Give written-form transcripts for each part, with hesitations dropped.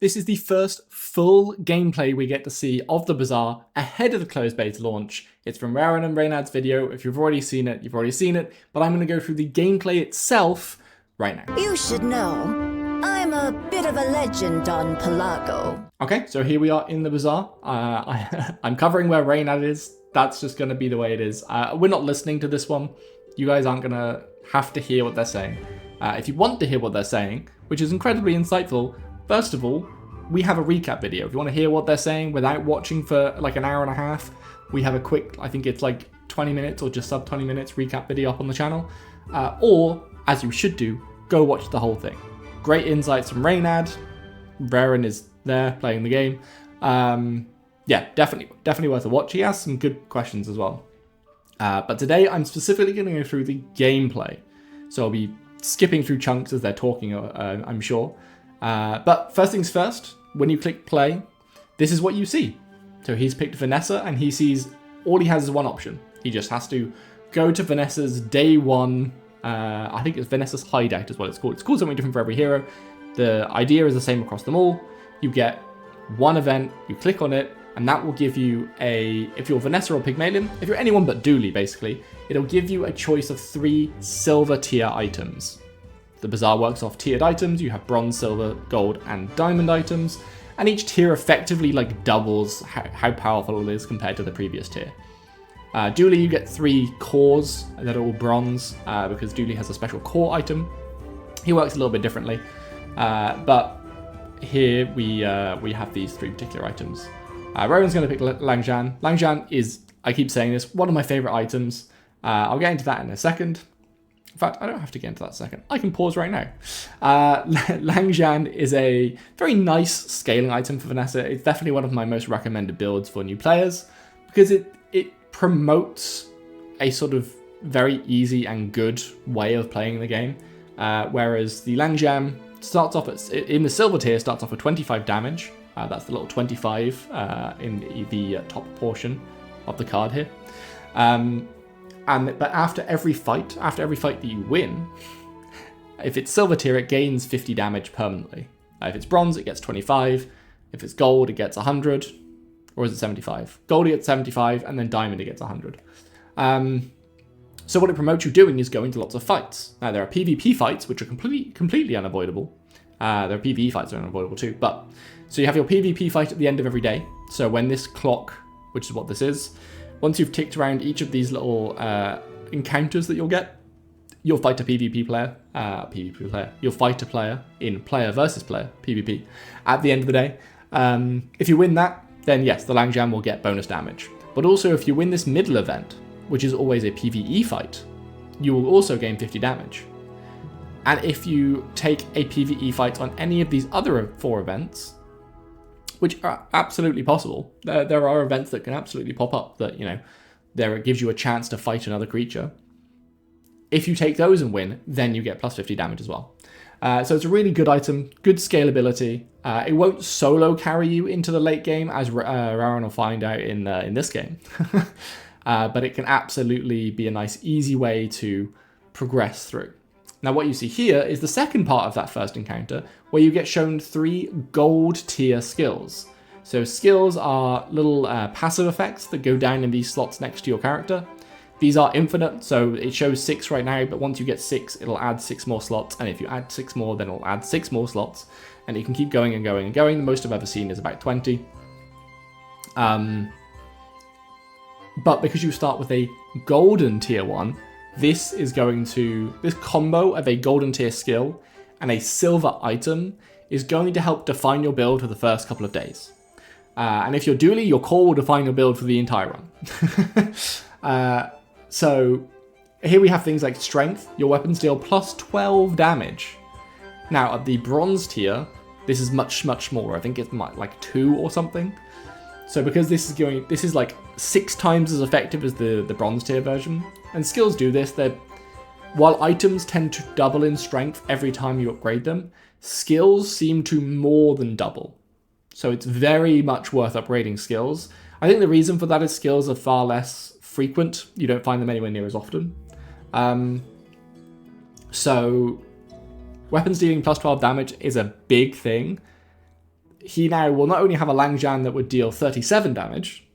This is the first full gameplay we get to see of the Bazaar ahead of the closed beta launch. It's from Rarity and Reynad's video. If you've already seen it, you've already seen it, but I'm going to go through the gameplay itself right now. You should know, I'm a bit of a legend on Pelago. Okay, so here we are in the Bazaar. I'm covering where Reynad is. That's just going to be the way it is. We're not listening to this one. You guys aren't going to have to hear what they're saying. If you want to hear what they're saying, which is incredibly insightful, first of all, we have a recap video. If you want to hear what they're saying without watching for like an hour and a half, we have a quick, I think it's like 20 minutes or just sub 20 minutes recap video up on the channel. Or, as you should do, go watch the whole thing. Great insights from Reynad. Raren is there playing the game. Yeah, definitely worth a watch. He has some good questions as well. But today I'm specifically going to go through the gameplay. So I'll be skipping through chunks as they're talking, I'm sure. But first things first, when you click play, this is what you see. So he's picked Vanessa and he sees all he has is one option. He just has to go to Vanessa's day one. I think it's Vanessa's hideout is what it's called. It's called something different for every hero. The idea is the same across them all. You get one event, you click on it, and that will give you if you're Vanessa or Pygmalion, if you're anyone but Dooley basically, it'll give you a choice of 3 silver tier items. The Bazaar works off tiered items. You have bronze, silver, gold, and diamond items. And each tier effectively like doubles how powerful it is compared to the previous tier. Dooley, you get 3 cores that are all bronze because Dooley has a special core item. He works a little bit differently. But here we have these 3 particular items. Rowan's going to pick Langjan. Langjan is, I keep saying this, one of my favorite items. I'll get into that in a second. In fact, I don't have to get into that second. I can pause right now. Langjan is a very nice scaling item for Vanessa. It's definitely one of my most recommended builds for new players because it promotes a sort of very easy and good way of playing the game. Whereas the Langjan starts off in the silver tier, starts off with 25 damage. That's the little 25 in the top portion of the card here. But after every fight that you win, if it's silver tier, it gains 50 damage permanently. If it's bronze, it gets 25. If it's gold, it gets 100. Or is it 75? Gold, it gets 75, and then diamond, it gets 100. So what it promotes you doing is going to lots of fights. Now, there are PvP fights, which are completely unavoidable. There are PvE fights that are unavoidable too. But so you have your PvP fight at the end of every day. So when this clock, which is what this is, once you've ticked around each of these little encounters that you'll get, you'll fight a PvP player. You'll fight a player in player versus player, PvP, at the end of the day. If you win that, then yes, the Langjan will get bonus damage. But also if you win this middle event, which is always a PvE fight, you will also gain 50 damage. And if you take a PvE fight on any of these other 4 events, which are absolutely possible. There are events that can absolutely pop up that, there it gives you a chance to fight another creature. If you take those and win, then you get plus 50 damage as well. So it's a really good item, good scalability. It won't solo carry you into the late game, as Raren will find out in this game. But it can absolutely be a nice, easy way to progress through. Now what you see here is the second part of that first encounter, where you get shown 3 gold tier skills. So skills are little passive effects that go down in these slots next to your character. These are infinite, so it shows 6 right now, but once you get 6, it'll add 6 more slots, and if you add 6 more, then it'll add 6 more slots, and you can keep going and going and going. The most I've ever seen is about 20. But because you start with a golden tier 1, this combo of a golden tier skill and a silver item is going to help define your build for the first couple of days. And if you're Dooley, your core will define your build for the entire run. So here we have things like strength. Your weapons deal plus 12 damage. Now at the bronze tier, this is much, much more. I think it's like 2 or something. So because this is like 6 times as effective as the bronze tier version, and skills do this, while items tend to double in strength every time you upgrade them, skills seem to more than double. So it's very much worth upgrading skills. I think the reason for that is skills are far less frequent. You don't find them anywhere near as often. So weapons dealing plus 12 damage is a big thing. he now will not only have a Langjan that would deal 37 damage,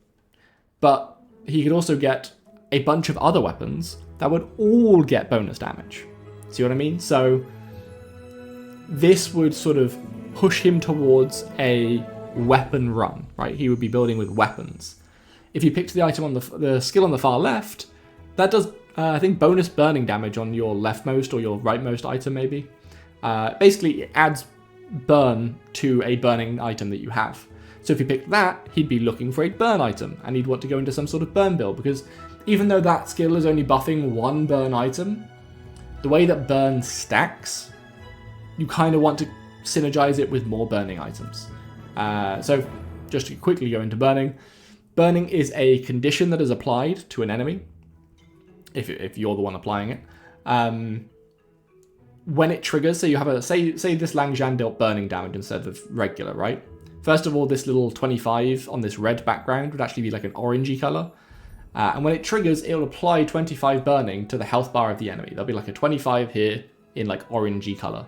but he could also get a bunch of other weapons that would all get bonus damage. See what I mean? So this would sort of push him towards a weapon run, right? He would be building with weapons. If you picked the item on the skill on the far left, that does, I think, bonus burning damage on your leftmost or your rightmost item, maybe. Basically, it adds burn to a burning item that you have. So if you picked that, he'd be looking for a burn item, and he'd want to go into some sort of burn build, because even though that skill is only buffing one burn item, the way that burn stacks, you kind of want to synergize it with more burning items. So just to quickly go into burning. Burning is a condition that is applied to an enemy, if you're the one applying it. When it triggers, so you have a, say this Langjan dealt burning damage instead of regular, right? First of all, this little 25 on this red background would actually be like an orangey color. And when it triggers, it will apply 25 burning to the health bar of the enemy. There'll be like a 25 here in like orangey color.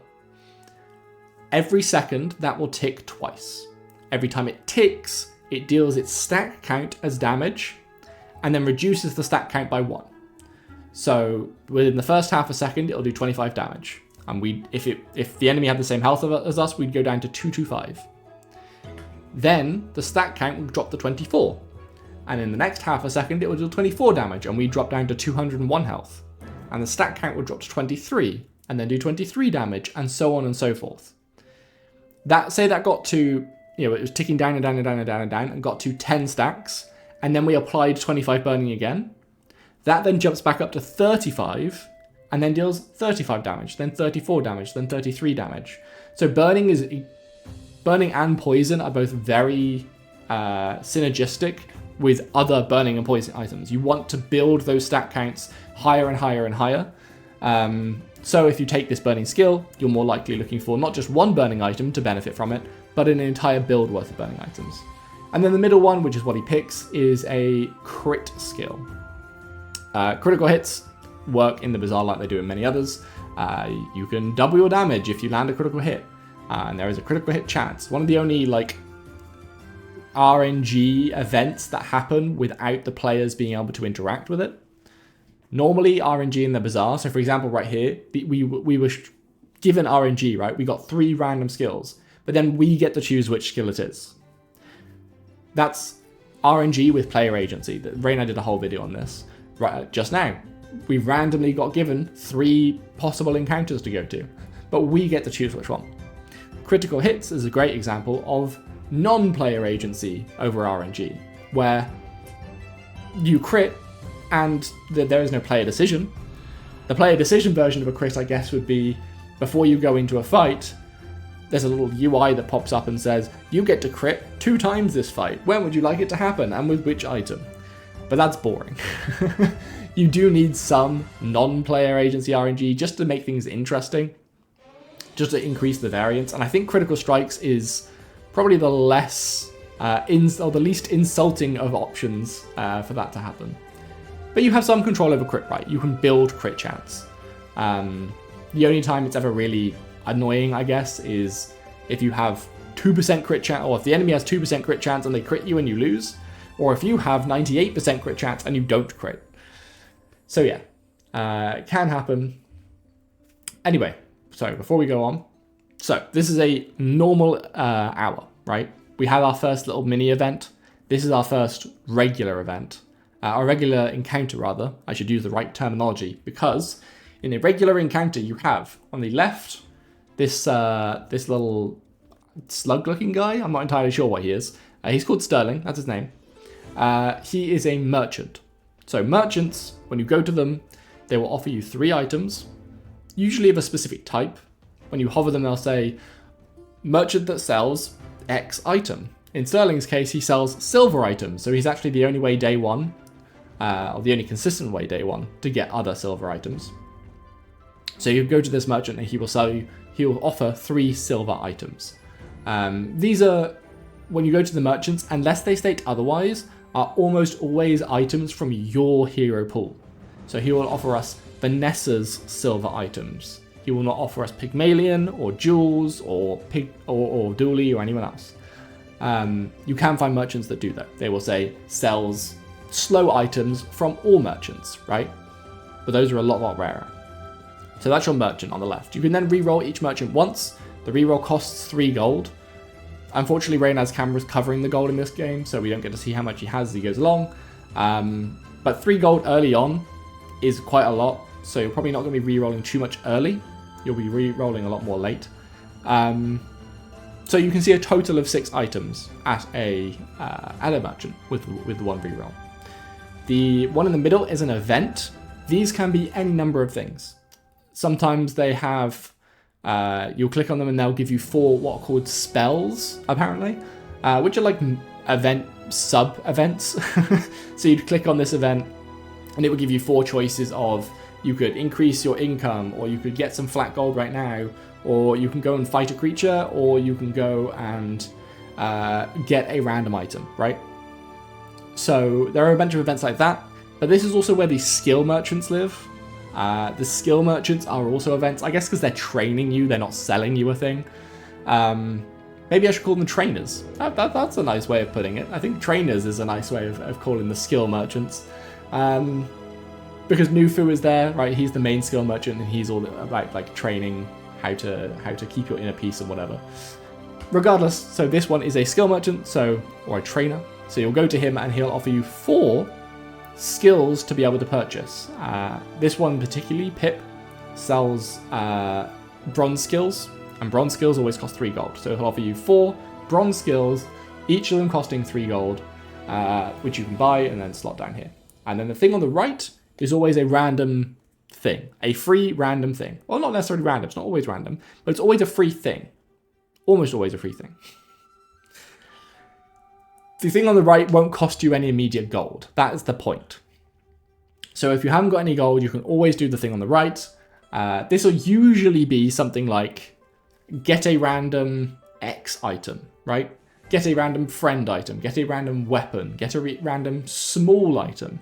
Every second, that will tick twice. Every time it ticks, it deals its stack count as damage, and then reduces the stack count by 1. So within the first half a second, it'll do 25 damage. And if the enemy had the same health as us, we'd go down to 225. Then the stack count will drop to 24. And in the next half a second, it will do 24 damage, and we drop down to 201 health. And the stack count will drop to 23, and then do 23 damage, and so on and so forth. Say that got to, it was ticking down and down and down and down and down, and got to 10 stacks, and then we applied 25 burning again. That then jumps back up to 35, and then deals 35 damage, then 34 damage, then 33 damage. So burning and poison are both very synergistic with other burning and poison items. You want to build those stat counts higher and higher and higher. So if you take this burning skill, you're more likely looking for not just one burning item to benefit from it, but an entire build worth of burning items. And then the middle one, which is what he picks, is a crit skill. Critical hits work in the Bazaar like they do in many others. You can double your damage if you land a critical hit, and there is a critical hit chance. One of the only RNG events that happen without the players being able to interact with it. Normally RNG in the Bazaar, so for example right here, we were given RNG, right? We got 3 random skills, but then we get to choose which skill it is. That's RNG with player agency. Reynad did a whole video on this right just now. We randomly got given 3 possible encounters to go to, but we get to choose which one. Critical hits is a great example of non-player agency over RNG, where you crit and there is no player decision. The player decision version of a crit, I guess, would be before you go into a fight, there's a little UI that pops up and says, you get to crit 2 times this fight. When would you like it to happen and with which item? But that's boring. You do need some non-player agency RNG just to make things interesting, just to increase the variance. And I think critical strikes is probably the least insulting of options for that to happen. But you have some control over crit, right? You can build crit chance. The only time it's ever really annoying, I guess, is if you have 2% crit chance, or if the enemy has 2% crit chance and they crit you and you lose, or if you have 98% crit chance and you don't crit. So yeah, it can happen. Anyway, so before we go on, so this is a normal hour, right? We had our first little mini event. This is our first regular event. Our regular encounter, rather. I should use the right terminology, because in a regular encounter you have on the left this little slug-looking guy. I'm not entirely sure what he is. He's called Sterling. That's his name. He is a merchant. So merchants, when you go to them, they will offer you 3 items, usually of a specific type. When you hover them, they'll say, merchant that sells X item. In Sterling's case, he sells silver items, so he's actually the only way day one, or the only consistent way day one, to get other silver items. So you go to this merchant and he will offer 3 silver items. These are, when you go to the merchants, unless they state otherwise, are almost always items from your hero pool. So he will offer us Vanessa's silver items. He will not offer us Pygmalion or Jules or Dooley or anyone else. You can find merchants that do that. They will say sells slow items from all merchants, right? But those are a lot rarer. So that's your merchant on the left. You can then re-roll each merchant once. The re-roll costs 3 gold. Unfortunately, Reynad's camera is covering the gold in this game, so we don't get to see how much he has as he goes along. But 3 gold early on is quite a lot, so you're probably not going to be re-rolling too much early. You'll be re-rolling a lot more late. So you can see a total of 6 items at a merchant with the one re-roll. The one in the middle is an event. These can be any number of things. Sometimes they have, you'll click on them and they'll give you 4 what are called spells, apparently, which are like event sub-events. So you'd click on this event and it would give you 4 choices of, you could increase your income, or you could get some flat gold right now, or you can go and fight a creature, or you can go and get a random item, right? So there are a bunch of events like that, but this is also where the skill merchants live. The skill merchants are also events, I guess because they're training you, they're not selling you a thing. Maybe I should call them trainers. That's a nice way of putting it. I think trainers is a nice way of calling the skill merchants. Because Nufu is there, right? He's the main skill merchant, and he's all about like training how to keep your inner peace and whatever. Regardless, so this one is a skill merchant, or a trainer. So you'll go to him and he'll offer you 4 skills to be able to purchase. This one particularly, Pip, sells bronze skills, and bronze skills always cost 3 gold. So he'll offer you 4 bronze skills, each of them costing 3 gold, which you can buy and then slot down here. And then the thing on the right is always a random thing, a free random thing. Well, not necessarily random, it's not always random, but it's always a free thing. Almost always a free thing. The thing on the right won't cost you any immediate gold. That is the point. So if you haven't got any gold, you can always do the thing on the right. This will usually be something like, get a random X item, right? Get a random friend item, get a random weapon, get a random small item.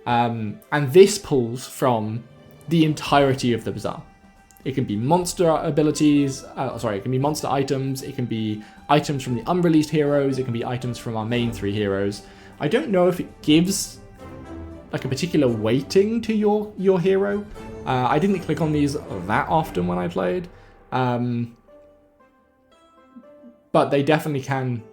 And this pulls from the entirety of the Bazaar. It can be monster abilities, it can be monster items, it can be items from the unreleased heroes, it can be items from our main 3 heroes. I don't know if it gives like a particular weighting to your hero. I didn't click on these that often when I played. But they definitely can.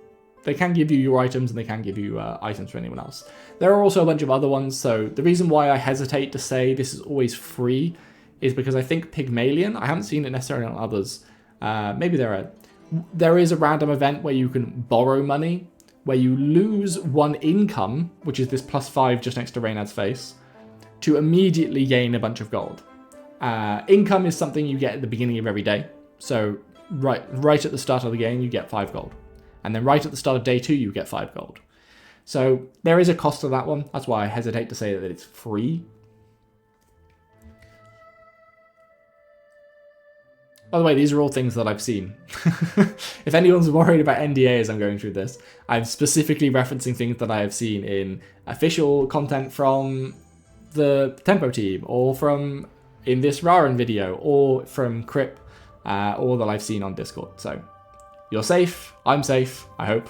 They can give you your items, and they can give you items for anyone else. There are also a bunch of other ones, so the reason why I hesitate to say this is always free is because I think Pygmalion, I haven't seen it necessarily on others, maybe there is a random event where you can borrow money, where you lose 1 income, which is this +5 just next to Reynad's face, to immediately gain a bunch of gold. Income is something you get at the beginning of every day, so right at the start of the game you get 5 gold. And then right at the start of day 2, you get 5 gold. So there is a cost to that one. That's why I hesitate to say that it's free. By the way, these are all things that I've seen. If anyone's worried about NDA as I'm going through this, I'm specifically referencing things that I have seen in official content from the Tempo team, or from in this Rarin video, or from Crip, or that I've seen on Discord. So you're safe, I'm safe, I hope.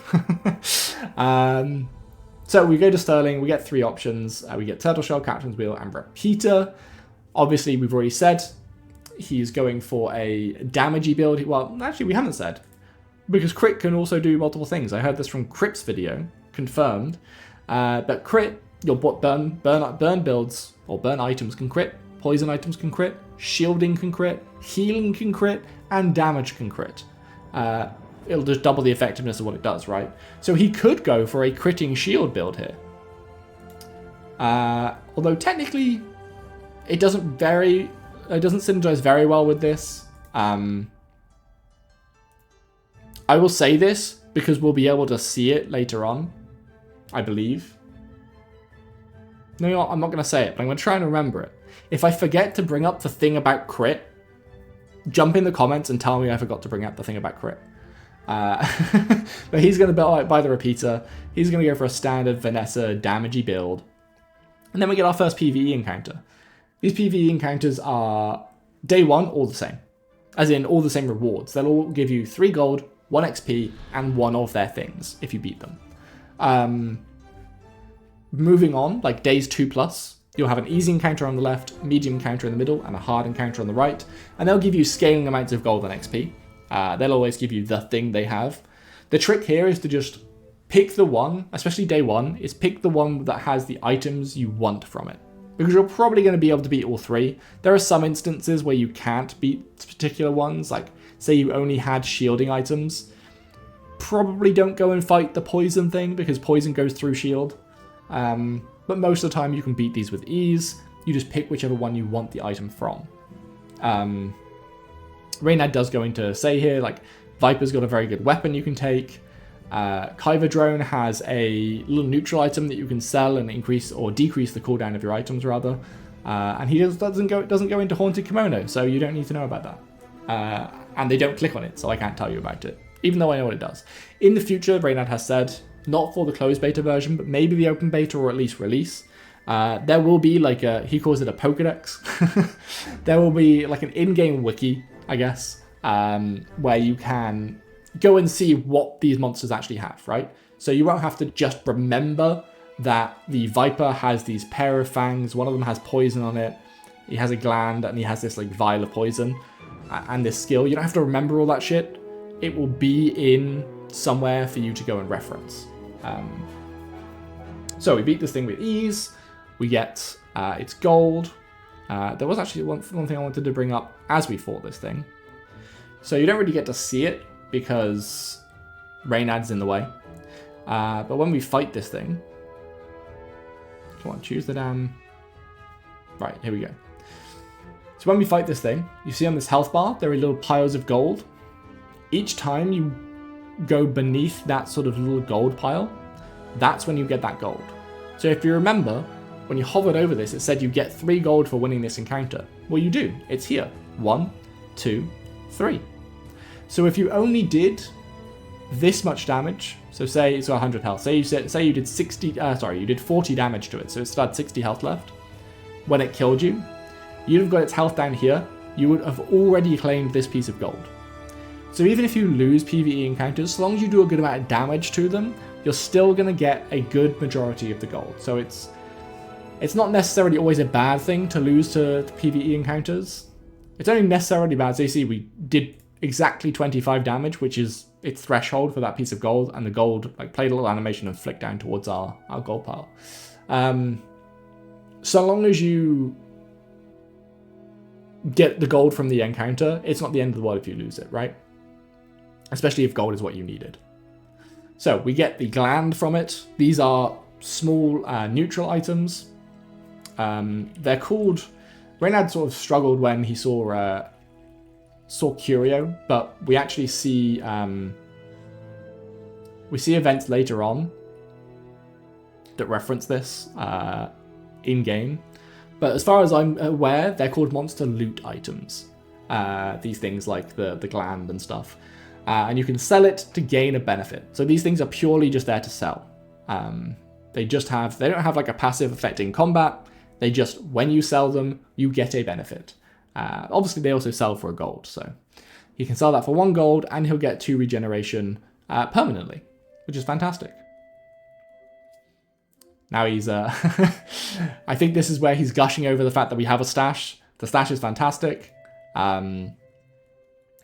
So we go to Sterling, we get 3 options. We get Turtle Shell, Captain's Wheel, and Repeater. Obviously, we've already said he's going for a damagey build. Well, actually, we haven't said, because Crit can also do multiple things. I heard this from Crip's video, confirmed. But Crit, your burn builds, or burn items can crit, poison items can crit, shielding can crit, healing can crit, and damage can crit. It'll just double the effectiveness of what it does, right? So he could go for a critting shield build here. Although technically, it doesn't synergize very well with this. I will say this because we'll be able to see it later on, I believe. No, I'm not going to say it, but I'm going to try and remember it. If I forget to bring up the thing about crit, jump in the comments and tell me I forgot to bring up the thing about crit. But he's going to buy the Repeater. He's going to go for a standard Vanessa damagey build. And then we get our first PvE encounter. These PvE encounters are day 1 all the same. As in all the same rewards. They'll all give you 3 gold 1 XP, and 1 of their things if you beat them. Moving on, like days 2+, you'll have an easy encounter on the left, medium encounter in the middle, and a hard encounter on the right, and they'll give you scaling amounts of gold and XP. They'll always give you the thing they have. The trick here is to just pick the one, especially day 1, is pick the one that has the items you want from it. Because you're probably going to be able to beat all 3. There are some instances where you can't beat particular ones, like say you only had shielding items. Probably don't go and fight the poison thing, because poison goes through shield. But most of the time you can beat these with ease. You just pick whichever one you want the item from. Reynad does go into say here, like, Viper's got a very good weapon you can take. Kyber Drone has a little neutral item that you can sell and increase or decrease the cooldown of your items, rather. And he doesn't go into Haunted Kimono, so you don't need to know about that. And they don't click on it, so I can't tell you about it, even though I know what it does. In the future, Reynad has said, not for the closed beta version, but maybe the open beta or at least release, there will be like he calls it a Pokedex. There will be like an in-game wiki, I guess, where you can go and see what these monsters actually have, right? So you won't have to just remember that the Viper has these pair of fangs, one of them has poison on it, he has a gland, and he has this like vial of poison, and this skill. You don't have to remember all that shit. It will be in somewhere for you to go and reference. So we beat this thing with ease. We get its gold. There was actually one thing I wanted to bring up as we fought this thing. So you don't really get to see it because Reynad's in the way. But when we fight this thing, come on, choose the damn. Right, here we go. So when we fight this thing, you see on this health bar there are little piles of gold. Each time you go beneath that sort of little gold pile, that's when you get that gold. So if you remember, when you hovered over this, it said you get 3 gold for winning this encounter. Well, you do. It's here. 1, 2, 3. So if you only did this much damage, so say it's got 100 health, say you did 40 damage to it, so it still had 60 health left. When it killed you, you'd have got its health down here. You would have already claimed this piece of gold. So even if you lose PvE encounters, as long as you do a good amount of damage to them, you're still going to get a good majority of the gold. So it's not necessarily always a bad thing to lose to PvE encounters. It's only necessarily bad. So you see, we did exactly 25 damage, which is its threshold for that piece of gold, and the gold like played a little animation and flicked down towards our gold pile. So long as you get the gold from the encounter, it's not the end of the world if you lose it, right? Especially if gold is what you needed. So we get the gland from it. These are small neutral items. They're called... Reynad sort of struggled when he saw Curio, but we actually see events later on that reference this in-game. But as far as I'm aware, they're called monster loot items. These things like the gland and stuff. And you can sell it to gain a benefit. So these things are purely just there to sell. They don't have like a passive effect in combat. They just, when you sell them, you get a benefit. Obviously, they also sell for a gold. So he can sell that for 1 gold, and he'll get 2 regeneration permanently, which is fantastic. Now he's... I think this is where he's gushing over the fact that we have a stash. The stash is fantastic.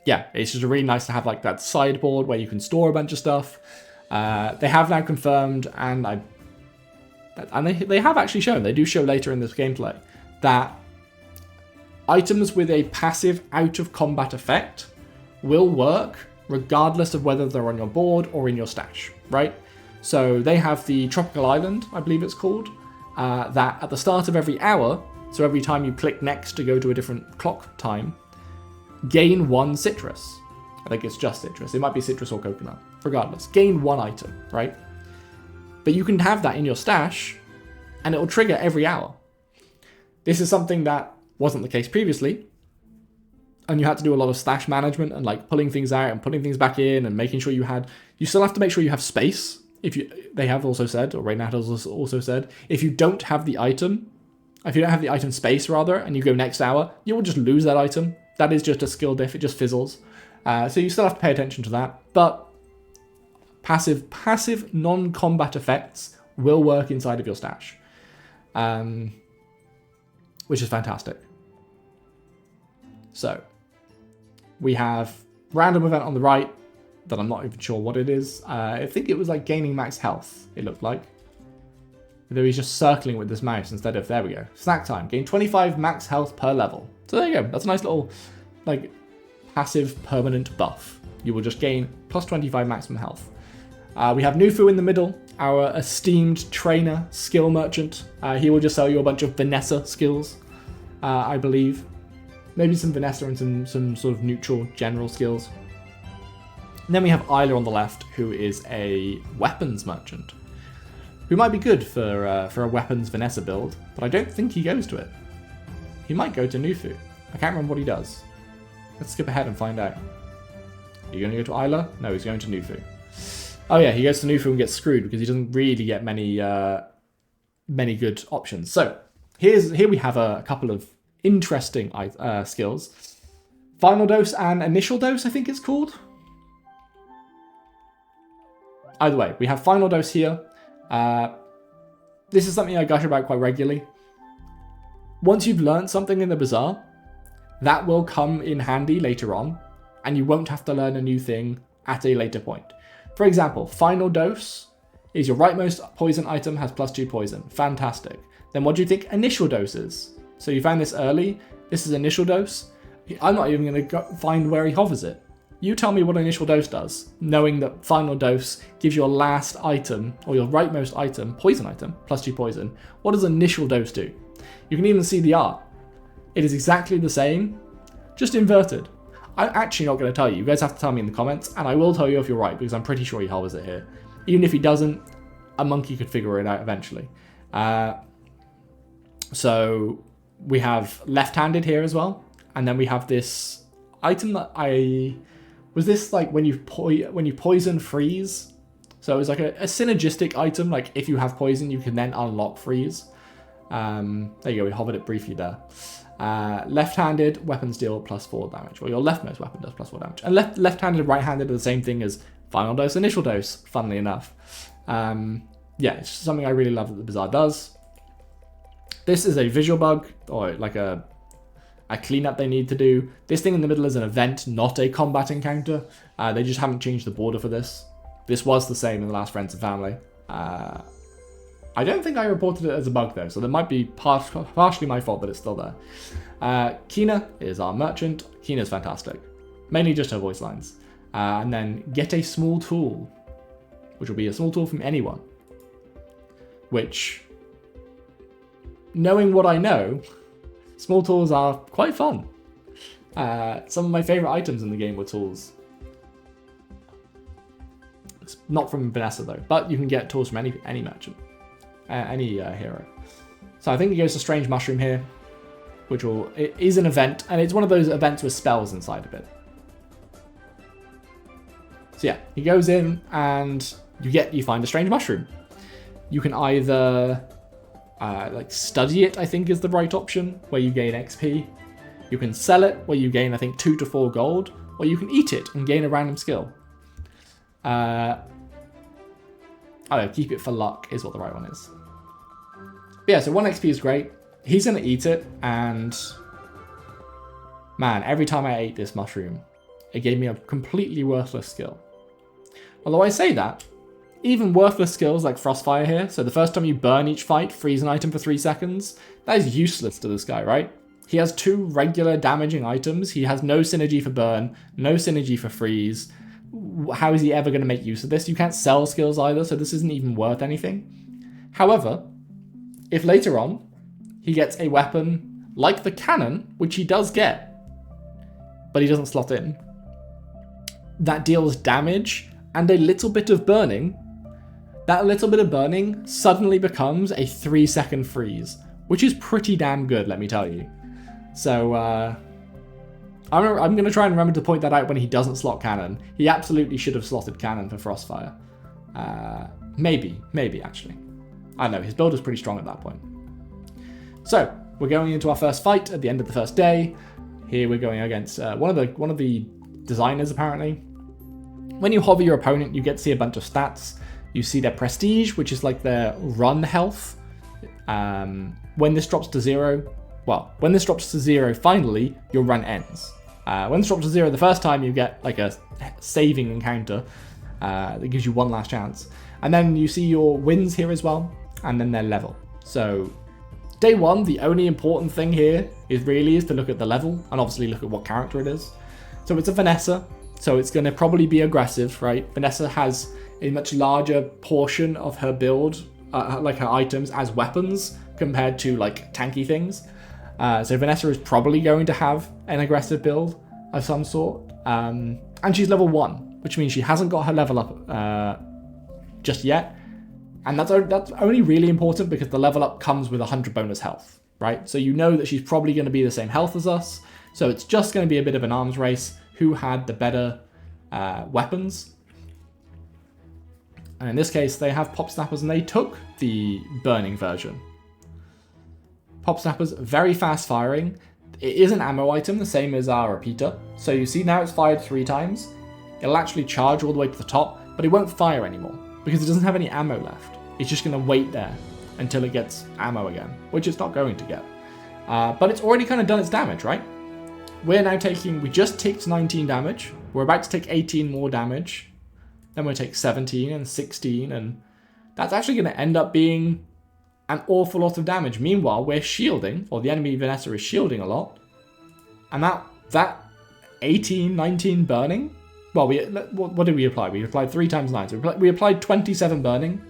Yeah, it's just really nice to have like that sideboard where you can store a bunch of stuff. They have now confirmed, and they have actually shown, they do show later in this gameplay, that items with a passive out-of-combat effect will work regardless of whether they're on your board or in your stash, right? So they have the Tropical Island, I believe it's called, that at the start of every hour, so every time you click next to go to a different clock time, gain 1 citrus. I think it's just citrus. It might be citrus or coconut. Regardless, gain 1 item, right? But you can have that in your stash, and it will trigger every hour. This is something that wasn't the case previously, and you had to do a lot of stash management and like pulling things out and putting things back in and making sure you still have to make sure you have space. They have also said, or Reynad has also said, if you don't have the item space rather, and you go next hour, you will just lose that item. That is just a skill diff, it just fizzles. So you still have to pay attention to that, but passive non-combat effects will work inside of your stash, which is fantastic. So we have random event on the right that I'm not even sure what it is. I think it was like gaining max health, it looked like. Though he's just circling with this mouse instead of, there we go. Snack time, gain 25 max health per level. So there you go, that's a nice little like passive permanent buff. You will just gain plus 25 maximum health. We have Nufu in the middle, our esteemed trainer, skill merchant. He will just sell you a bunch of Vanessa skills, I believe. Maybe some Vanessa and some sort of neutral general skills. And then we have Isla on the left, who is a weapons merchant, who might be good for a weapons Vanessa build, but I don't think he goes to it. He might go to Nufu. I can't remember what he does. Let's skip ahead and find out. Are you going to go to Isla? No, he's going to Nufu. Oh yeah, he goes to Nufu and gets screwed because he doesn't really get many good options. So here we have a couple of interesting skills. Final dose and initial dose, I think it's called. Either way, we have final dose here. This is something I gush about quite regularly. Once you've learned something in the Bazaar, that will come in handy later on, and you won't have to learn a new thing at a later point. For example, final dose is your rightmost poison item has +2 poison. Fantastic. Then what do you think initial dose is? So you found this early. This is initial dose. I'm not even going to find where he hovers it. You tell me what initial dose does, knowing that final dose gives your last item, or your rightmost item, poison item, +2 poison. What does initial dose do? You can even see the art. It is exactly the same, just inverted. I'm actually not going to tell you. You guys have to tell me in the comments, and I will tell you if you're right, because I'm pretty sure he hovers it here. Even if he doesn't, a monkey could figure it out eventually. So we have left-handed here as well, and then we have this item that was this like when you poison freeze? So it was like a synergistic item, like if you have poison, you can then unlock freeze. There you go, we hovered it briefly there. Left-handed weapons deal +4 damage, or your leftmost weapon does +4 damage. And left-handed and right-handed are the same thing as final dose, initial dose, funnily enough. Yeah, it's something I really love that the Bazaar does. This is a visual bug, or like a cleanup they need to do. This thing in the middle is an event, not a combat encounter. They just haven't changed the border for this. This was the same in the last Friends and Family. I don't think I reported it as a bug though, so that might be partially my fault, but it's still there. Kina is our merchant. Kina's fantastic. Mainly just her voice lines. And then get a small tool, which will be a small tool from anyone. Which, knowing what I know, small tools are quite fun. Some of my favourite items in the game were tools. It's not from Vanessa though, but you can get tools from any merchant, any hero. So I think he goes to Strange Mushroom here, which it is an event, and it's one of those events with spells inside of it. So yeah, he goes in and you find a Strange Mushroom. You can either like study it, I think is the right option, where you gain XP. You can sell it, where you gain, I think, 2 to 4 gold, or you can eat it and gain a random skill. I don't know, keep it for luck is what the right one is. But yeah, so 1 XP is great. He's going to eat it, and man, every time I ate this mushroom, it gave me a completely worthless skill. Although I say that, even worthless skills like Frostfire here, so the first time you burn each fight, freeze an item for 3 seconds, that is useless to this guy, right? He has 2 regular damaging items, he has no synergy for burn, no synergy for freeze. How is he ever going to make use of this? You can't sell skills either, so this isn't even worth anything. However, if later on he gets a weapon like the cannon, which he does get, but he doesn't slot in, that deals damage and a little bit of burning, that little bit of burning suddenly becomes a 3-second freeze, which is pretty damn good, let me tell you. So, I'm going to try and remember to point that out when he doesn't slot cannon. He absolutely should have slotted cannon for Frostfire. Maybe, actually. I don't know, his build was pretty strong at that point. So, we're going into our first fight at the end of the first day. Here we're going against one of the designers, apparently. When you hover your opponent, you get to see a bunch of stats. You see their prestige, which is like their run health. When this drops to 0, when this drops to 0, finally, your run ends. When this drops to 0 the first time, you get like a saving encounter that gives you one last chance. And then you see your wins here as well, and then their level. So day 1, the only important thing here is to look at the level, and obviously look at what character it is. So it's a Vanessa, so it's going to probably be aggressive, right? Vanessa has a much larger portion of her build, like her items, as weapons compared to like tanky things. So Vanessa is probably going to have an aggressive build of some sort. And she's level 1, which means she hasn't got her level up just yet. And that's only really important because the level up comes with 100 bonus health, right? So you know that she's probably going to be the same health as us. So it's just going to be a bit of an arms race. Who had the better weapons? And in this case, they have Pop Snappers, and they took the burning version. Pop Snappers, very fast firing. It is an ammo item, the same as our repeater. So you see now it's fired 3 times. It'll actually charge all the way to the top, but it won't fire anymore because it doesn't have any ammo left. It's just going to wait there until it gets ammo again, which it's not going to get. But it's already kind of done its damage, right? We just ticked 19 damage. We're about to take 18 more damage. Then we'll take 17 and 16, and that's actually going to end up being an awful lot of damage. Meanwhile, we're shielding, or the enemy Vanessa is shielding a lot. And that 18, 19 burning, well, what did we apply? We applied 3 times 9, so we applied 27 burning.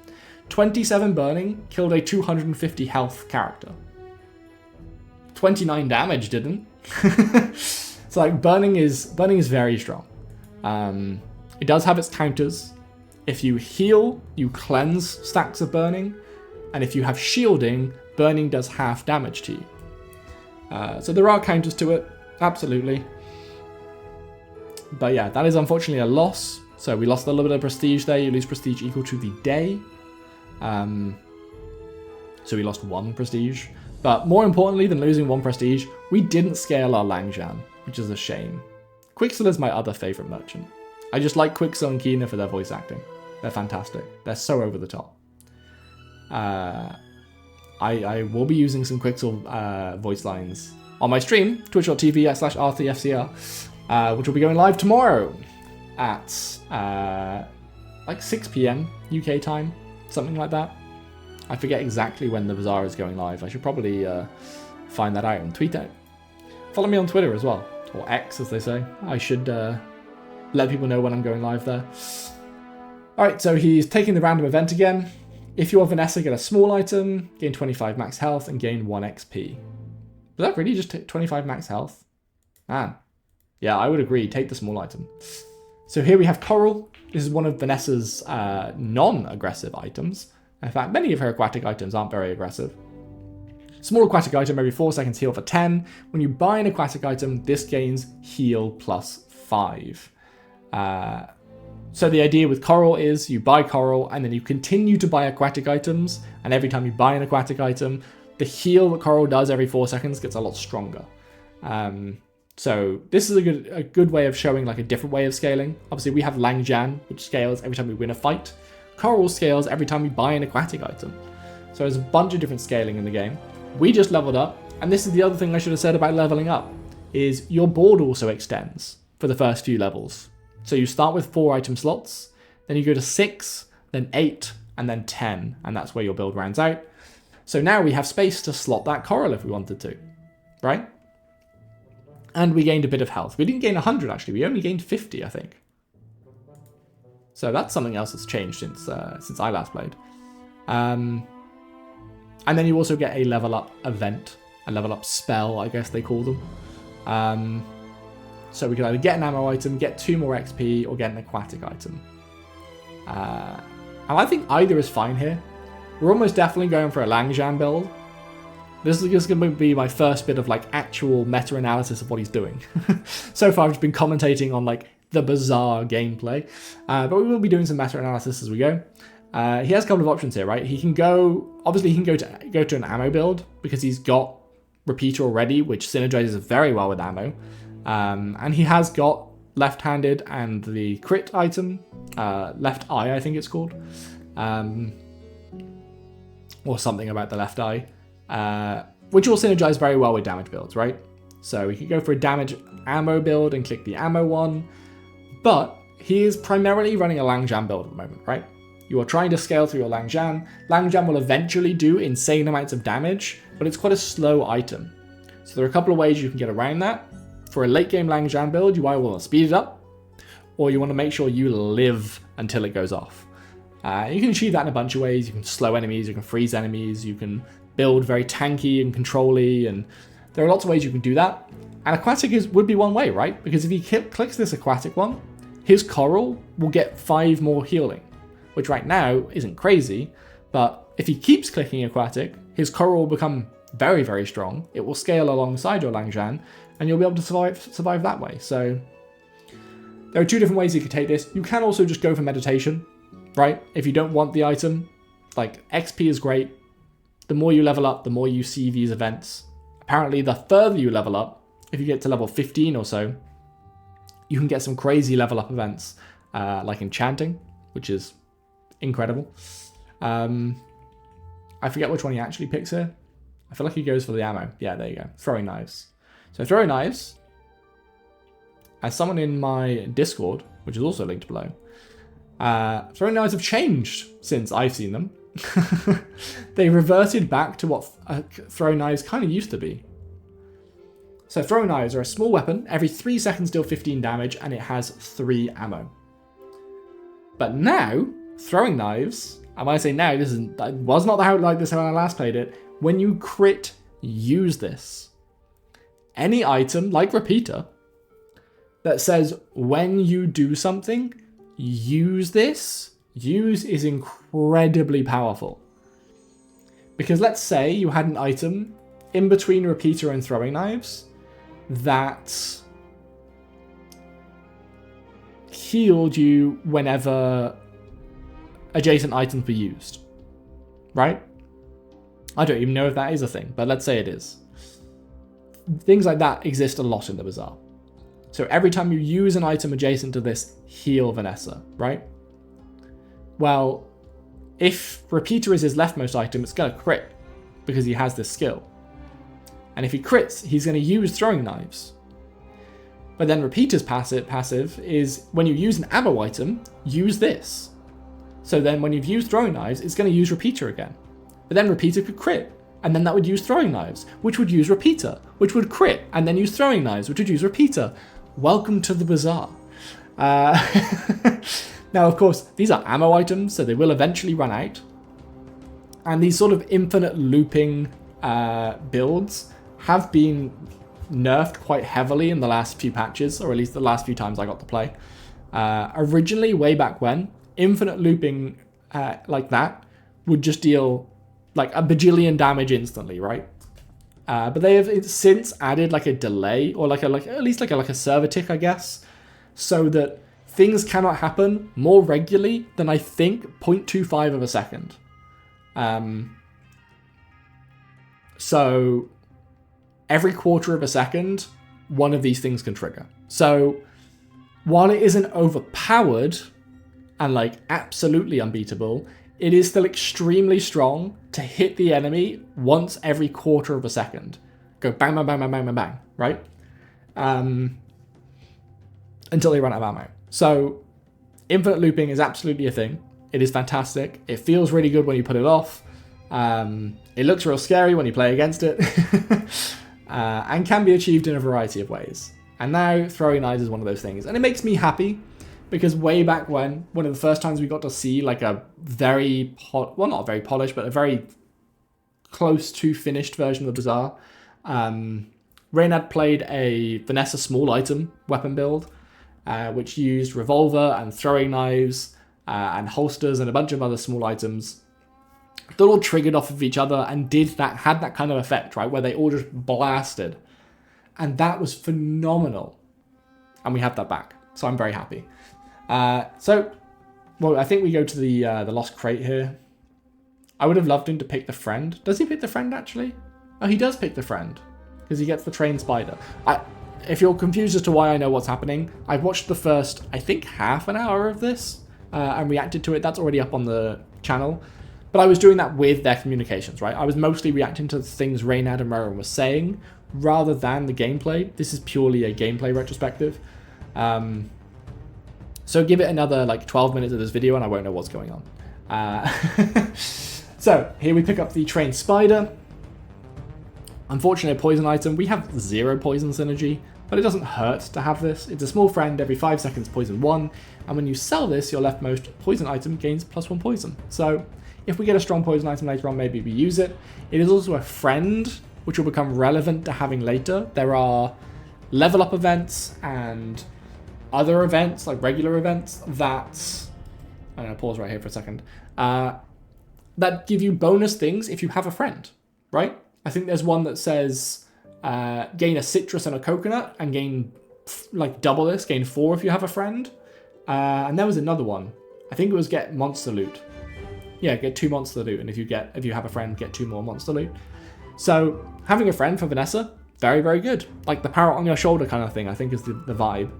27 burning killed a 250 health character. 29 damage didn't. So like burning is very strong. It does have its counters. If you heal, you cleanse stacks of burning, and if you have shielding, burning does half damage to you. So there are counters to it, absolutely. But yeah, that is unfortunately a loss. So we lost a little bit of prestige there. You lose prestige equal to the day. So we lost 1 prestige. But more importantly than losing 1 prestige, we didn't scale our Langjan, which is a shame. Quixel is my other favourite merchant. I just like Quixel and Kina for their voice acting. They're fantastic. They're so over the top. I will be using some Quixel voice lines on my stream, twitch.tv/RTFCR, which will be going live tomorrow at like 6 PM UK time, something like that. I forget exactly when the Bazaar is going live. I should probably find that out and tweet it. Follow me on Twitter as well, or X as they say. I should let people know when I'm going live there. Alright, so he's taking the random event again. If you are Vanessa, get a small item, gain 25 max health, and gain 1 XP. Was that really just 25 max health? Man. Yeah, I would agree. Take the small item. So here we have Coral. This is one of Vanessa's non-aggressive items. In fact, many of her aquatic items aren't very aggressive. Small aquatic item, every 4 seconds heal for 10. When you buy an aquatic item, this gains heal plus 5. So the idea with Coral is you buy Coral and then you continue to buy aquatic items, and every time you buy an aquatic item, the heal that Coral does every 4 seconds gets a lot stronger. So this is a good way of showing like a different way of scaling. Obviously we have Langjan, which scales every time we win a fight. Coral scales every time we buy an aquatic item. So there's a bunch of different scaling in the game. We just leveled up, and this is the other thing I should have said about leveling up, is your board also extends for the first few levels. So you start with 4 item slots, then you go to 6, then 8, and then 10, and that's where your build rounds out. So now we have space to slot that Coral if we wanted to, right? And we gained a bit of health. We didn't gain 100 actually, we only gained 50, I think. So that's something else that's changed since I last played. And then you also get a level up event, a level up spell, I guess they call them. So we can either get an ammo item, get 2 more XP, or get an aquatic item. And I think either is fine here. We're almost definitely going for a Langjan build. This is just going to be my first bit of like actual meta-analysis of what he's doing. So far I've just been commentating on like the Bazaar gameplay. But we will be doing some meta-analysis as we go. He has a couple of options here, right? He can go, obviously he can go to an ammo build because he's got repeater already, which synergizes very well with ammo. And he has got left-handed and the crit item, left eye I think it's called, or something about the left eye, which will synergize very well with damage builds, right? So we could go for a damage ammo build and click the ammo one, but he is primarily running a Langjan build at the moment, right? You are trying to scale through your Langjan. Langjan will eventually do insane amounts of damage, but it's quite a slow item. So there are a couple of ways you can get around that. For a late game Langjan build, you either want to speed it up, or you want to make sure you live until it goes off. You can achieve that in a bunch of ways. You can slow enemies, you can freeze enemies, you can build very tanky and control-y, and there are lots of ways you can do that. And aquatic would be one way, right? Because if he clicks this aquatic one, his coral will get 5 more healing, which right now isn't crazy, but if he keeps clicking aquatic, his coral will become very, very strong. It will scale alongside your Langjan, and you'll be able to survive that way. So there are 2 different ways you could take this. You can also just go for meditation, right? If you don't want the item, like XP is great. The more you level up, the more you see these events. Apparently, the further you level up, if you get to level 15 or so, you can get some crazy level up events, like enchanting, which is incredible. I forget which one he actually picks here. I feel like he goes for the ammo. Yeah, there you go. Throwing knives. So throwing knives, as someone in my Discord, which is also linked below, throwing knives have changed since I've seen them. They reverted back to what throwing knives kind of used to be. So throwing knives are a small weapon, every 3 seconds deal 15 damage, and it has 3 ammo. But now, throwing knives, and when I say now, that was not how like this when I last played it. When you crit, use this. Any item, like Repeater, that says when you do something, use this. Use is incredibly powerful. Because let's say you had an item in between Repeater and throwing knives that healed you whenever adjacent items were used, right? I don't even know if that is a thing, but let's say it is. Things like that exist a lot in the Bazaar. So every time you use an item adjacent to this, heal Vanessa, right? Well, if Repeater is his leftmost item, it's going to crit because he has this skill. And if he crits, he's going to use throwing knives. But then Repeater's passive is when you use an ammo item, use this. So then when you've used throwing knives, it's going to use Repeater again. But then Repeater could crit, and then that would use throwing knives, which would use Repeater, which would crit, and then use throwing knives, which would use Repeater. Welcome to the Bazaar. Now, of course, these are ammo items, so they will eventually run out. And these sort of infinite looping builds have been nerfed quite heavily in the last few patches, or at least the last few times I got to play. Originally, way back when, infinite looping like that would just deal like a bajillion damage instantly, right? But they have since added like a delay, or at least like a server tick, I guess, so that things cannot happen more regularly than I think 0.25 of a second. So every quarter of a second, one of these things can trigger. So while it isn't overpowered and like absolutely unbeatable, it is still extremely strong to hit the enemy once every quarter of a second. Go bang, bang, bang, bang, bang, bang, bang, right? Until they run out of ammo. So infinite looping is absolutely a thing. It is fantastic. It feels really good when you put it off. It looks real scary when you play against it. And can be achieved in a variety of ways. And now throwing knives is one of those things. And it makes me happy because way back when, one of the first times we got to see like a very, well, not very polished, but a very close to finished version of the Bazaar, Reynad played a Vanessa small item weapon build, which used revolver and throwing knives and holsters and a bunch of other small items that all triggered off of each other and had that kind of effect, right, where they all just blasted. And that was phenomenal. And we have that back. So I'm very happy. Well, I think we go to the Lost Crate here. I would have loved him to pick the friend. Does he pick the friend, actually? Oh, he does pick the friend. Because he gets the trained spider. if you're confused as to why I know what's happening, I've watched the first, I think, half an hour of this and reacted to it. That's already up on the channel. But I was doing that with their communications, right? I was mostly reacting to the things Reynad and Rowan were saying rather than the gameplay. This is purely a gameplay retrospective. So give it another like 12 minutes of this video and I won't know what's going on. So here we pick up the trained spider. Unfortunately, a poison item. We have 0 poison synergy, but it doesn't hurt to have this. It's a small friend, every 5 seconds poison 1, and when you sell this, your leftmost poison item gains +1 poison. So if we get a strong poison item later on, maybe we use it. It is also a friend, which will become relevant to having later. There are level up events and other events, like regular events, that... I'm going to pause right here for a second. That give you bonus things if you have a friend, right? I think there's one that says gain a citrus and a coconut and gain like double this, gain 4 if you have a friend. And there was another one. I think it was get monster loot. Yeah, get 2 monster loot, and if you have a friend, get 2 more monster loot. So having a friend for Vanessa, very, very good. Like the parrot on your shoulder kind of thing, I think is the vibe.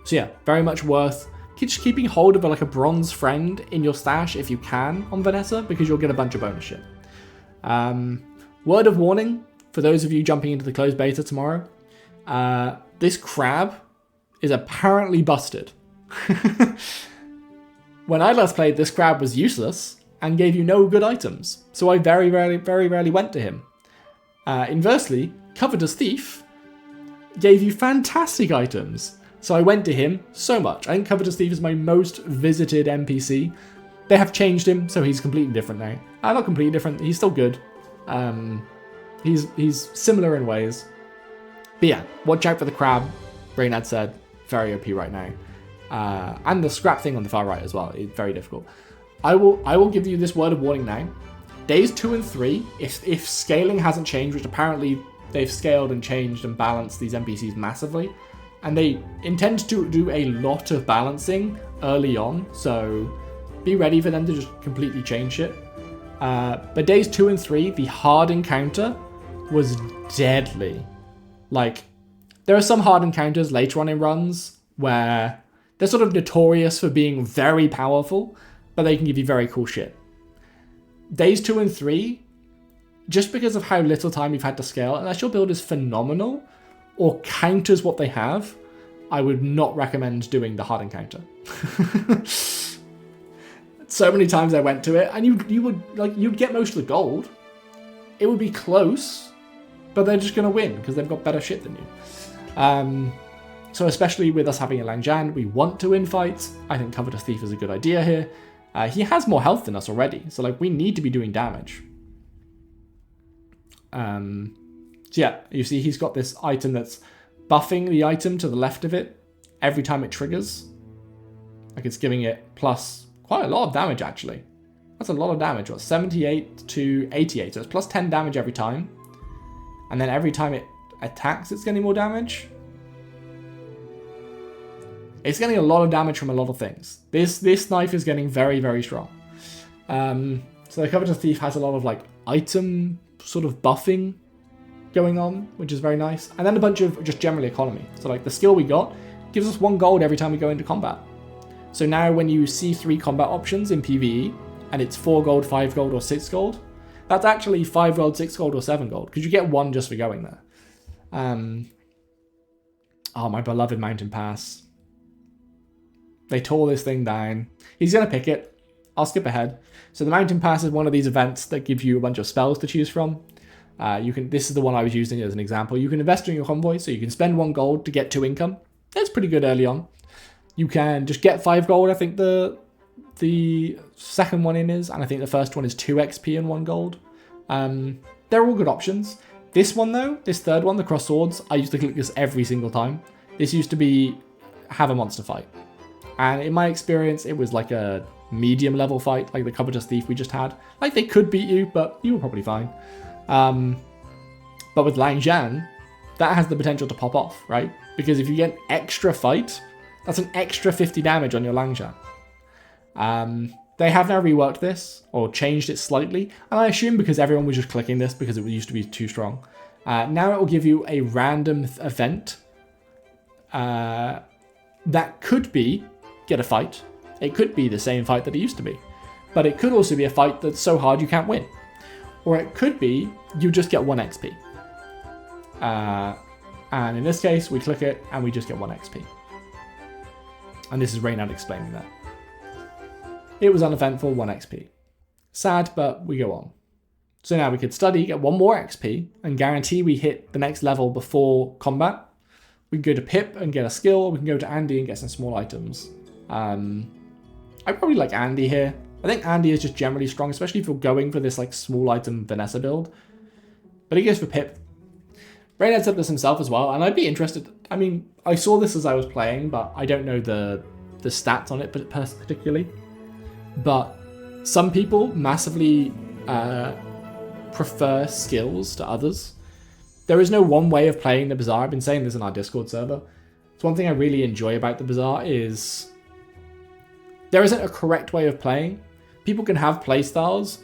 So yeah, very much worth just keeping hold of like a bronze friend in your stash if you can on Vanessa, because you'll get a bunch of bonus shit. Word of warning for those of you jumping into the closed beta tomorrow. This crab is apparently busted. When I last played, this crab was useless and gave you no good items, so I very rarely went to him. Inversely, Covetous Thief gave you fantastic items, so I went to him so much. I think Covetous Thief is my most visited NPC. They have changed him, so he's completely different now. Not completely different, he's still good. He's similar in ways. But yeah, watch out for the crab, Reynad said. Very OP right now. And the scrap thing on the far right as well. It's very difficult. I will give you this word of warning now. Days 2 and 3, if scaling hasn't changed, which apparently they've scaled and changed and balanced these NPCs massively, and they intend to do a lot of balancing early on, so be ready for them to just completely change it. But days 2 and 3, the hard encounter was deadly. Like, there are some hard encounters later on in runs where they're sort of notorious for being very powerful, but they can give you very cool shit. Days 2 and 3, just because of how little time you've had to scale, unless your build is phenomenal or counters what they have, I would not recommend doing the hard encounter. So many times I went to it, and you'd get most of the gold. It would be close, but they're just gonna win because they've got better shit than you. So especially with us having a Langjan, we want to win fights. I think Covetous Thief is a good idea here. He has more health than us already, so like we need to be doing damage. So yeah, you see he's got this item that's buffing the item to the left of it every time it triggers. Like it's giving it plus quite a lot of damage actually. That's a lot of damage. What, 78 to 88, so it's plus 10 damage every time. And then every time it attacks, it's getting more damage. It's getting a lot of damage from a lot of things. This knife is getting very, very strong. So the Covetous Thief has a lot of like item sort of buffing going on, which is very nice. And then a bunch of just generally economy. So like the skill we got gives us 1 gold every time we go into combat. So now when you see 3 combat options in PvE, and it's 4 gold, 5 gold, or 6 gold, that's actually 5 gold, 6 gold, or 7 gold, because you get 1 just for going there. Oh, my beloved Mountain Pass. They tore this thing down. He's going to pick it. I'll skip ahead. So the Mountain Pass is one of these events that give you a bunch of spells to choose from. This is the one I was using as an example. You can invest in your convoy, so you can spend 1 gold to get 2 income. That's pretty good early on. You can just get 5 gold, I think the second one in is, and I think the first one is 2 XP and 1 gold. They're all good options. This one though, this third one, the cross swords, I used to click this every single time. This used to be have a monster fight. And in my experience, it was like a medium level fight, like the Covetous Thief we just had. Like they could beat you, but you were probably fine. But with Langjan, that has the potential to pop off, right? Because if you get an extra fight, that's an extra 50 damage on your Langjan. They have now reworked this, or changed it slightly, and I assume because everyone was just clicking this because it used to be too strong. Now it will give you a random event that could be get a fight. It could be the same fight that it used to be. But it could also be a fight that's so hard you can't win. Or it could be you just get 1 XP. And in this case, we click it and we just get 1 XP. And this is Reynad explaining that. It was uneventful, 1 XP. Sad, but we go on. So now we could study, get 1 more XP, and guarantee we hit the next level before combat. We can go to Pip and get a skill, or we can go to Andy and get some small items. I probably like Andy here. I think Andy is just generally strong, especially if you're going for this like small item Vanessa build. But he goes for Pip. Reynad said this himself as well, and I'd be interested. I mean, I saw this as I was playing, but I don't know the stats on it particularly. But some people massively prefer skills to others. There is no one way of playing the Bazaar. I've been saying this in our Discord server. It's one thing I really enjoy about the Bazaar is there isn't a correct way of playing. People can have playstyles.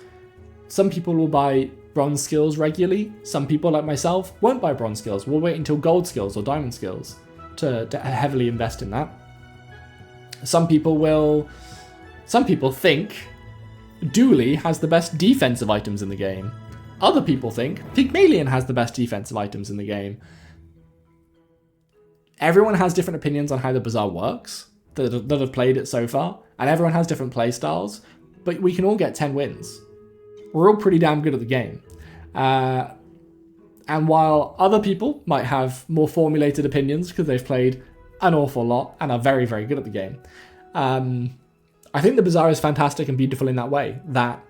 Some people will buy bronze skills regularly. Some people, like myself, won't buy bronze skills. We'll wait until gold skills or diamond skills to heavily invest in that. Some people think Dooley has the best defensive items in the game. Other people think Pygmalion has the best defensive items in the game. Everyone has different opinions on how the Bazaar works that have played it so far, and everyone has different play styles, but we can all get 10 wins. We're all pretty damn good at the game. And while other people might have more formulated opinions because they've played an awful lot and are very, very good at the game, I think the Bazaar is fantastic and beautiful in that way, that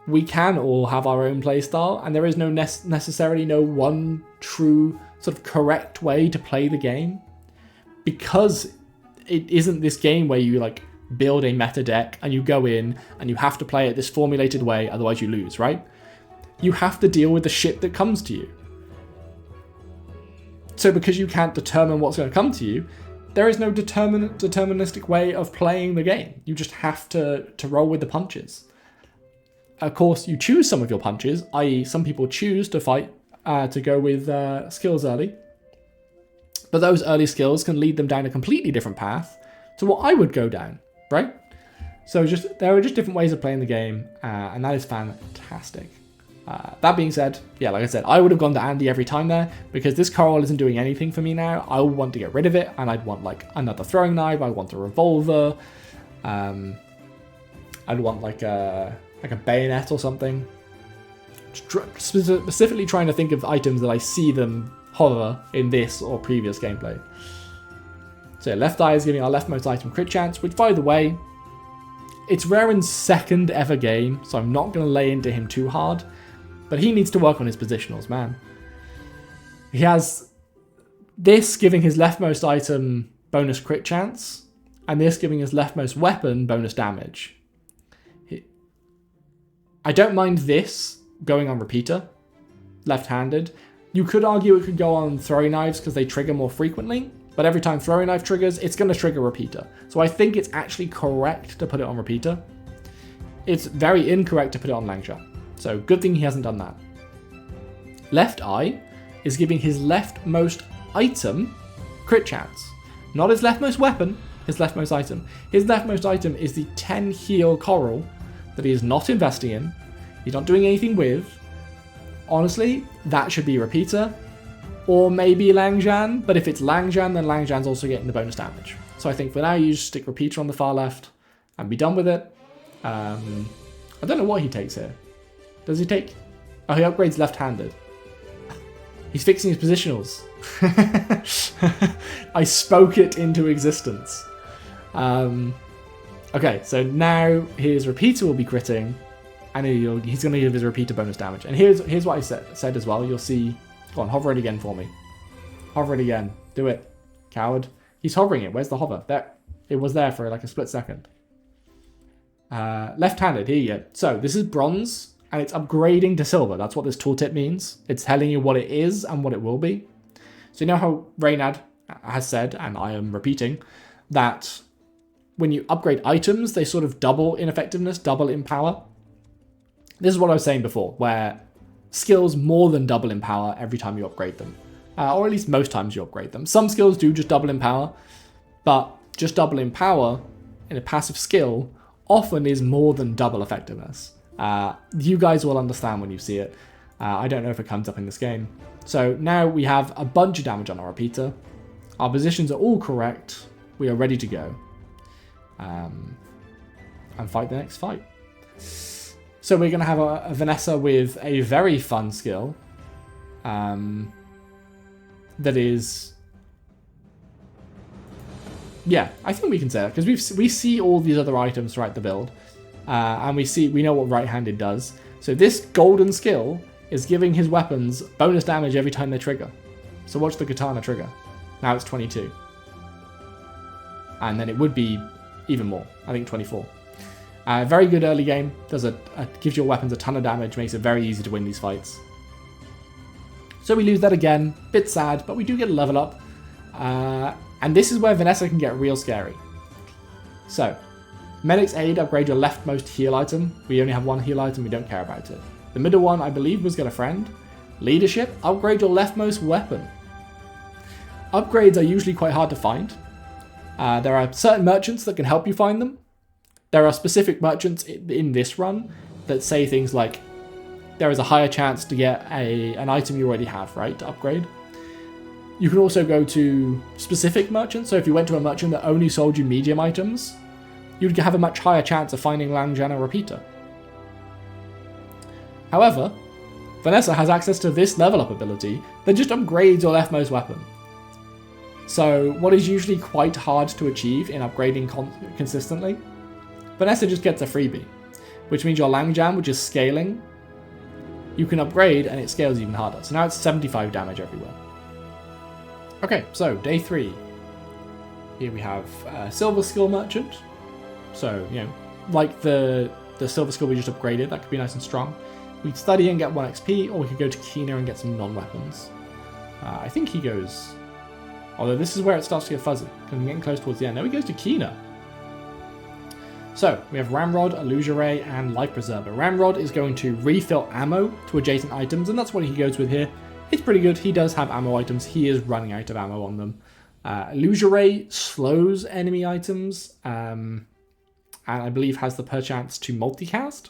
we can all have our own playstyle, and there is no necessarily no one true sort of correct way to play the game, because it isn't this game where you like build a meta deck and you go in and you have to play it this formulated way, otherwise you lose, right? You have to deal with the shit that comes to you. So because you can't determine what's going to come to you, there is no deterministic way of playing the game. You just have to roll with the punches. Of course, you choose some of your punches, i.e. some people choose to fight, to go with skills early. But those early skills can lead them down a completely different path to what I would go down, right? So there are just different ways of playing the game, and that is fantastic. That being said, yeah, like I said, I would have gone to Andy every time there, because this coral isn't doing anything for me now. I would want to get rid of it, and I'd want like another throwing knife, I'd want a revolver, I'd want like a bayonet or something. Specifically trying to think of items that I see them hover in this or previous gameplay. So left eye is giving our leftmost item crit chance, which by the way, it's rare in second ever game, so I'm not going to lay into him too hard, but he needs to work on his positionals, man. He has this giving his leftmost item bonus crit chance, and this giving his leftmost weapon bonus damage. I don't mind this going on repeater, left-handed. You could argue it could go on throwing knives because they trigger more frequently, but every time throwing knife triggers, it's going to trigger repeater. So I think it's actually correct to put it on repeater. It's very incorrect to put it on Langshan. So good thing he hasn't done that. Left eye is giving his leftmost item crit chance. Not his leftmost weapon, his leftmost item. His leftmost item is the 10 heal coral that he is not investing in, he's not doing anything with. Honestly, that should be repeater, or maybe Langshan, but if it's Langshan, then Langshan's also getting the bonus damage. So I think for now, you just stick repeater on the far left and be done with it. I don't know what he takes here. Does he take... Oh, he upgrades left-handed. He's fixing his positionals. I spoke it into existence. Okay, so now his repeater will be critting, and he's going to give his repeater bonus damage. And here's what I said as well. You'll see... Go on, hover it again for me. Hover it again. Do it. Coward. He's hovering it. Where's the hover? There. It was there for like a split second. Left-handed. Here you go. So this is bronze, and it's upgrading to silver. That's what this tooltip means. It's telling you what it is and what it will be. So you know how Reynad has said, and I am repeating, that when you upgrade items, they sort of double in effectiveness, double in power. This is what I was saying before, where skills more than double in power every time you upgrade them. Or at least most times you upgrade them. Some skills do just double in power, but just double in power in a passive skill often is more than double effectiveness. You guys will understand when you see it. I don't know if it comes up in this game. So now we have a bunch of damage on our repeater. Our positions are all correct. We are ready to go. And fight the next fight. So we're going to have a Vanessa with a very fun skill. That is... Yeah, I think we can say that, because we see all these other items throughout the build. And we know what right-handed does. So this golden skill is giving his weapons bonus damage every time they trigger. So watch the katana trigger. Now it's 22. And then it would be even more. I think 24. Very good early game. Gives your weapons a ton of damage. Makes it very easy to win these fights. So we lose that again. Bit sad, but we do get a level up. And this is where Vanessa can get real scary. So, Medic's Aid, upgrade your leftmost heal item. We only have one heal item, we don't care about it. The middle one, I believe, was Get a Friend. Leadership, upgrade your leftmost weapon. Upgrades are usually quite hard to find. There are certain merchants that can help you find them. There are specific merchants in this run that say things like, there is a higher chance to get an item you already have, right, to upgrade. You can also go to specific merchants. So if you went to a merchant that only sold you medium items, you'd have a much higher chance of finding Langjan or Repeater. However, Vanessa has access to this level up ability that just upgrades your leftmost weapon. So what is usually quite hard to achieve in upgrading consistently, Vanessa just gets a freebie, which means your Langjan, which is scaling, you can upgrade and it scales even harder. So now it's 75 damage everywhere. Okay, so day 3. Here we have Silver Skill Merchant. So, you know, like the Silver Skill we just upgraded, that could be nice and strong. We could study and get 1 XP, or we could go to Kina and get some non-weapons. I think he goes... Although this is where it starts to get fuzzy, because I'm getting close towards the end. Now he goes to Kina. So, we have Ramrod, Illusoray, and Life Preserver. Ramrod is going to refill ammo to adjacent items, and that's what he goes with here. It's pretty good. He does have ammo items. He is running out of ammo on them. Illusoray slows enemy items, and I believe has the perchance to multicast.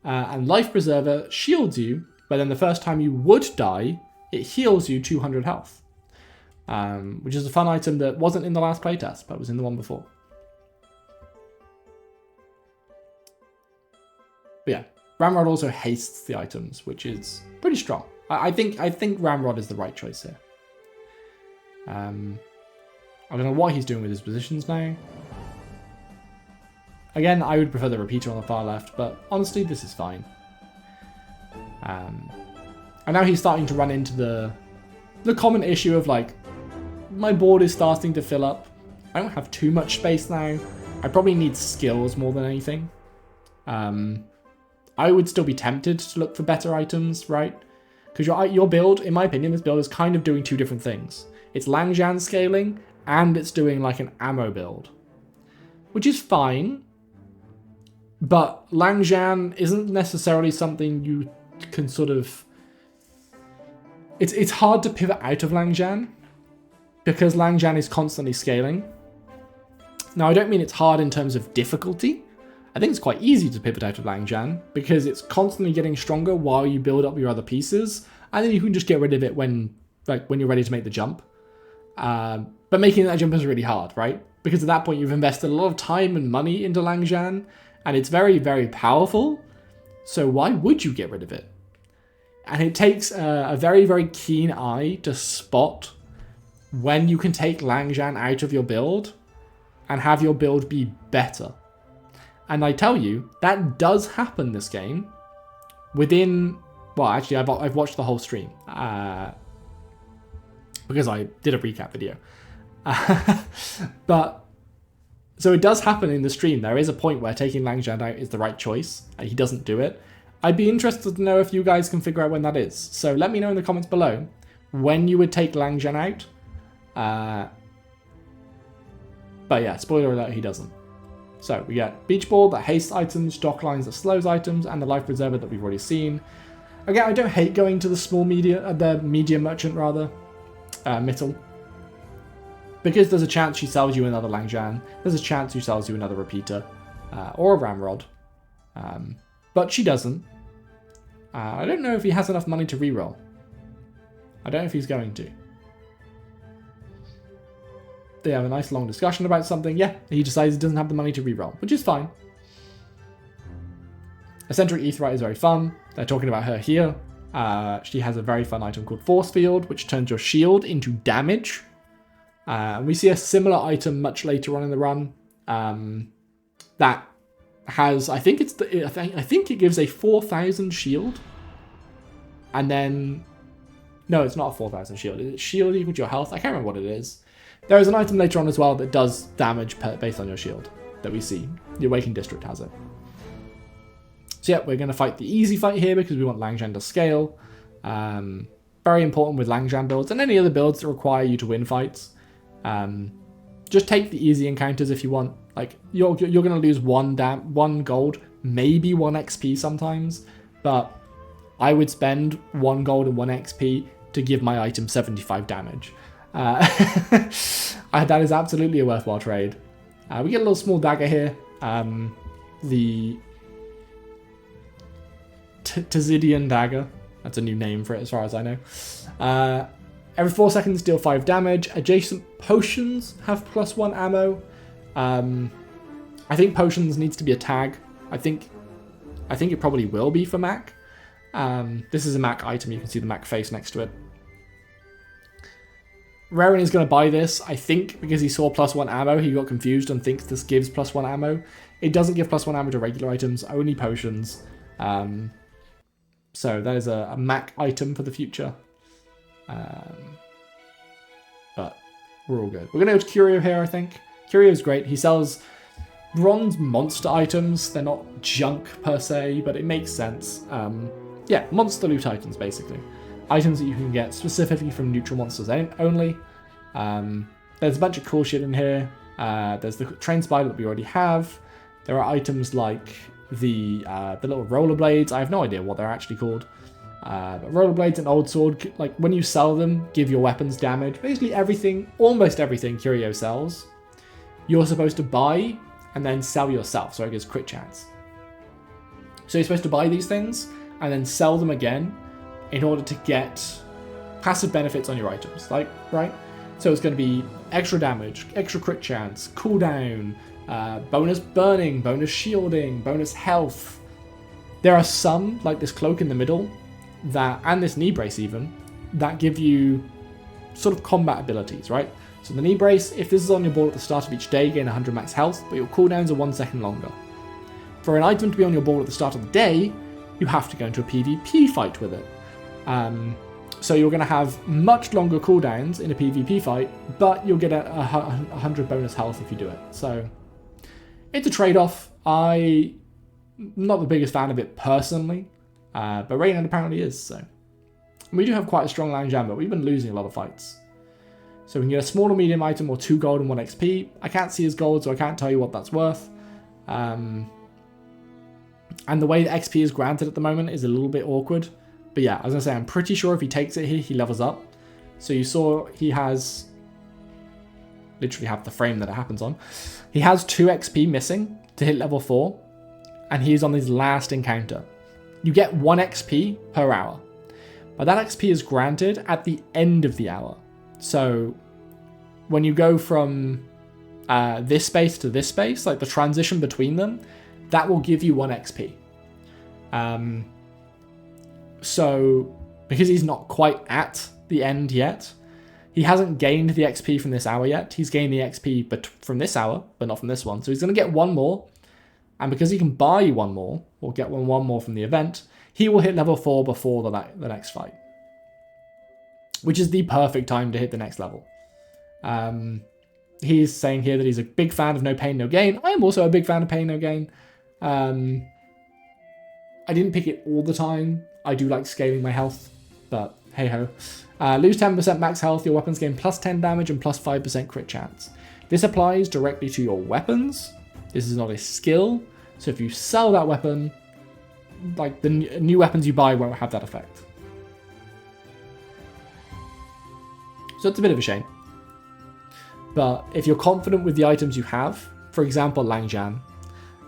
And Life Preserver shields you, but then the first time you would die, it heals you 200 health. Which is a fun item that wasn't in the last playtest, but was in the one before. But yeah, Ramrod also hastes the items, which is pretty strong. I think Ramrod is the right choice here. I don't know what he's doing with his positions now. Again, I would prefer the repeater on the far left, but honestly, this is fine. And now he's starting to run into the common issue of like, my board is starting to fill up. I don't have too much space now. I probably need skills more than anything. I would still be tempted to look for better items, right? Because your build, in my opinion, this build is kind of doing two different things. It's Langjan scaling, and it's doing like an ammo build. Which is fine, but Langjan isn't necessarily something you can sort of... It's hard to pivot out of Langjan, because Langjan is constantly scaling. Now, I don't mean it's hard in terms of difficulty. I think it's quite easy to pivot out of Langjan, because it's constantly getting stronger while you build up your other pieces, and then you can just get rid of it when you're ready to make the jump. But making that jump is really hard, right? Because at that point you've invested a lot of time and money into Langjan, and it's very, very powerful, so why would you get rid of it? And it takes a very, very keen eye to spot when you can take Langjan out of your build and have your build be better. And I tell you, that does happen this game within... Well, actually, I've watched the whole stream. Because I did a recap video. But... So it does happen in the stream. There is a point where taking Langjan out is the right choice. And he doesn't do it. I'd be interested to know if you guys can figure out when that is. So let me know in the comments below when you would take Langjan out. But yeah, spoiler alert, he doesn't. So we get Beach Ball that hastes items, Dock Lines that slows items, and the Life Preserver that we've already seen. Again, I don't hate going to the the media merchant rather, Mittel. Because there's a chance she sells you another Langjan, there's a chance she sells you another repeater, or a Ramrod. But she doesn't. I don't know if he has enough money to reroll. I don't know if he's going to. They have a nice long discussion about something. Yeah, he decides he doesn't have the money to reroll, which is fine. Eccentric Aetheryte is very fun. They're talking about her here. She has a very fun item called Force Field, which turns your shield into damage. We see a similar item much later on in the run that has, I think it gives a 4,000 shield, and then no, it's not a 4,000 shield. It's shield equal to your health. I can't remember what it is. There is an item later on as well that does damage based on your shield that we see. The Awakened District has it. So yeah, we're going to fight the easy fight here because we want Langjan to scale. Very important with Langjan builds and any other builds that require you to win fights. Just take the easy encounters if you want. Like you're going to lose one gold, maybe 1 XP sometimes, but I would spend 1 gold and 1 XP to give my item 75 damage. That is absolutely a worthwhile trade. We get a little small dagger here. The Tzidian dagger. That's a new name for it as far as I know. Every 4 seconds deal 5 damage. Adjacent potions have +1 ammo. I think potions needs to be a tag. I think it probably will be for Mac. This is a Mac item. You can see the Mac face next to it. Reynad is going to buy this, I think, because he saw +1 ammo. He got confused and thinks this gives +1 ammo. It doesn't give +1 ammo to regular items, only potions. So that is a Mac item for the future. But we're all good. We're going to go to Curio here, I think. Curio's great. He sells bronze monster items. They're not junk per se, but it makes sense. Yeah, monster loot items, basically. Items that you can get specifically from neutral monsters only. There's a bunch of cool shit in here. There's the train spider that we already have. There are items like the little rollerblades. I have no idea what they're actually called. But rollerblades and old sword, like when you sell them, give your weapons damage. Basically everything, almost everything Curio sells, you're supposed to buy and then sell yourself, so it gives crit chance. So you're supposed to buy these things and then sell them again in order to get passive benefits on your items, like, right? So it's going to be extra damage, extra crit chance, cooldown, bonus burning, bonus shielding, bonus health. There are some, like this cloak in the middle, that, and this knee brace even, that give you sort of combat abilities, right? So the knee brace, if this is on your board at the start of each day, gain 100 max health, but your cooldowns are 1 second longer. For an item to be on your board at the start of the day, you have to go into a PvP fight with it. So you're going to have much longer cooldowns in a PvP fight, but you'll get a 100 bonus health if you do it. So it's a trade-off. I'm not the biggest fan of it personally, but Reynad apparently is. So we do have quite a strong Langjan, but we've been losing a lot of fights. So we can get a small or medium item or 2 gold and 1 XP. I can't see his gold, so I can't tell you what that's worth. And the way the XP is granted at the moment is a little bit awkward. But yeah, as I say, I'm pretty sure if he takes it here, he levels up. So you saw he has literally have the frame that it happens on. He has 2 XP missing to hit level 4, and he's on his last encounter. You get 1 XP per hour, but that XP is granted at the end of the hour. So when you go from this space to this space, like the transition between them, that will give you 1 XP. So because he's not quite at the end yet, he hasn't gained the XP from this hour yet. He's gained the XP from this hour, but not from this one. So he's going to get 1 more. And because he can buy 1 more, or get 1 more from the event, he will hit level 4 before the next fight. Which is the perfect time to hit the next level. He's saying here that he's a big fan of No Pain, No Gain. I am also a big fan of Pain, No Gain. I didn't pick it all the time. I do like scaling my health, but hey ho. Lose 10% max health, your weapons gain plus 10 damage and plus 5% crit chance. This applies directly to your weapons. This is not a skill, so if you sell that weapon, like the new weapons you buy won't have that effect. So it's a bit of a shame. But if you're confident with the items you have, for example, Langjan.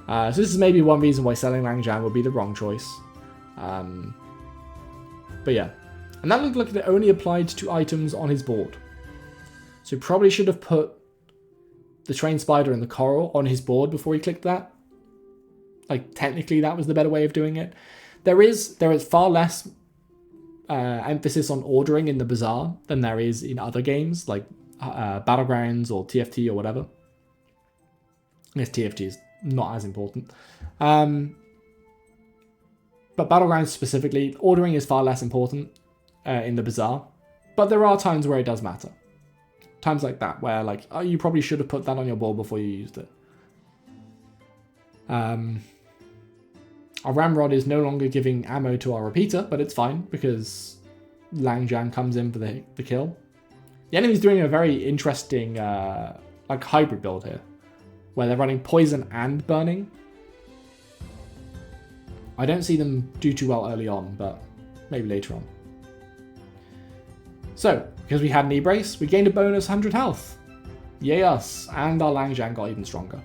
So this is maybe one reason why selling Langjan would be the wrong choice. But yeah. And that looked like it only applied to items on his board. So probably should have put the train spider and the coral on his board before he clicked that. Like, technically that was the better way of doing it. There is far less emphasis on ordering in the Bazaar than there is in other games, like Battlegrounds or TFT or whatever. I guess TFT is not as important. But Battlegrounds specifically, ordering is far less important in the Bazaar. But there are times where it does matter. Times like that, where like, oh, you probably should have put that on your board before you used it. Our Ramrod is no longer giving ammo to our repeater, but it's fine because Langjan comes in for the kill. The enemy's doing a very interesting like hybrid build here, where they're running poison and burning. I don't see them do too well early on, but maybe later on. So, because we had an E-brace, we gained a bonus 100 health. Yay us, and our Langjan got even stronger.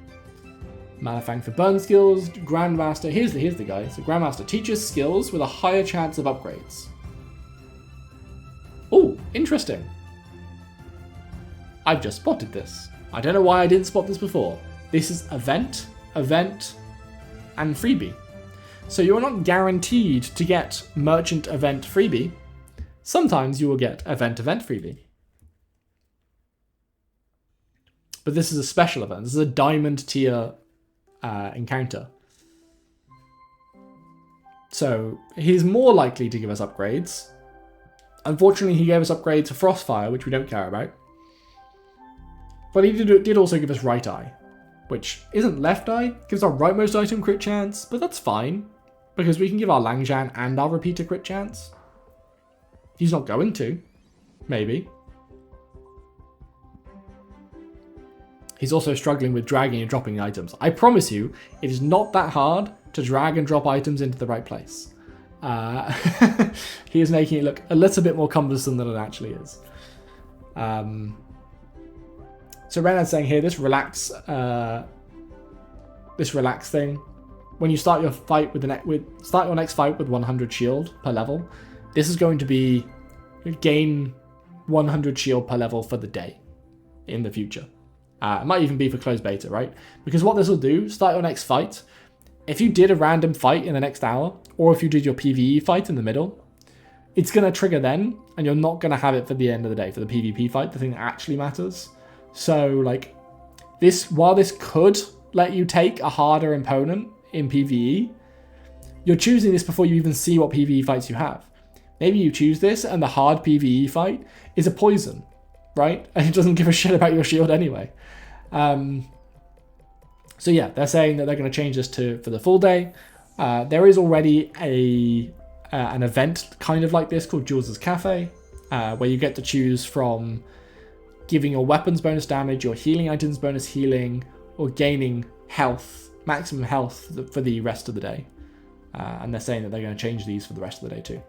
Malifang for burn skills, Grandmaster, here's the guy. So Grandmaster teaches skills with a higher chance of upgrades. Oh, interesting. I've just spotted this. I don't know why I didn't spot this before. This is event, and freebie. So you're not guaranteed to get merchant event freebie. Sometimes you will get event freebie. But this is a special event. This is a diamond tier encounter. So he's more likely to give us upgrades. Unfortunately, he gave us upgrades for Frostfire, which we don't care about. But he did also give us Right Eye, which isn't Left Eye. Gives our rightmost item crit chance, but that's fine, because we can give our Langjan and our repeater crit chance. He's not going to. Maybe. He's also struggling with dragging and dropping items. I promise you, it is not that hard to drag and drop items into the right place. He is making it look a little bit more cumbersome than it actually is. So Reynad's saying here, this relax thing. When you start your fight start your next fight with 100 shield per level, this is going to be gain 100 shield per level for the day in the future. It might even be for closed beta, right? Because what this will do, start your next fight. If you did a random fight in the next hour, or if you did your PvE fight in the middle, it's going to trigger then, and you're not going to have it for the end of the day, for the PvP fight, the thing that actually matters. So, like, while this could let you take a harder opponent in PvE, you're choosing this before you even see what PvE fights you have. Maybe you choose this, and the hard PvE fight is a poison, right? And it doesn't give a shit about your shield anyway. So yeah, they're saying that they're going to change this for the full day. There is already an event kind of like this called Jules's Cafe, where you get to choose from giving your weapons bonus damage, your healing items bonus healing, or gaining health, maximum health for the rest of the day. And they're saying that they're going to change these for the rest of the day too.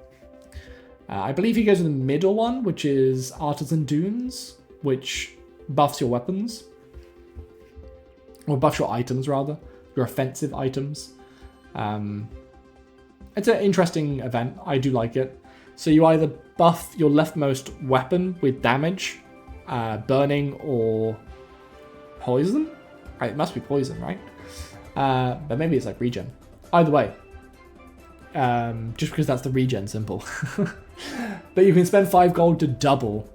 I believe he goes with the middle one, which is Artisan Dunes, which buffs your weapons. Or buffs your items, rather. Your offensive items. It's an interesting event. I do like it. So you either buff your leftmost weapon with damage, burning, or poison? It must be poison, right? But maybe it's like regen. Either way. Just because that's the regen symbol. But you can spend 5 gold to double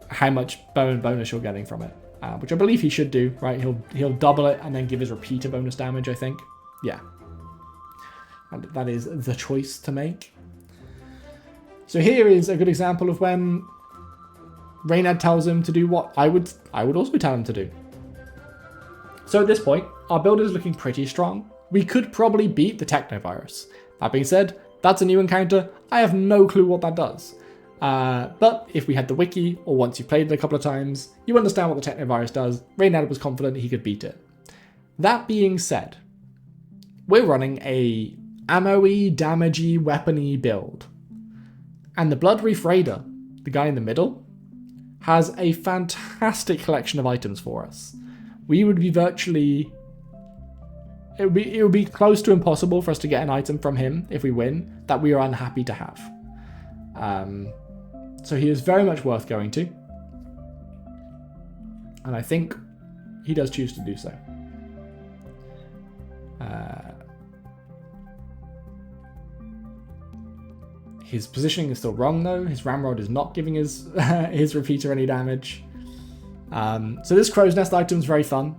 how much bonus you're getting from it. Which I believe he should do, right? He'll double it and then give his repeater bonus damage, I think. Yeah. And that is the choice to make. So here is a good example of when Reynad tells him to do what I would also tell him to do. So at this point, our build is looking pretty strong. We could probably beat the Technovirus. That being said, that's a new encounter. I have no clue what that does. But if we had the wiki, or once you've played it a couple of times, you understand what the Technovirus does. Reynad was confident he could beat it. That being said, we're running a ammo-y, damage-y, weapon-y build. And the Bloodreef Raider, the guy in the middle, has a fantastic collection of items for us. We would be virtually... It would be close to impossible for us to get an item from him if we win that we are unhappy to have. So he is very much worth going to. And I think he does choose to do so. His positioning is still wrong though. His ramrod is not giving his his repeater any damage. So this crow's nest item is very fun.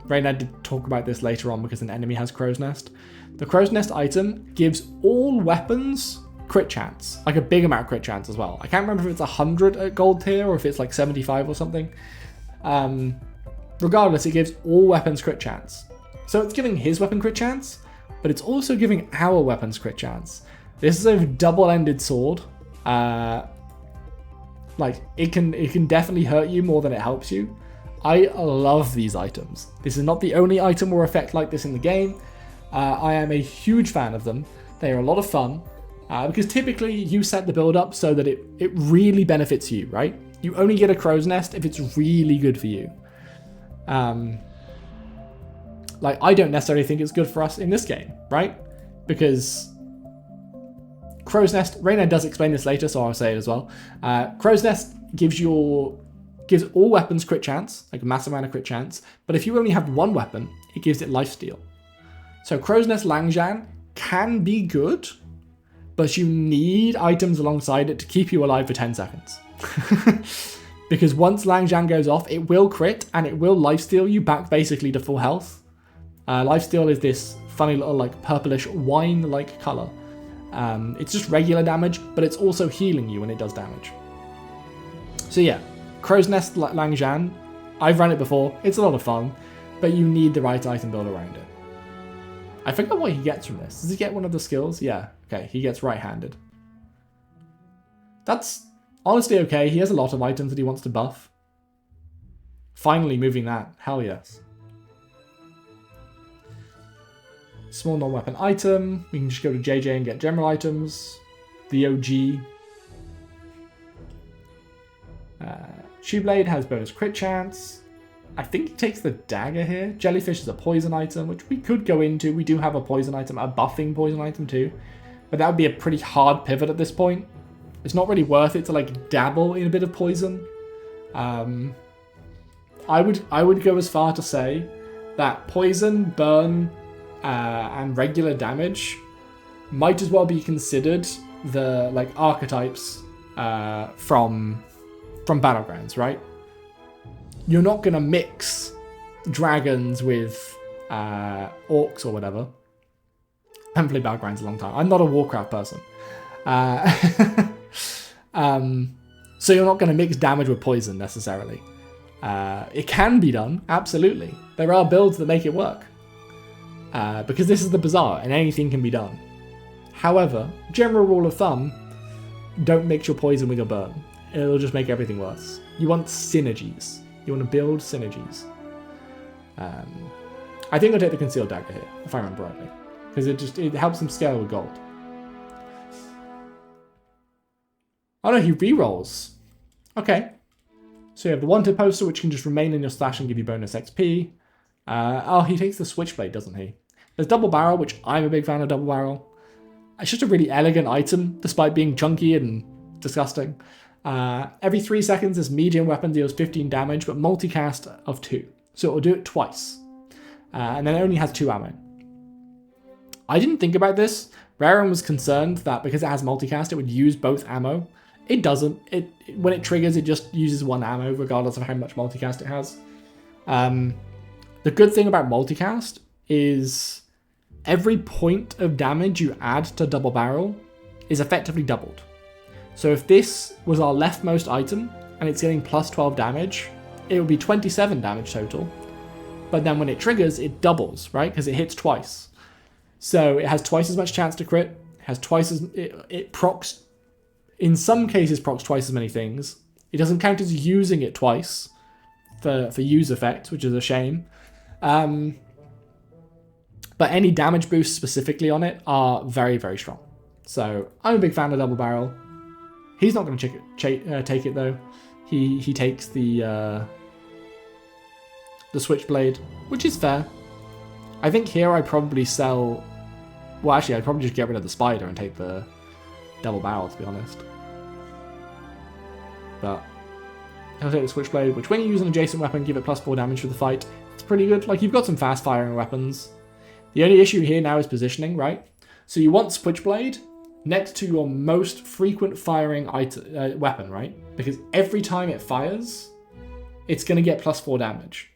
Reynad did talk about this later on because an enemy has crow's nest. The crow's nest item gives all weapons crit chance, like a big amount of crit chance as well. I can't remember if it's 100 at gold tier or if it's like 75 or something. Regardless, it gives all weapons crit chance. So it's giving his weapon crit chance, but it's also giving our weapons crit chance. This is a double-ended sword. Like it can definitely hurt you more than it helps you. I love these items. This is not the only item or effect like this in the game. I am a huge fan of them. They are a lot of fun because typically you set the build up so that it really benefits you, right? You only get a crow's nest if it's really good for you. Like I don't necessarily think it's good for us in this game, right? Because crow's nest, Reynad does explain this later, so I'll say it as well. Crow's nest gives all weapons crit chance, like a massive amount of crit chance, but if you only have one weapon, it gives it lifesteal. So crow's nest Langjan can be good, but you need items alongside it to keep you alive for 10 seconds. Because once Langjan goes off, it will crit and it will lifesteal you back basically to full health. Lifesteal is this funny little like purplish wine-like color. It's just regular damage, but it's also healing you when it does damage. So yeah, Crow's Nest Langjan, I've run it before, it's a lot of fun, but you need the right item build around it. I forgot what he gets from this. Does he get one of the skills? Yeah, okay, he gets right-handed. That's honestly okay, he has a lot of items that he wants to buff. Finally moving that, hell yes. Small non-weapon item, we can just go to JJ and get general items. The OG. Shoe Blade has bonus crit chance. I think he takes the dagger here. Jellyfish is a poison item, which we could go into. We do have a poison item, a buffing poison item too. But that would be a pretty hard pivot at this point. It's not really worth it to like dabble in a bit of poison. I would go as far to say that poison, burn, and regular damage might as well be considered the like archetypes from Battlegrounds, right? You're not gonna mix dragons with orcs or whatever. I haven't played Battlegrounds in a long time. I'm not a Warcraft person. So you're not gonna mix damage with poison necessarily. It can be done, absolutely. There are builds that make it work. Because this is the Bazaar and anything can be done. However, general rule of thumb, don't mix your poison with your burn. It'll just make everything worse. You want synergies. You want to build synergies. I think I'll take the concealed dagger here, if I remember rightly. Because it helps him scale with gold. Oh no, he rerolls. Okay. So you have the wanted poster, which can just remain in your stash and give you bonus XP. Oh, he takes the switchblade, doesn't he? There's double barrel, which I'm a big fan of double barrel. It's just a really elegant item, despite being chunky and disgusting. Every 3 seconds, this medium weapon deals 15 damage, but multicast of 2. So it will do it twice. And then it only has 2 ammo. I didn't think about this. Raren was concerned that because it has multicast, it would use both ammo. It doesn't. When it triggers, it just uses 1 ammo, regardless of how much multicast it has. The good thing about multicast is every point of damage you add to double barrel is effectively doubled. So if this was our leftmost item and it's getting plus 12 damage, it would be 27 damage total. But then when it triggers, it doubles, right? Because it hits twice. So it has twice as much chance to crit. It has twice as... It procs... In some cases, procs twice as many things. It doesn't count as using it twice for use effect, which is a shame. But any damage boosts specifically on it are very, very strong. So I'm a big fan of double barrel. He's not going to take it though. He takes the switchblade, which is fair. I think here I'd probably sell... Well, actually, I'd probably just get rid of the spider and take the double barrel, to be honest. But I'll take the switchblade, which when you use an adjacent weapon, give it +4 damage for the fight. It's pretty good. Like, you've got some fast firing weapons. The only issue here now is positioning, right? So you want switchblade next to your most frequent firing weapon, right? Because every time it fires, it's going to get +4 damage.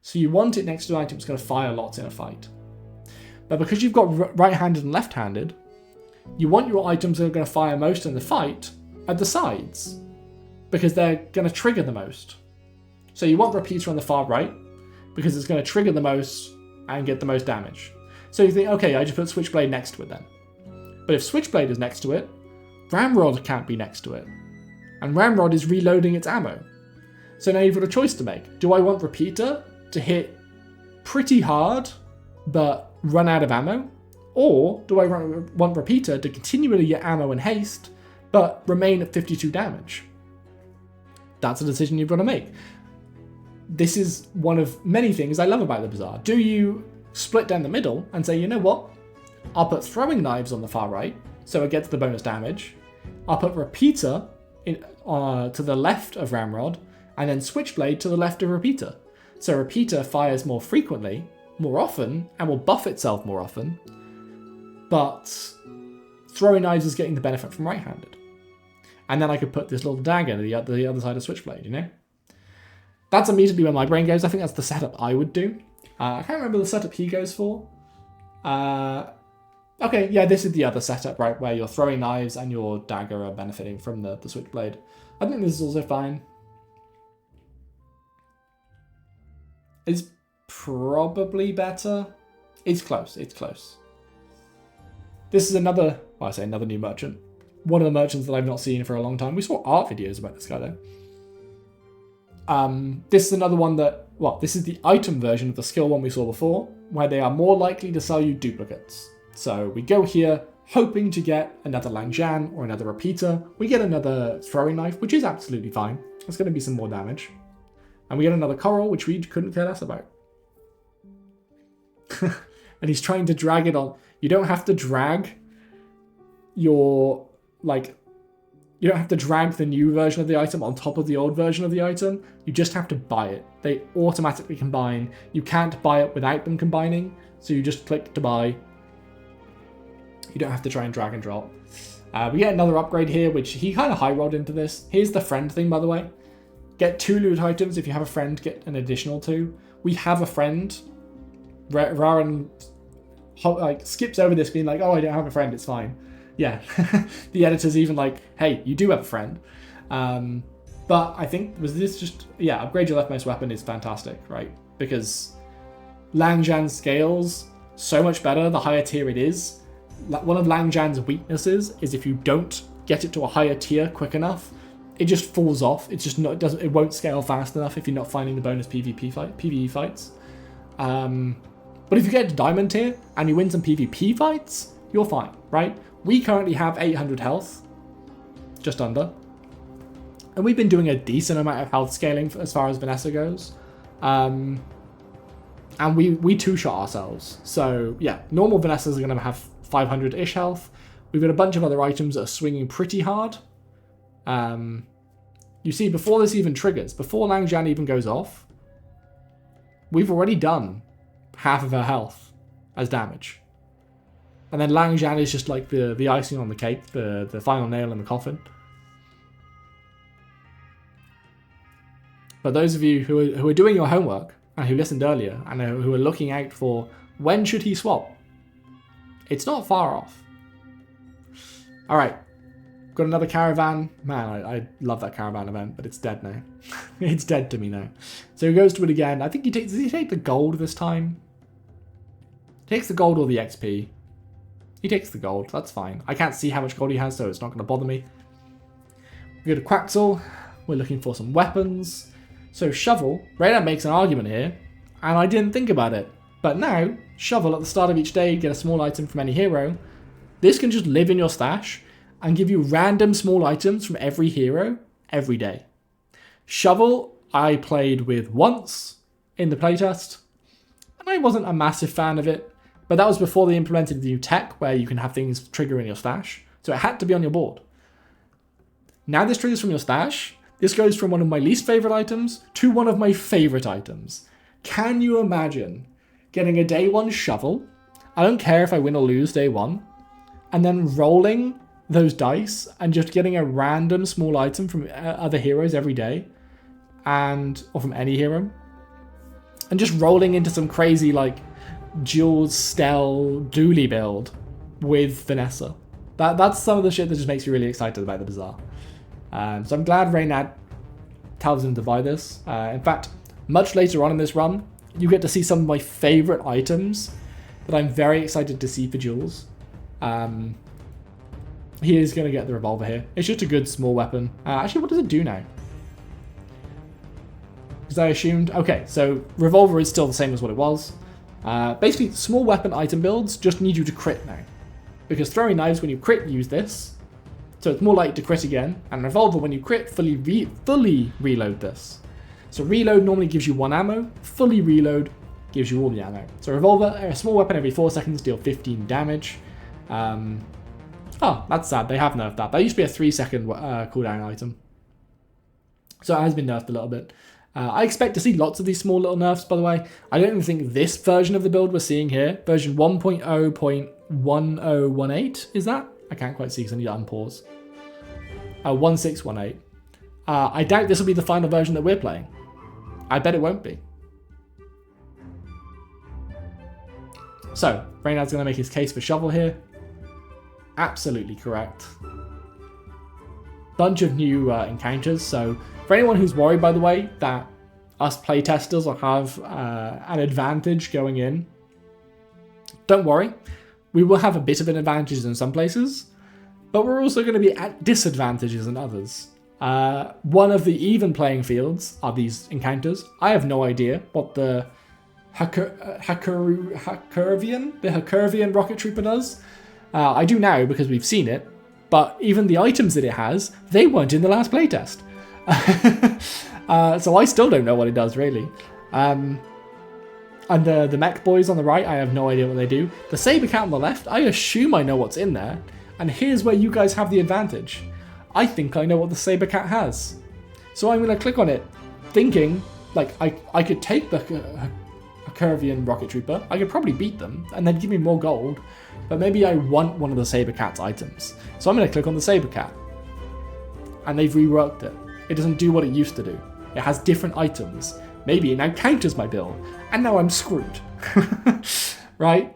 So you want it next to an item that's going to fire lots in a fight. But because you've got right-handed and left-handed, you want your items that are going to fire most in the fight at the sides, because they're going to trigger the most. So you want Repeater on the far right, because it's going to trigger the most and get the most damage. So you think, okay, I just put Switchblade next to it then. But if Switchblade is next to it, Ramrod can't be next to it. And Ramrod is reloading its ammo. So now you've got a choice to make. Do I want Repeater to hit pretty hard, but run out of ammo? Or do I want Repeater to continually get ammo and haste, but remain at 52 damage? That's a decision you've got to make. This is one of many things I love about the Bazaar. Do you split down the middle and say, you know what? I'll put throwing knives on the far right, so it gets the bonus damage. I'll put Repeater to the left of Ramrod, and then Switchblade to the left of Repeater. So Repeater fires more frequently, more often, and will buff itself more often. But throwing knives is getting the benefit from right-handed. And then I could put this little dagger to the other side of Switchblade, you know? That's immediately where my brain goes. I think that's the setup I would do. I can't remember the setup he goes for. Okay, yeah, this is the other setup, right, where your throwing knives and your dagger are benefiting from the Switchblade. I think this is also fine. It's probably better. It's close, it's close. This is another, well, I say another new merchant. One of the merchants that I've not seen for a long time. We saw art videos about this guy though. This is another one that, well, this is the item version of the skill one we saw before, where they are more likely to sell you duplicates. So we go here, hoping to get another Langjan or another Repeater. We get another throwing knife, which is absolutely fine. It's going to be some more damage. And we get another coral, which we couldn't care less about. And he's trying to drag it on. You don't have to drag your, like, you don't have to drag the new version of the item on top of the old version of the item. You just have to buy it. They automatically combine. You can't buy it without them combining. So you just click to buy. You don't have to try and drag and drop. We get another upgrade here, which he kind of high rolled into this. Here's the friend thing, by the way. Get 2 loot items. If you have a friend, get an additional 2. We have a friend. Raren like skips over this being like, oh, I don't have a friend, it's fine. Yeah, the editor's even like, hey, you do have a friend. But I think, was this just, yeah, upgrade your leftmost weapon is fantastic, right? Because Langjan scales so much better the higher tier it is. One of Langjan's weaknesses is if you don't get it to a higher tier quick enough, it just falls off. It's just not, it won't scale fast enough if you're not finding the bonus PvE fights. But if you get to diamond tier and you win some PvP fights, you're fine, right? We currently have 800 health, just under. And we've been doing a decent amount of health scaling as far as Vanessa goes. And we two-shot ourselves. So yeah, normal Vanessas are going to have 500-ish health. We've got a bunch of other items that are swinging pretty hard. You see, before this even triggers, before Langjan even goes off, we've already done half of her health as damage. And then Langjan is just like the icing on the cake, the final nail in the coffin. But those of you who are doing your homework, and who listened earlier, and who are looking out for when should he swap, it's not far off. Alright, got another caravan. Man, I love that caravan event, but it's dead now. It's dead to me now. So he goes to it again. I think does he take the gold this time? He takes the gold or the XP. He takes the gold, that's fine. I can't see how much gold he has, so it's not going to bother me. We go to Quaxel. We're looking for some weapons. So Shovel, Reynad makes an argument here, and I didn't think about it. But now, shovel at the start of each day, get a small item from any hero. This can just live in your stash and give you random small items from every hero every day. Shovel, I played with once in the playtest, and I wasn't a massive fan of it, but that was before they implemented the new tech where you can have things trigger in your stash, so it had to be on your board. Now this triggers from your stash. This goes from one of my least favorite items to one of my favorite items. Can you imagine getting a day one shovel? I don't care if I win or lose day one. And then rolling those dice and just getting a random small item from other heroes every day. Or from any hero. And just rolling into some crazy like Jules Stell Dooley build with Vanessa. That's some of the shit that just makes me really excited about the Bazaar. So I'm glad Reynad tells him to buy this. In fact, much later on in this run, you get to see some of my favorite items that I'm very excited to see for Jules. He is going to get the revolver here. It's just a good small weapon. Actually, what does it do now? Because I assumed... Okay, so revolver is still the same as what it was. Basically, small weapon item builds just need you to crit now. Because throwing knives, when you crit, use this. So it's more likely to crit again. And revolver, when you crit, fully reload this. So reload normally gives you 1 ammo. Fully reload gives you all the ammo. So revolver, a small weapon every 4 seconds, deal 15 damage. Oh, that's sad. They have nerfed that. That used to be a 3-second cooldown item. So it has been nerfed a little bit. I expect to see lots of these small little nerfs, by the way. I don't even think this version of the build we're seeing here, version 1.0.1018, is that? I can't quite see because I need to unpause. 1618. I doubt this will be the final version that we're playing. I bet it won't be. So, Reynad's going to make his case for shovel here. Absolutely correct. Bunch of new encounters. So, for anyone who's worried, by the way, that us playtesters will have an advantage going in, don't worry. We will have a bit of an advantage in some places, but we're also going to be at disadvantages in others. One of the even playing fields are these encounters. I have no idea what the Hakurvian rocket trooper does. I do now because we've seen it, but even the items that it has, they weren't in the last playtest. So I still don't know what it does, really. And the mech boys on the right, I have no idea what they do. The saber cat on the left, I assume I know what's in there. And here's where you guys have the advantage. I think I know what the saber cat has. So I'm going to click on it, thinking, like, I could take the Hakurvian rocket trooper. I could probably beat them, and then give me more gold. But maybe I want one of the saber cat's items. So I'm going to click on the saber cat. And they've reworked it. It doesn't do what it used to do. It has different items. Maybe it now counters my build. And now I'm screwed. Right?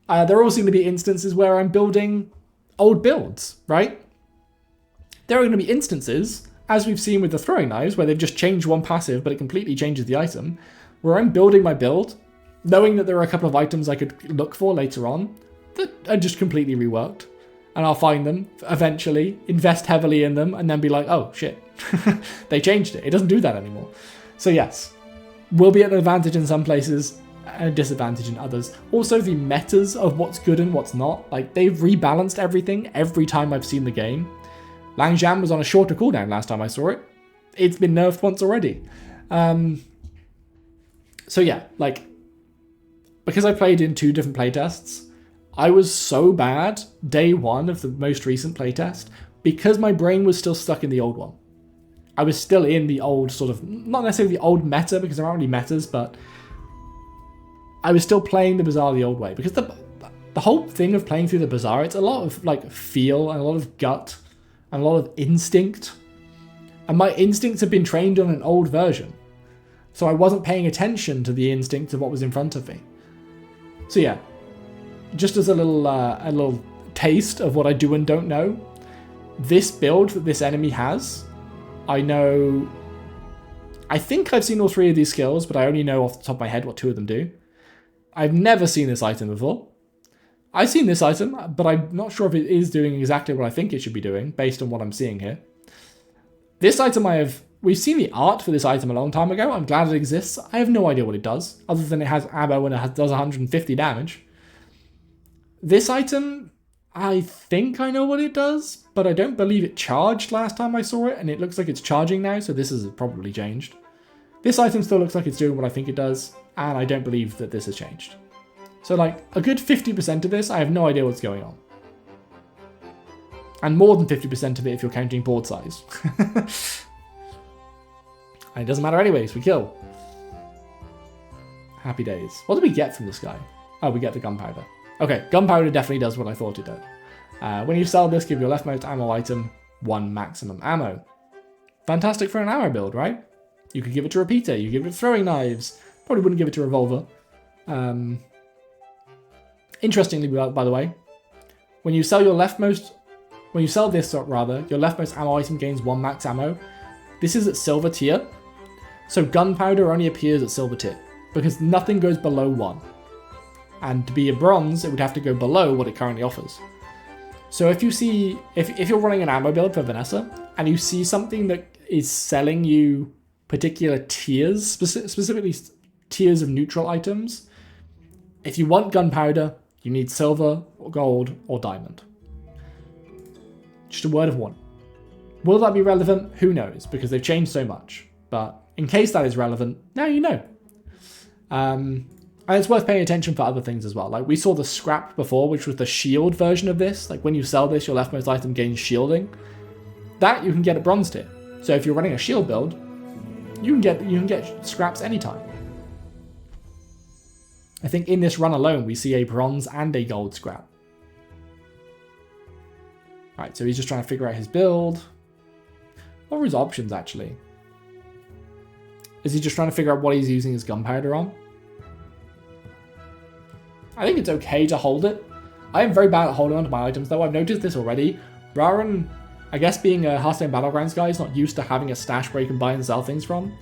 There are also going to be instances where I'm building old builds, right? There are going to be instances, as we've seen with the throwing knives, where they've just changed one passive, but it completely changes the item, where I'm building my build, knowing that there are a couple of items I could look for later on, that are just completely reworked. And I'll find them eventually, invest heavily in them, and then be like, oh shit, they changed it. It doesn't do that anymore. So yes, we'll be at an advantage in some places and a disadvantage in others. Also, the metas of what's good and what's not, like they've rebalanced everything every time I've seen the game. Langzhan was on a shorter cooldown last time I saw it. It's been nerfed once already. So yeah, like, because I played in 2 different playtests, I was so bad day 1 of the most recent playtest because my brain was still stuck in the old one. I was still in the old sort of, not necessarily the old meta because there aren't really metas, but I was still playing the Bazaar the old way because the whole thing of playing through the Bazaar, it's a lot of like feel and a lot of gut and a lot of instinct. And my instincts have been trained on an old version. So I wasn't paying attention to the instincts of what was in front of me. So yeah, just as a little taste of what I do and don't know, this build that this enemy has, I think I've seen all 3 of these skills, but I only know off the top of my head what 2 of them do. I've never seen this item before. I've seen this item, but I'm not sure if it is doing exactly what I think it should be doing, based on what I'm seeing here. This item I have we've seen the art for this item a long time ago. I'm glad it exists. I have no idea what it does, other than it has ammo and it does 150 damage. This item, I think I know what it does, but I don't believe it charged last time I saw it, and it looks like it's charging now, so this has probably changed. This item still looks like it's doing what I think it does, and I don't believe that this has changed. So like, a good 50% of this, I have no idea what's going on. And more than 50% of it if you're counting board size. And it doesn't matter anyways, we kill. Happy days. What do we get from this guy? Oh, we get the gunpowder. Okay, gunpowder definitely does what I thought it did. When you sell this, give your leftmost ammo item 1 maximum ammo. Fantastic for an ammo build, right? You could give it to repeater, you give it throwing knives. Probably wouldn't give it to revolver. Interestingly, by the way, when you sell your leftmost, your leftmost ammo item gains 1 max ammo. This is at silver tier, so gunpowder only appears at silver tier because nothing goes below 1. And to be a bronze, it would have to go below what it currently offers. So if you see, if you're running an ammo build for Vanessa and you see something that is selling you particular tiers, specifically tiers of neutral items, if you want gunpowder, you need silver, or gold, or diamond. Just a word of warning. Will that be relevant? Who knows, because they've changed so much. But in case that is relevant, now you know. And it's worth paying attention for other things as well. Like we saw the scrap before, which was the shield version of this. Like when you sell this, your leftmost item gains shielding. That you can get at bronze tier. So if you're running a shield build, you can get scraps anytime. I think in this run alone, we see a bronze and a gold scrap. Right, so he's just trying to figure out his build. What are his options, actually? Is he just trying to figure out what he's using his gunpowder on? I think it's okay to hold it. I am very bad at holding on to my items, though. I've noticed this already. Raran, I guess being a Hearthstone Battlegrounds guy, is not used to having a stash where he can buy and sell things from.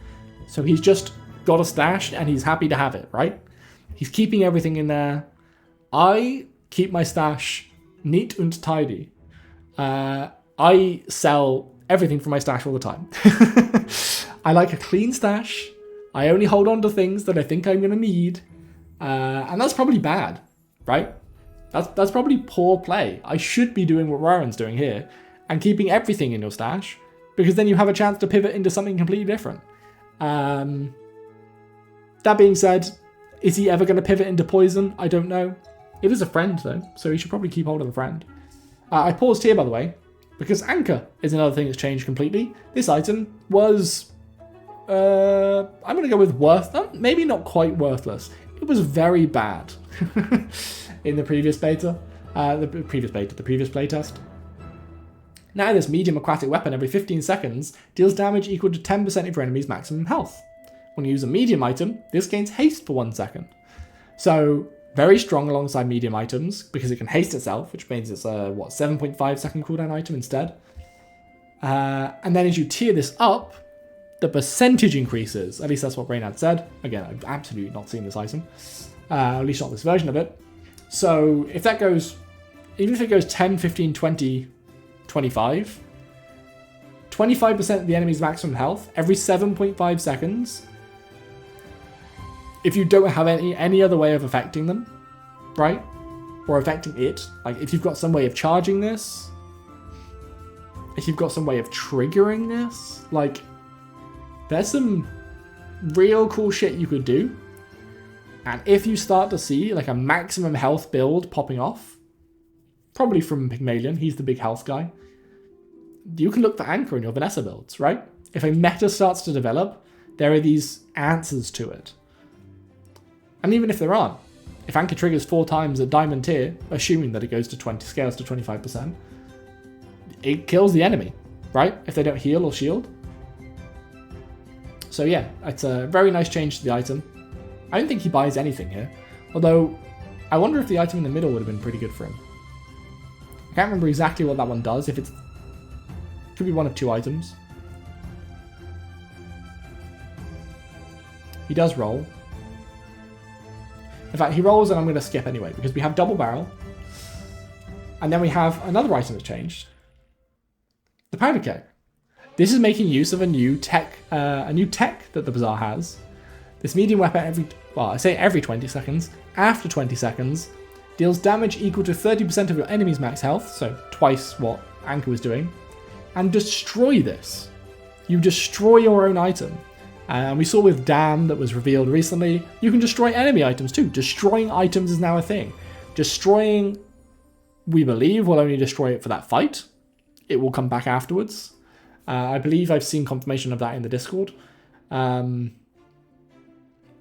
So he's just got a stash, and he's happy to have it, right? He's keeping everything in there. I keep my stash neat and tidy. I sell everything from my stash all the time. I like a clean stash. I only hold on to things that I think I'm going to need. And that's probably bad, right? That's probably poor play. I should be doing what Raran's doing here and keeping everything in your stash, because then you have a chance to pivot into something completely different. That being said, is he ever going to pivot into poison? I don't know. It is a friend, though, so he should probably keep hold of a friend. I paused here, by the way, because Anchor is another thing that's changed completely. This item was, I'm going to go with maybe not quite worthless. It was very bad in the previous beta, the previous playtest. Now this medium aquatic weapon every 15 seconds deals damage equal to 10% of your enemy's maximum health. When you use a medium item, this gains haste for 1 second. So, very strong alongside medium items, because it can haste itself, which means it's a, 7.5 second cooldown item instead. And then as you tier this up, the percentage increases. At least that's what Reynad said. Again, I've absolutely not seen this item. At least not this version of it. So, if that goes, even if it goes 10, 15, 20, 25, 25% of the enemy's maximum health every 7.5 seconds. If you don't have any other way of affecting them, right? Or affecting it. Like, if you've got some way of charging this. If you've got some way of triggering this. Like, there's some real cool shit you could do. And if you start to see, like, a maximum health build popping off. Probably from Pygmalion, he's the big health guy. You can look for Anchor in your Vanessa builds, right? If a meta starts to develop, there are these answers to it. And even if there aren't, if Anchor triggers 4 times at Diamond tier, assuming that it goes to scales to 25%, it kills the enemy, right? If they don't heal or shield. So yeah, it's a very nice change to the item. I don't think he buys anything here. Although, I wonder if the item in the middle would have been pretty good for him. I can't remember exactly what that one does. If it's... could be one of 2 items. He does roll. In fact, he rolls and I'm going to skip anyway, because we have double barrel. And then we have another item that's changed. The powder keg. This is making use of a new tech that the Bazaar has. This medium weapon every 20 seconds, after 20 seconds, deals damage equal to 30% of your enemy's max health, so twice what Anchor was doing, and destroy this. You destroy your own item. And we saw with Dam that was revealed recently, you can destroy enemy items too. Destroying items is now a thing. Destroying, we believe, will only destroy it for that fight. It will come back afterwards. I believe I've seen confirmation of that in the Discord. But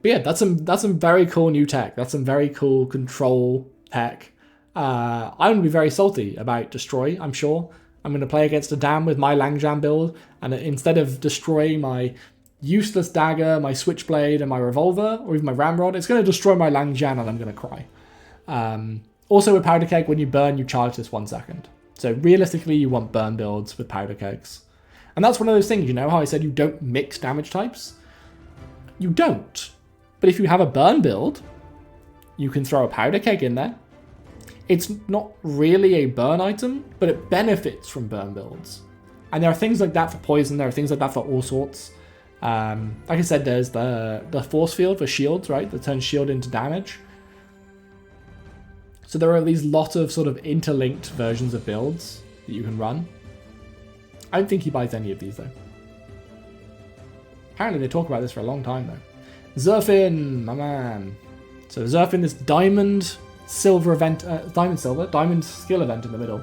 yeah, that's some very cool new tech. That's some very cool control tech. I'm going to be very salty about Destroy, I'm sure. I'm going to play against a Dam with my Langjam build, and instead of destroying my useless dagger, my switchblade, and my revolver, or even my ramrod, it's going to destroy my Langjan and I'm going to cry. Also with powder keg, when you burn, you charge this 1 second. So realistically, you want burn builds with powder kegs. And that's one of those things, you know how I said you don't mix damage types? You don't. But if you have a burn build, you can throw a powder keg in there. It's not really a burn item, but it benefits from burn builds. And there are things like that for poison, there are things like that for all sorts. Like I said, there's the force field for shields, right? That turns shield into damage. So there are these lot of sort of interlinked versions of builds that you can run. I don't think he buys any of these though. Apparently they talk about this for a long time though. Zerfin, my man. So Zerfin, this diamond silver event, diamond skill event in the middle.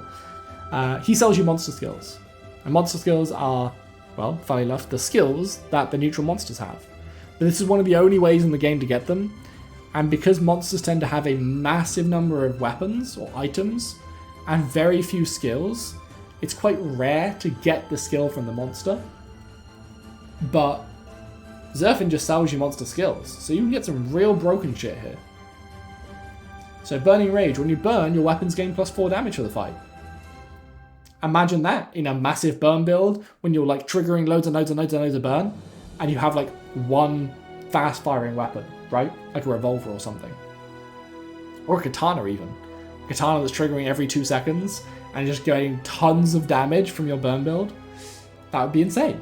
He sells you monster skills. And monster skills are, well, funny enough, the skills that the neutral monsters have. But this is one of the only ways in the game to get them. And because monsters tend to have a massive number of weapons or items and very few skills, it's quite rare to get the skill from the monster. But Zerfin just sells you monster skills, so you can get some real broken shit here. So Burning Rage, when you burn, your weapons gain +4 damage for the fight. Imagine that in a massive burn build when you're like triggering loads and loads and loads and loads of burn, and you have like one fast firing weapon, right? Like a revolver or something. Or a katana even. A katana that's triggering every 2 seconds and just getting tons of damage from your burn build. That would be insane.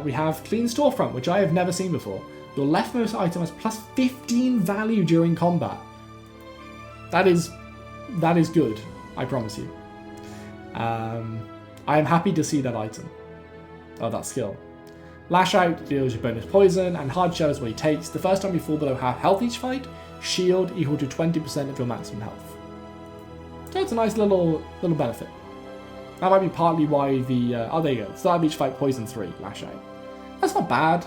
We have Clean Storefront, which I have never seen before. Your leftmost item has +15 value during combat. That is good, I promise you. I am happy to see that item. Oh, that skill. Lash Out deals you bonus poison, and Hard Shell is what he takes. The first time you fall below half health each fight, shield equal to 20% of your maximum health. So it's a nice little benefit. That might be partly why the... oh, there you go. Start of each fight, poison 3, Lash Out. That's not bad.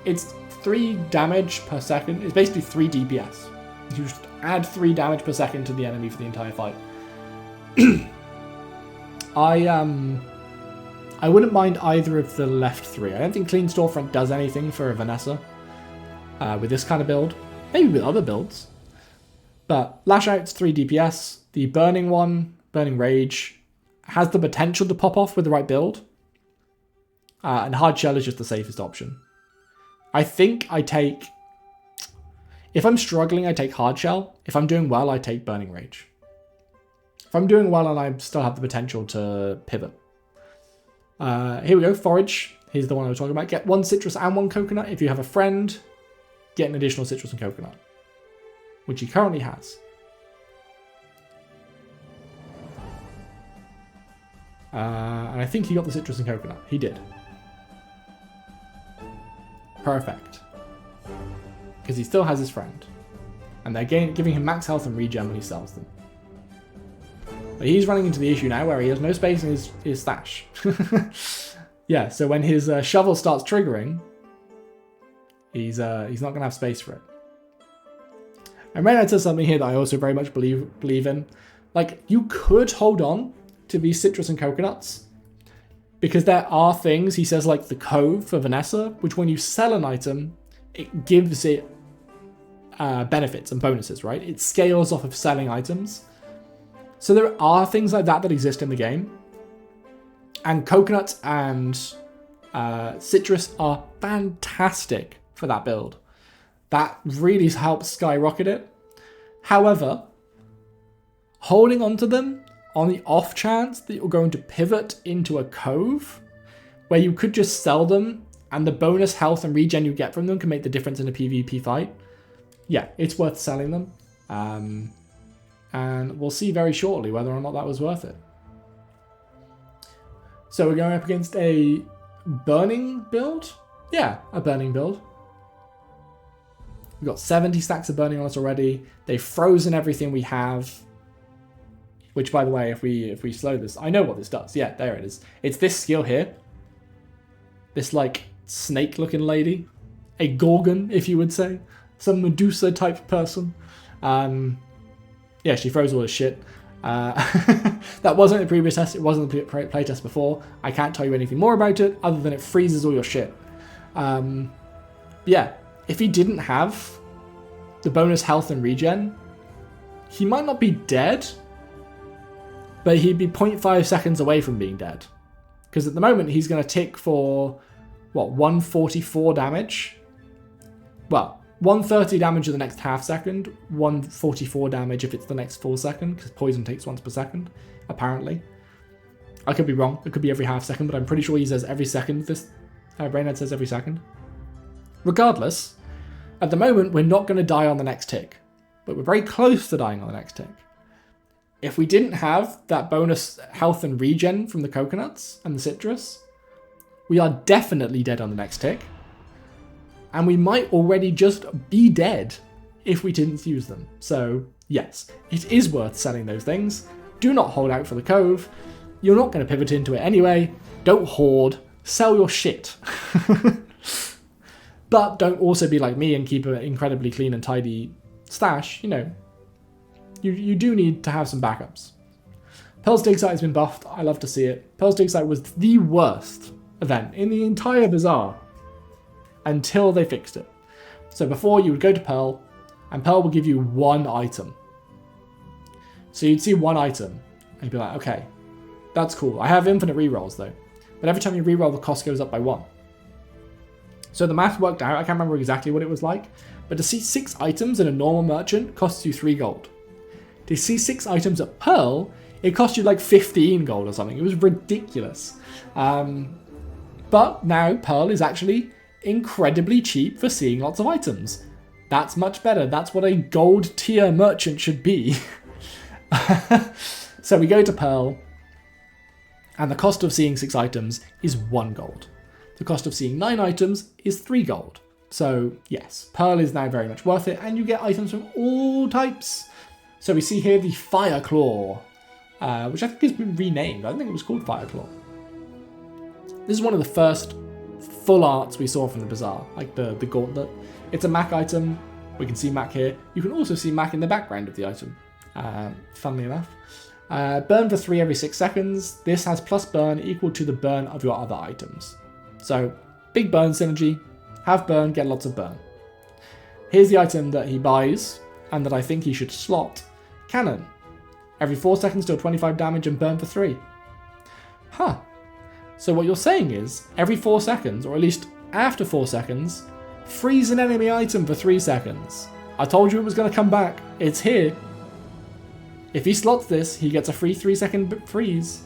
It's 3 damage per second. It's basically 3 DPS. You just add 3 damage per second to the enemy for the entire fight. I wouldn't mind either of the left 3. I don't think Clean Storefront does anything for Vanessa with this kind of build. Maybe with other builds. But Lash Out's 3 DPS. The Burning one, Burning Rage, has the potential to pop off with the right build. And Hard Shell is just the safest option. I think I take... If I'm struggling, I take Hard Shell. If I'm doing well, I take Burning Rage. If I'm doing well and I still have the potential to pivot. Here we go, Forage. Here's the one I was talking about. Get 1 citrus and 1 coconut. If you have a friend, get an additional citrus and coconut. Which he currently has. And I think he got the citrus and coconut. He did. Perfect. Because he still has his friend. And they're giving him max health and regen when he sells them. But he's running into the issue now where he has no space in his stash. Yeah, so when his shovel starts triggering, he's not going to have space for it. And Reynad says something here that I also very much believe in. Like, you could hold on to these citrus and coconuts, because there are things, he says, like the Cove for Vanessa, which when you sell an item, it gives it benefits and bonuses, right? It scales off of selling items. So there are things like that exist in the game. And coconuts and citrus are fantastic for that build. That really helps skyrocket it. However, holding on to them on the off chance that you're going to pivot into a cove where you could just sell them and the bonus health and regen you get from them can make the difference in a PvP fight, yeah, it's worth selling them. And we'll see very shortly whether or not that was worth it. So we're going up against a burning build? Yeah, a burning build. We've got 70 stacks of burning on us already. They've frozen everything we have. Which, by the way, if we slow this, I know what this does. Yeah, there it is. It's this skill here. This, like, snake-looking lady. A Gorgon, if you would say. Some Medusa-type person. Yeah, she froze all this shit. That wasn't the previous test. It wasn't the playtest before. I can't tell you anything more about it, other than it freezes all your shit. Yeah, if he didn't have the bonus health and regen, he might not be dead, but he'd be 0.5 seconds away from being dead. Because at the moment, he's going to tick for, what, 144 damage? Well, 130 damage in the next half second, 144 damage if it's the next full second, because poison takes once per second, apparently. I could be wrong. It could be every half second, but I'm pretty sure he says every second. This Reynad says every second. Regardless, at the moment, we're not going to die on the next tick, but we're very close to dying on the next tick. If we didn't have that bonus health and regen from the coconuts and the citrus, we are definitely dead on the next tick. And we might already just be dead if we didn't use them. So, yes, it is worth selling those things. Do not hold out for the cove. You're not going to pivot into it anyway. Don't hoard. Sell your shit. But don't also be like me and keep an incredibly clean and tidy stash. You know, you do need to have some backups. Pearl's Dig Site has been buffed. I love to see it. Pearl's Dig Site was the worst event in the entire Bazaar until they fixed it. So before, you would go to Pearl, and Pearl will give you one item. So you'd see one item, and you'd be like, okay, that's cool. I have infinite rerolls though. But every time you reroll, the cost goes up by 1. So the math worked out. I can't remember exactly what it was like, but to see 6 items in a normal merchant costs you 3 gold. To see 6 items at Pearl, it cost you like 15 gold or something. It was ridiculous. But now Pearl is actually incredibly cheap for seeing lots of items. That's much better. That's what a gold tier merchant should be. So we go to Pearl, and the cost of seeing 6 items is 1 gold. The cost of seeing 9 items is 3 gold. So yes, Pearl is now very much worth it, and you get items from all types. So we see here the Fire Claw, which I think has been renamed. I think it was called Fire Claw. This is one of the first full arts we saw from the Bazaar, like the gauntlet. It's a Mac item. We can see Mac here. You can also see Mac in the background of the item, funnily enough. Burn for 3 every 6 seconds. This has plus burn equal to the burn of your other items. So, big burn synergy. Have burn, get lots of burn. Here's the item that he buys, and that I think he should slot. Cannon. Every 4 seconds, deal 25 damage and burn for 3. Huh. So what you're saying is, every 4 seconds, or at least after 4 seconds, freeze an enemy item for 3 seconds. I told you it was going to come back. It's here. If he slots this, he gets a free 3-second freeze.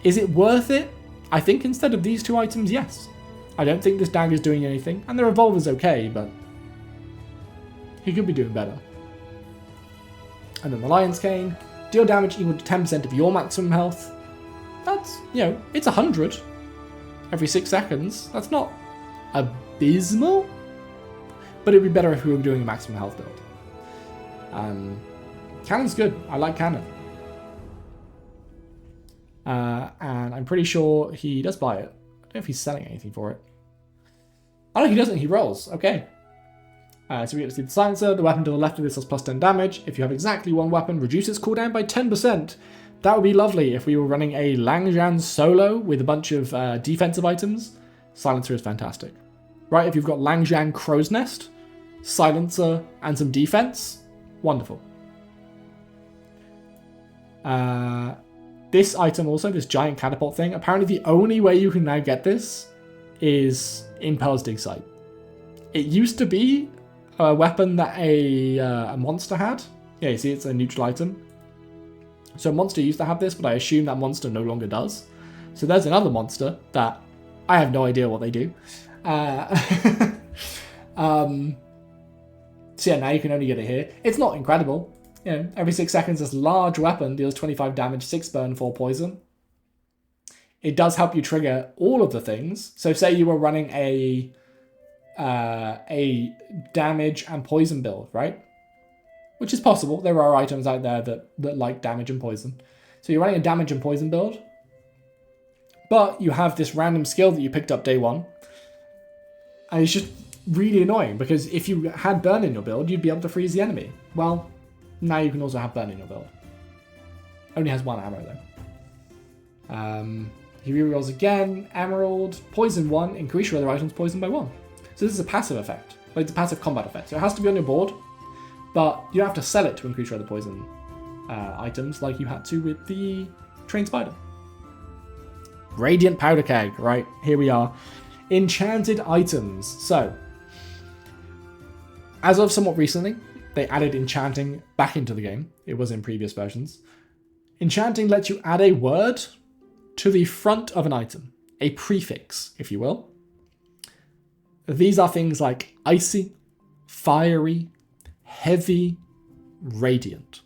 Is it worth it? I think instead of these 2 items, yes. I don't think this dagger's doing anything, and the revolver's okay, but he could be doing better. And then the Lion's Cane. Deal damage equal to 10% of your maximum health. That's, you know, it's 100 every 6 seconds. That's not abysmal, but it'd be better if we were doing a maximum health build. Cannon's good. I like Cannon. And I'm pretty sure he does buy it. I don't know if he's selling anything for it. Oh no, he doesn't. He rolls. Okay. So we get to see the silencer. The weapon to the left of this has plus 10 damage. If you have exactly 1 weapon, reduce its cooldown by 10%. That would be lovely if we were running a Langzhan solo with a bunch of defensive items. Silencer is fantastic. Right, if you've got Langzhan Crow's Nest, Silencer, and some defense, wonderful. This item also, this giant catapult thing, apparently the only way you can now get this is in Pearl's Dig Site. It used to be a weapon that a monster had. Yeah, you see it's a neutral item. So a monster used to have this, but I assume that monster no longer does. So there's another monster that I have no idea what they do. So yeah, now you can only get it here. It's not incredible. You know, every 6 seconds, this large weapon deals 25 damage, 6 burn, 4 poison. It does help you trigger all of the things. So say you were running a damage and poison build, right? Which is possible. There are items out there that like damage and poison. So you're running a damage and poison build, but you have this random skill that you picked up day one. And it's just really annoying because if you had burn in your build, you'd be able to freeze the enemy. Well, now you can also have burn in your build. Only has 1 ammo though. He rerolls again, Emerald, Poison 1, increase your other items poison by 1. So this is a passive effect. Like, it's a passive combat effect. So it has to be on your board, but you don't have to sell it to increase your other poison items like you had to with the Trained Spider. Radiant Powder Keg, right, here we are. Enchanted items. So, as of somewhat recently, they added enchanting back into the game. It was in previous versions. Enchanting lets you add a word to the front of an item, a prefix, if you will. These are things like icy, fiery, heavy, radiant,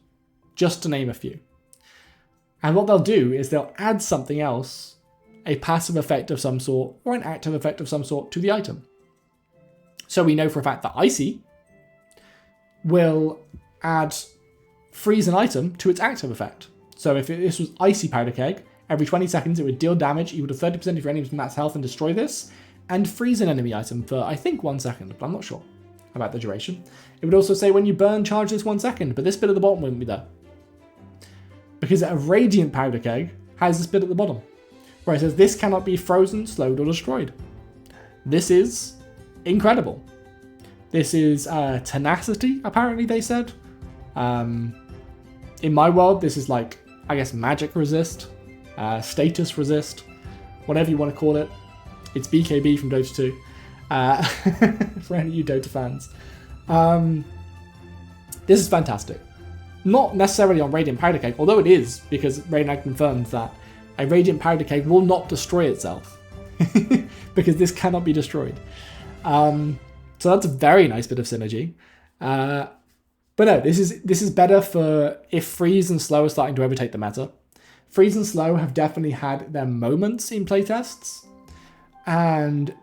just to name a few. And what they'll do is they'll add something else, a passive effect of some sort or an active effect of some sort to the item. So we know for a fact that icy will add freeze an item to its active effect. So if this was icy powder keg, every 20 seconds it would deal damage equal to 30% of your enemy's max health and destroy this, and freeze an enemy item for, I think, 1 second, but I'm not sure about the duration. It would also say when you burn, charge this 1 second, but this bit at the bottom wouldn't be there. Because a radiant powder keg has this bit at the bottom, where it says this cannot be frozen, slowed, or destroyed. This is incredible. This is tenacity, apparently they said. In my world, this is like, I guess, magic resist, status resist, whatever you want to call it. It's BKB from Dota 2, for any of you Dota fans. This is fantastic. Not necessarily on Radiant Powder Keg, although it is, because Reynad confirmed that a Radiant Powder Keg will not destroy itself, because this cannot be destroyed. So that's a very nice bit of synergy. But no, this is better for if Freeze and Slow are starting to overtake the meta. Freeze and Slow have definitely had their moments in playtests, and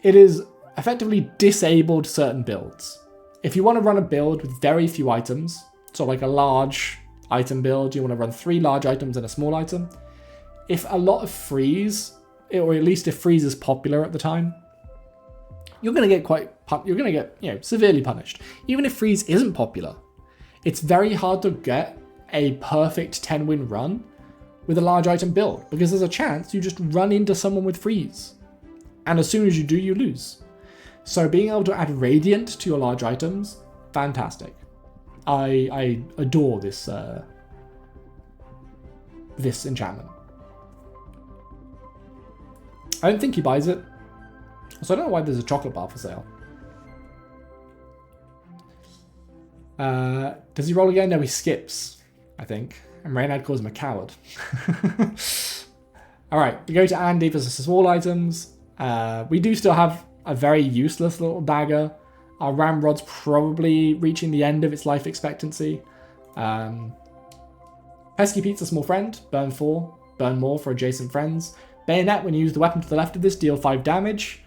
it is effectively disabled certain builds. If you want to run a build with very few items, so like a large item build, you want to run 3 large items and a small item. If a lot of freeze, or at least if freeze is popular at the time, you're going to get severely punished. Even if freeze isn't popular, it's very hard to get a perfect 10-win run with a large item build, because there's a chance you just run into someone with freeze, and as soon as you do, you lose. So being able to add Radiant to your large items, fantastic. I adore this this enchantment. I don't think he buys it, so I don't know why there's a chocolate bar for sale. Does he roll again? No, he skips, I think. And Reynad calls him a coward. Alright, we go to Andy for some small items. We do still have a very useless little dagger. Our Ramrod's probably reaching the end of its life expectancy. Pesky Pete's a small friend. Burn 4. Burn more for adjacent friends. Bayonet, when you use the weapon to the left of this, deal 5 damage.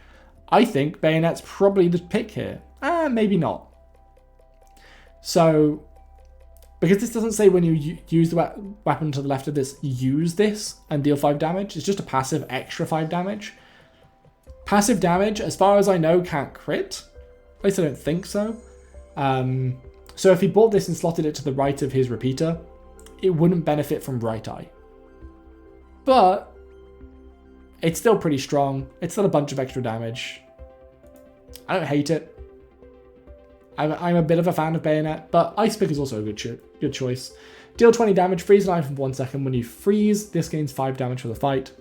I think Bayonet's probably the pick here. Maybe not. So, because this doesn't say when you use the weapon to the left of this, use this and deal 5 damage. It's just a passive extra 5 damage. Passive damage, as far as I know, can't crit. At least I don't think so. So if he bought this and slotted it to the right of his repeater, it wouldn't benefit from Bright Eye. But it's still pretty strong. It's still a bunch of extra damage. I don't hate it. I'm a bit of a fan of Bayonet, but Ice Pick is also a good choice. Deal 20 damage, freeze an item for 1 second. When you freeze, this gains 5 damage for the fight.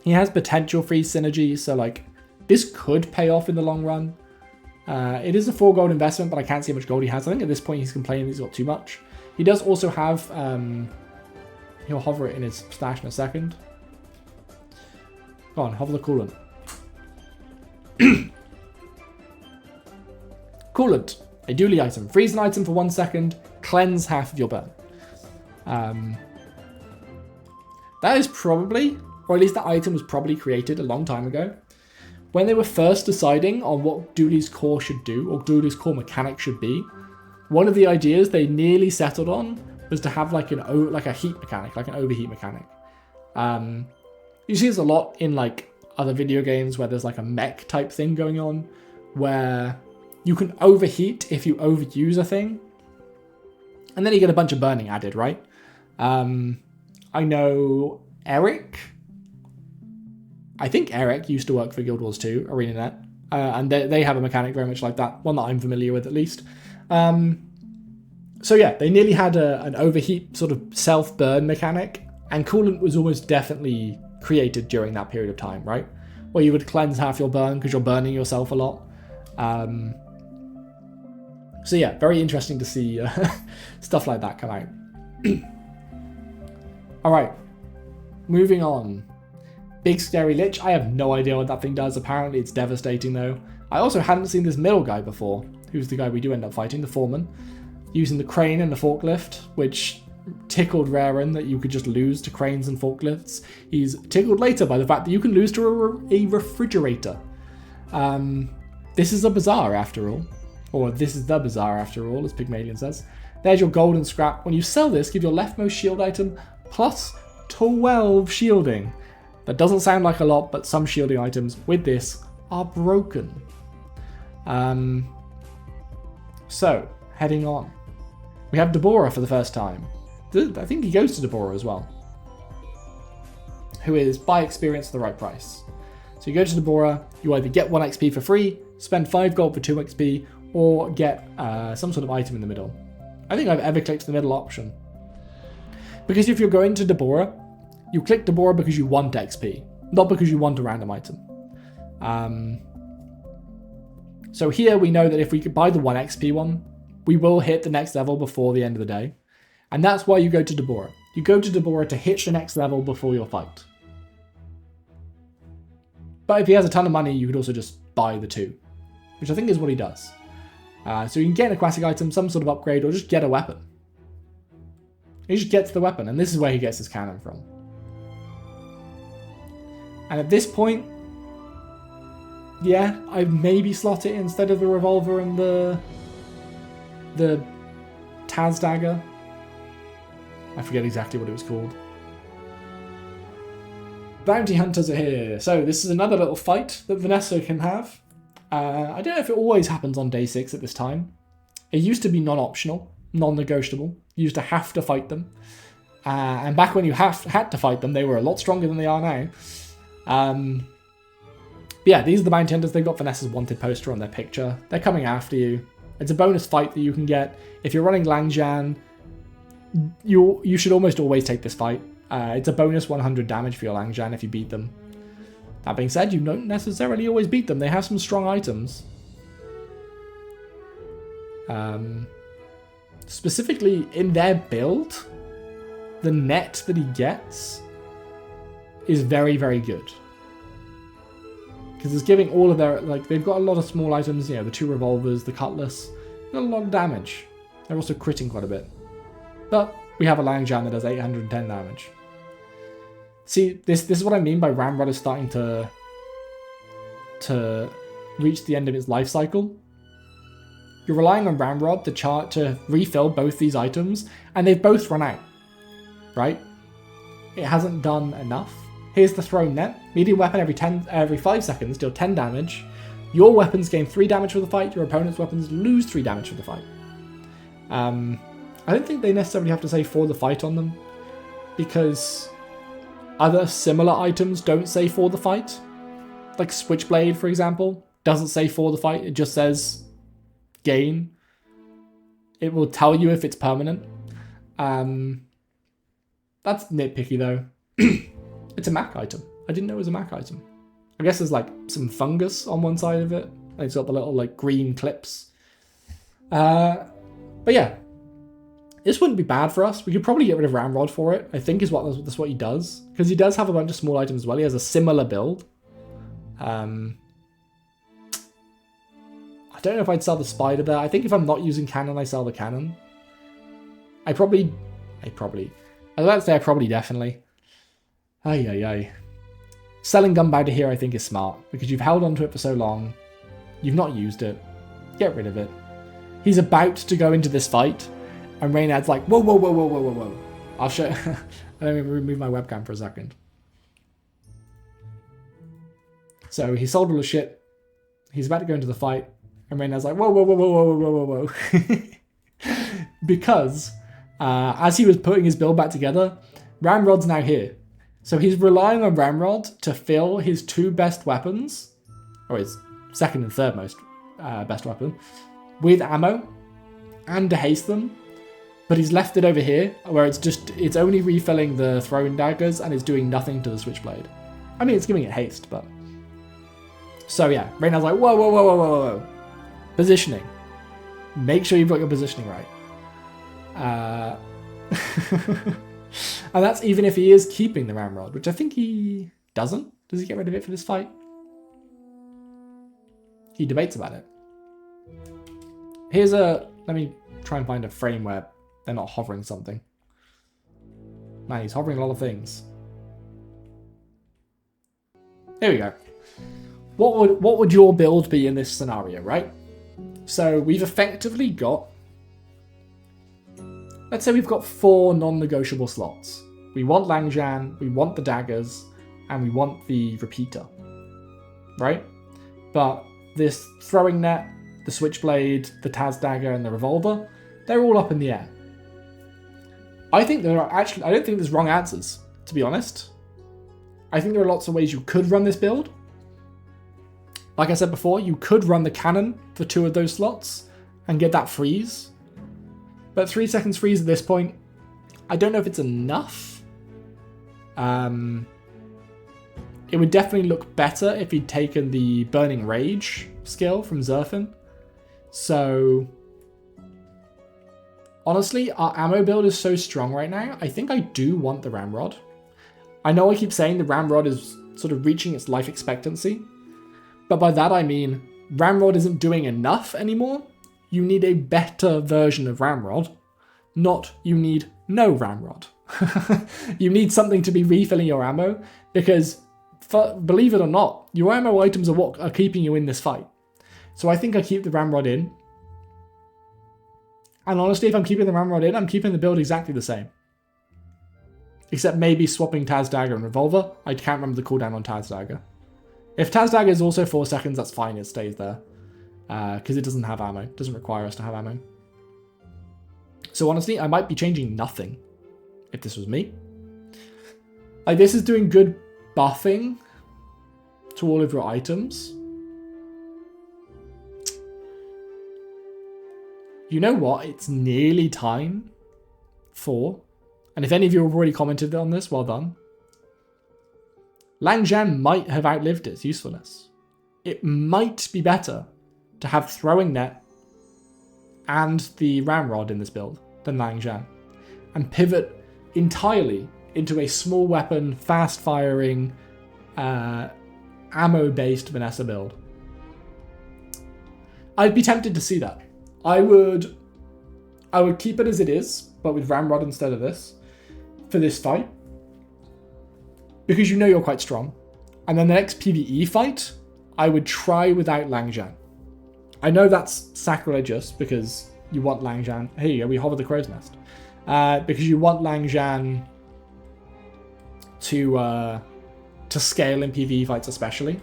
He has potential freeze synergy, so like this could pay off in the long run. It is a 4 gold investment, but I can't see how much gold he has. I think at this point he's complaining he's got too much. He does also have, he'll hover it in his stash in a second. Go on, hover the coolant. Coolant, a dually item. Freeze an item for 1 second, cleanse half of your burn. That is probably, or at least that item was probably created a long time ago. When they were first deciding on what Dooley's core should do, or Dooley's core mechanic should be, one of the ideas they nearly settled on was to have like a heat mechanic, like an overheat mechanic. You see this a lot in like other video games where there's like a mech type thing going on, where you can overheat if you overuse a thing, and then you get a bunch of burning added, right? I know Eric. I think Eric used to work for Guild Wars 2, ArenaNet, and they have a mechanic very much like that, one that I'm familiar with at least. So yeah, they nearly had an overheat sort of self-burn mechanic, and coolant was almost definitely created during that period of time, right? Where you would cleanse half your burn because you're burning yourself a lot. So yeah, very interesting to see stuff like that come out. Alright, moving on. Big Scary Lich, I have no idea what that thing does. Apparently it's devastating though. I also hadn't seen this middle guy before, who's the guy we do end up fighting, the foreman, using the crane and the forklift, which tickled Raren that you could just lose to cranes and forklifts. He's tickled later by the fact that you can lose to a refrigerator. This is a bazaar after all. Or this is the bazaar after all, as Pygmalion says. There's your golden scrap. When you sell this, give your leftmost shield item plus 12 shielding. That doesn't sound like a lot, but some shielding items with this are broken. So, heading on. We have Deborah for the first time. I think he goes to Deborah as well. Who is, by experience, the right price. So you go to Deborah, you either get 1 XP for free, spend 5 gold for 2 XP, or get some sort of item in the middle. I think I've ever clicked the middle option. Because if you're going to Deborah, you click Deborah because you want XP, not because you want a random item. So here we know that if we could buy the 1 XP one, we will hit the next level before the end of the day. And that's why you go to Deborah. You go to Deborah to hit the next level before your fight. But if he has a ton of money, you could also just buy the 2, which I think is what he does. So you can get an aquatic item, some sort of upgrade, or just get a weapon. He just gets the weapon, and this is where he gets his cannon from. And at this point, yeah, I'd maybe slot it instead of the revolver and the Taz dagger. I forget exactly what it was called. Bounty hunters are here. So this is another little fight that Vanessa can have. I don't know if it always happens on day 6 at this time. It used to be non-optional, non-negotiable. You used to have to fight them. And back when you had to fight them, they were a lot stronger than they are now. But yeah, these are the bounty hunters. They've got Vanessa's wanted poster on their picture. They're coming after you. It's a bonus fight that you can get. If you're running Langjan, you should almost always take this fight. It's a bonus 100 damage for your Langjan if you beat them. That being said, you don't necessarily always beat them. They have some strong items. Specifically in their build, the net that he gets is very, very good. Because it's giving all of their, like, they've got a lot of small items, you know, the 2 revolvers, the cutlass, got a lot of damage. They're also critting quite a bit. But we have a Langjan that does 810 damage. See, this is what I mean by Ramrod is starting to reach the end of its life cycle. You're relying on Ramrod to refill both these items, and they've both run out, right? It hasn't done enough. Here's the thrown net. Medium weapon every 5 seconds, deal 10 damage. Your weapons gain 3 damage for the fight, your opponent's weapons lose 3 damage for the fight. I don't think they necessarily have to say for the fight on them, because other similar items don't say for the fight. Like Switchblade, for example, doesn't say for the fight, it just says gain. It will tell you if it's permanent. That's nitpicky though. It's a Mac item. I didn't know it was a Mac item. I guess there's like some fungus on one side of it. And it's got the little like green clips. But yeah, This wouldn't be bad for us. We could probably get rid of Ramrod for it, I think that's what he does. Because he does have a bunch of small items as well. He has a similar build. I don't know if I'd sell the spider there. I think if I'm not using cannon, I sell the cannon. I probably definitely. Ay. Selling gunpowder here I think is smart, because you've held onto it for so long. You've not used it. Get rid of it. He's about to go into this fight, and Reynad's like, whoa. I'll show. Let me remove my webcam for a second. So he sold all the shit. He's about to go into the fight, and Reynad's like, whoa. Because as he was putting his build back together, Ramrod's now here. So he's relying on Ramrod to fill his two best weapons, or his second and third most best weapon, with ammo and to haste them. But he's left it over here where it's only refilling the throwing daggers and it's doing nothing to the switchblade. I mean, it's giving it haste, but... So yeah, Reynad's like, whoa. Positioning. Make sure you've got your positioning right. And that's even if he is keeping the Ramrod, which I think he doesn't. Does he get rid of it for this fight? He debates about it. Let me try and find a frame where they're not hovering something. Man, he's hovering a lot of things. Here we go. What would your build be in this scenario, right? So we've effectively got... Let's say we've got 4 non-negotiable slots. We want Langjan, we want the daggers, and we want the repeater. Right? But this throwing net, the switchblade, the Taz dagger, and the revolver, they're all up in the air. I don't think there's wrong answers, to be honest. I think there are lots of ways you could run this build. Like I said before, you could run the cannon for 2 of those slots and get that freeze. But 3 seconds freeze at this point, I don't know if it's enough. It would definitely look better if he'd taken the Burning Rage skill from Zerfin. So, honestly, our ammo build is so strong right now, I think I do want the Ramrod. I know I keep saying the Ramrod is sort of reaching its life expectancy, but by that I mean Ramrod isn't doing enough anymore. You need a better version of Ramrod, not you need no Ramrod. You need something to be refilling your ammo, because believe it or not, your ammo items are what are keeping you in this fight. So I think I keep the Ramrod in. And honestly, if I'm keeping the Ramrod in, I'm keeping the build exactly the same. Except maybe swapping Taz Dagger and Revolver. I can't remember the cooldown on Taz Dagger. If Taz Dagger is also 4 seconds, that's fine, it stays there. Because it doesn't have ammo. It doesn't require us to have ammo. So honestly, I might be changing nothing if this was me. Like, this is doing good buffing to all of your items. You know what? It's nearly time for... And if any of you have already commented on this, well done. Langjan might have outlived its usefulness. It might be better to have Throwing Net and the Ramrod in this build than Langjan, and pivot entirely into a small weapon, fast-firing, ammo-based Vanessa build. I'd be tempted to see that. I would keep it as it is, but with Ramrod instead of this, for this fight, because you know you're quite strong. And then the next PvE fight, I would try without Langjan. I know that's sacrilegious because you want Langjan. Here you go, we hover the crow's nest. Because you want Langjan to scale in PvE fights especially.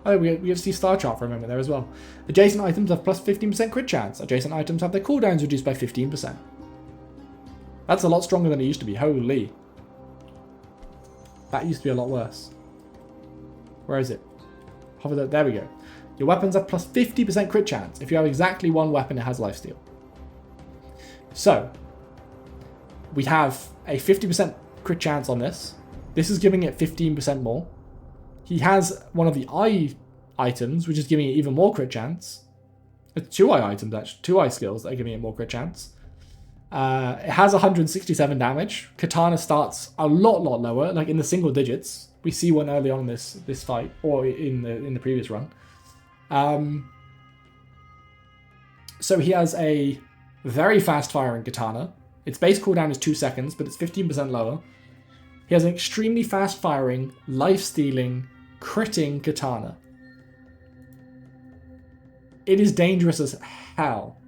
Oh, we get to see Star Chart for a moment there as well. Adjacent items have plus 15% crit chance. Adjacent items have their cooldowns reduced by 15%. That's a lot stronger than it used to be. Holy. That used to be a lot worse. Where is it? Hover the, there we go. Your weapons have plus 50% crit chance. If you have exactly one weapon, it has lifesteal. So, we have a 50% crit chance on this. This is giving it 15% more. He has one of the eye items, which is giving it even more crit chance. It's 2 eye items, actually. 2 eye skills that are giving it more crit chance. It has 167 damage. Katana starts a lot lower, like in the single digits. We see one early on this fight, or in the previous run. So he has a very fast firing katana. Its base cooldown is 2 seconds, but it's 15% lower. He has an extremely fast firing, life stealing, critting katana. It is dangerous as hell.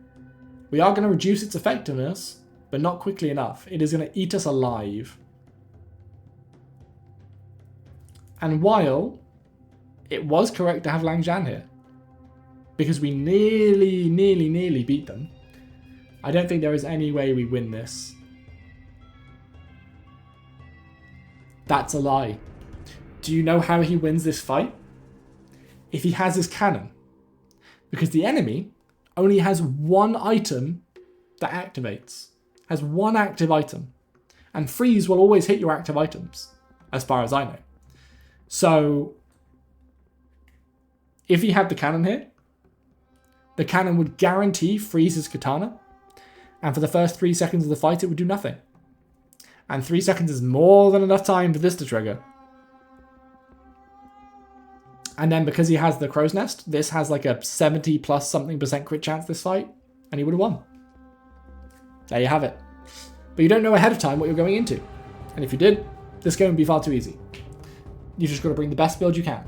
We are going to reduce its effectiveness, but not quickly enough. It is going to eat us alive. And while it was correct to have Lang Zhan here, because we nearly beat them, I don't think there is any way we win this. That's a lie. Do you know how he wins this fight? If he has his cannon. Because the enemy only has one item that activates. Has one active item. And freeze will always hit your active items, as far as I know. So, if he had the cannon here, the cannon would guarantee freeze his katana. And for the first 3 seconds of the fight, it would do nothing. And 3 seconds is more than enough time for this to trigger. And then because he has the crow's nest, this has like a 70 plus something % crit chance this fight. And he would have won. There you have it. But you don't know ahead of time what you're going into. And if you did, this game would be far too easy. You've just got to bring the best build you can.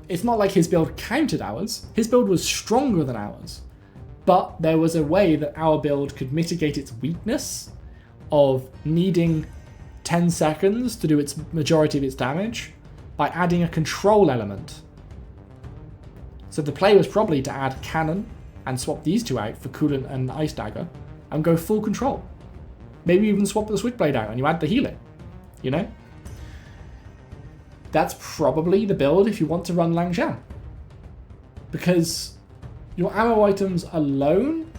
It's not like his build countered ours. His build was stronger than ours. But there was a way that our build could mitigate its weakness of needing 10 seconds to do its majority of its damage by adding a control element. So the play was probably to add cannon and swap these two out for coolant and ice dagger and go full control. Maybe even swap the switchblade out and you add the healing, you know? That's probably the build if you want to run Lang Zhan. Because your ammo items alone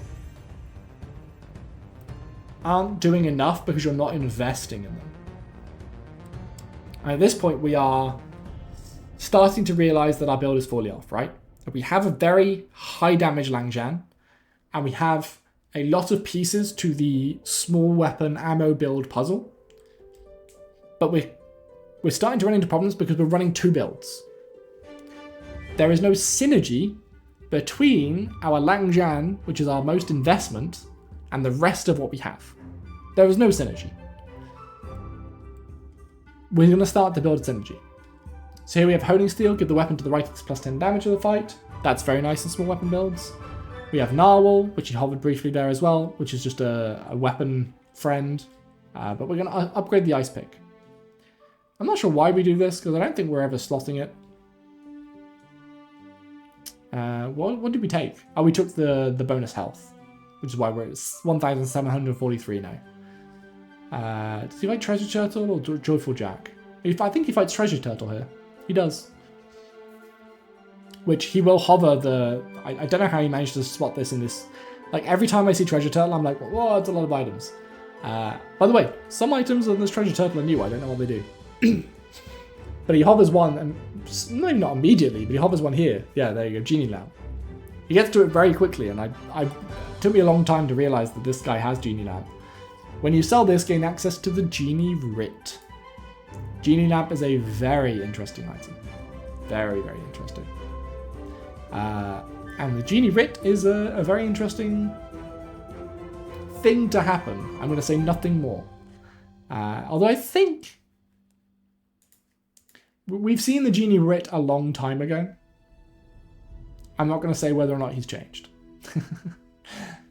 aren't doing enough because you're not investing in them. And at this point, we are starting to realize that our build is fully off, right? We have a very high damage Lang Zhan, and we have a lot of pieces to the small weapon ammo build puzzle. But we're starting to run into problems because we're running 2 builds. There is no synergy between our Lang Zhan, which is our most investment, and the rest of what we have. There is no synergy. We're going to start to build a synergy. So here we have Honing Steel, give the weapon to the right, it's plus 10 damage of the fight. That's very nice in small weapon builds. We have Narwhal, which he hovered briefly there as well, which is just a weapon friend. But we're going to upgrade the Ice Pick. I'm not sure why we do this, because I don't think we're ever slotting it. What did we take? Oh, we took the bonus health, which is why we're at 1,743 now. Does he fight Treasure Turtle or Joyful Jack? I think he fights Treasure Turtle here. He does. Which he will hover the... I don't know how he managed to spot this in this... Like, every time I see Treasure Turtle, I'm like, whoa, that's a lot of items. By the way, some items on this Treasure Turtle are new. I don't know what they do. But he hovers one, and maybe not immediately, but he hovers one here. Yeah, there you go, Genie Lamp. He gets to it very quickly, and it took me a long time to realize that this guy has Genie Lamp. When you sell this, gain access to the Genie Writ. Genie Lamp is a very interesting item. Very, very interesting. And the Genie Writ is a very interesting thing to happen. I'm going to say nothing more. Although I think we've seen the Genie Writ a long time ago. I'm not going to say whether or not he's changed.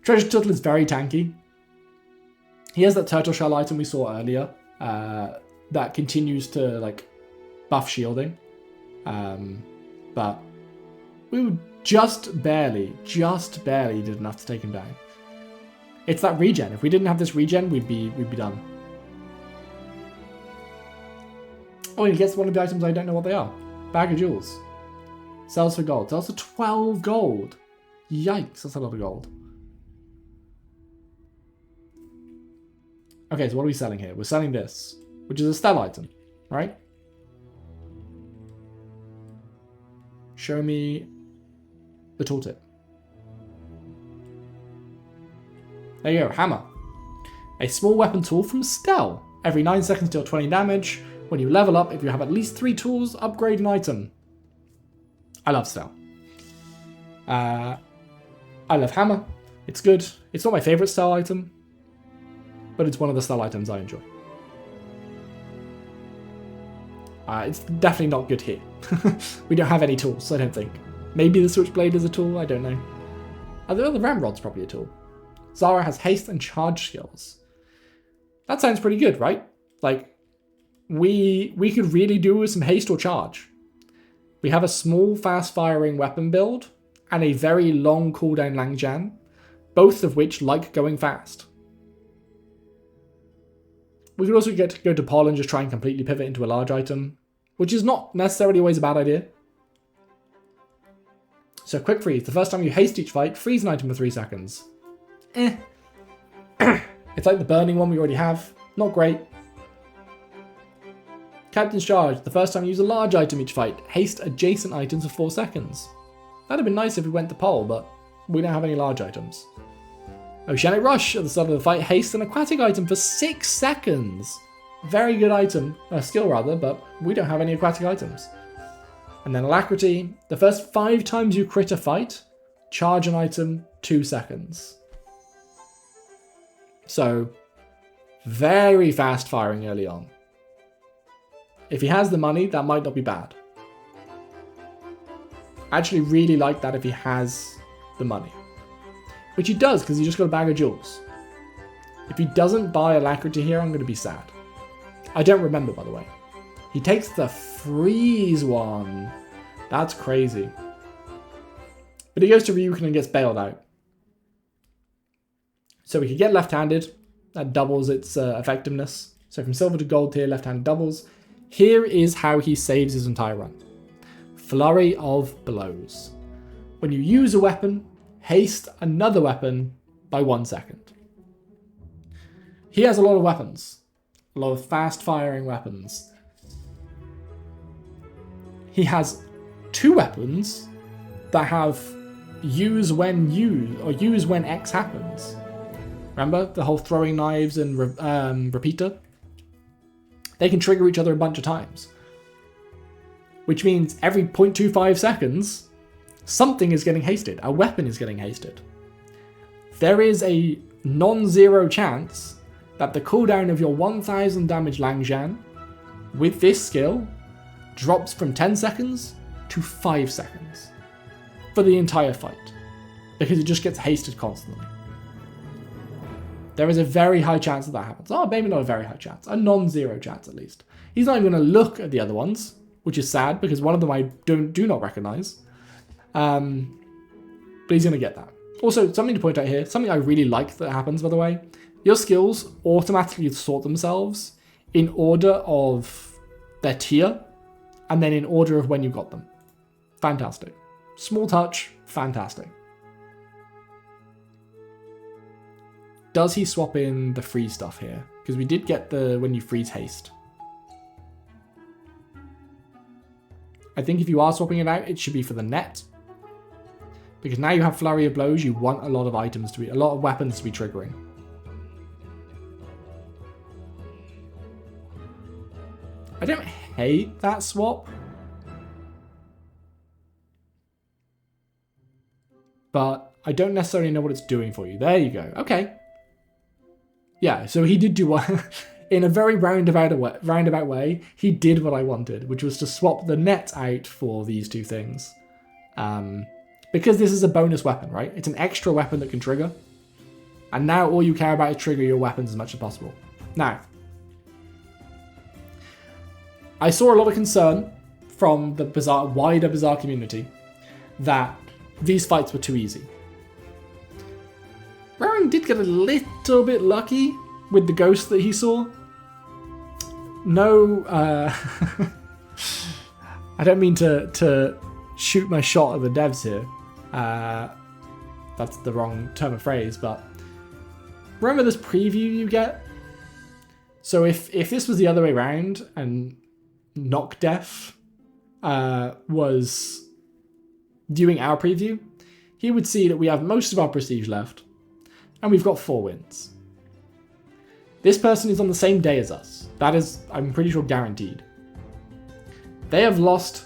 Treasure Turtle is very tanky. He has that turtle shell item we saw earlier that continues to like buff shielding. But we were just barely did enough to take him down. It's that regen. If we didn't have this regen, we'd be done. Oh, he gets one of the items I don't know what they are. Bag of Jewels. Sells for gold. Sells for 12 gold. Yikes, that's a lot of gold. Okay, so what are we selling here? We're selling this, which is a stealth item, right? Show me the tooltip. There you go, hammer. A small weapon tool from Stell. Every 9 seconds deal 20 damage. When you level up, if you have at least 3 tools, upgrade an item. I love Stell. I love hammer. It's good. It's not my favourite Stell item, but it's one of the Stell items I enjoy. It's definitely not good here. We don't have any tools, I don't think. Maybe the Switchblade is a tool, I don't know. The Ramrod's probably a tool. Zara has haste and charge skills. That sounds pretty good, right? Like, we could really do with some haste or charge. We have a small, fast-firing weapon build, and a very long cooldown Langjan, both of which like going fast. We could also get to go to Pol and just try and completely pivot into a large item, which is not necessarily always a bad idea. So quick freeze. The first time you haste each fight, freeze an item for 3 seconds. It's like the burning one we already have. Not great. Captain's Charge. The first time you use a large item each fight, haste adjacent items for 4 seconds. That'd have been nice if we went to Pol, but we don't have any large items. Oceanic Rush. At the start of the fight, haste an aquatic item for 6 seconds. Very good item. Skill rather, but we don't have any aquatic items. And then Alacrity. The first 5 times you crit a fight, charge an item 2 seconds. So, very fast firing early on. If he has the money, that might not be bad. I actually really like that if he has the money. Which he does, because he just got a bag of jewels. If he doesn't buy Alacrity here, I'm going to be sad. I don't remember, by the way. He takes the freeze one. That's crazy. But he goes to Ryukin and gets bailed out. So we could get left-handed. That doubles its effectiveness. So from silver to gold tier, left-handed doubles. Here is how he saves his entire run. Flurry of Blows. When you use a weapon, haste another weapon by 1 second. He has a lot of weapons. A lot of fast-firing weapons. He has 2 weapons that have use when used, or use when X happens. Remember the whole throwing knives and repeater? They can trigger each other a bunch of times. Which means every 0.25 seconds, something is getting hasted. A weapon is getting hasted. There is a non-zero chance that the cooldown of your 1000 damage Langjan with this skill drops from 10 seconds to 5 seconds for the entire fight, because it just gets hasted constantly. There is a very high chance that happens. Oh, maybe not a very high chance. A non-zero chance, at least. He's not even going to look at the other ones, which is sad, because one of them I do not recognize. But he's going to get that. Also, something to point out here, something I really like that happens, by the way. Your skills automatically sort themselves in order of their tier, and then in order of when you got them. Fantastic. Small touch, fantastic. Does he swap in the freeze stuff here? Because we did get the when you freeze haste. I think if you are swapping it out, it should be for the net. Because now you have Flurry of Blows, you want a lot of items to be, a lot of weapons to be triggering. I don't hate that swap. But I don't necessarily know what it's doing for you. There you go. Okay. Yeah, so he did do what, in a very roundabout way, he did what I wanted, which was to swap the net out for these 2 things. Because this is a bonus weapon, right? It's an extra weapon that can trigger. And now all you care about is trigger your weapons as much as possible. Now, I saw a lot of concern from the wider Bazaar community that these fights were too easy. Rowan did get a little bit lucky with the ghost that he saw. No, I don't mean to shoot my shot at the devs here. That's the wrong term of phrase, but remember this preview you get? So if this was the other way around and Knockdef was doing our preview, he would see that we have most of our prestige left. and we've got 4 wins. This person is on the same day as us. That is, I'm pretty sure, guaranteed. They have lost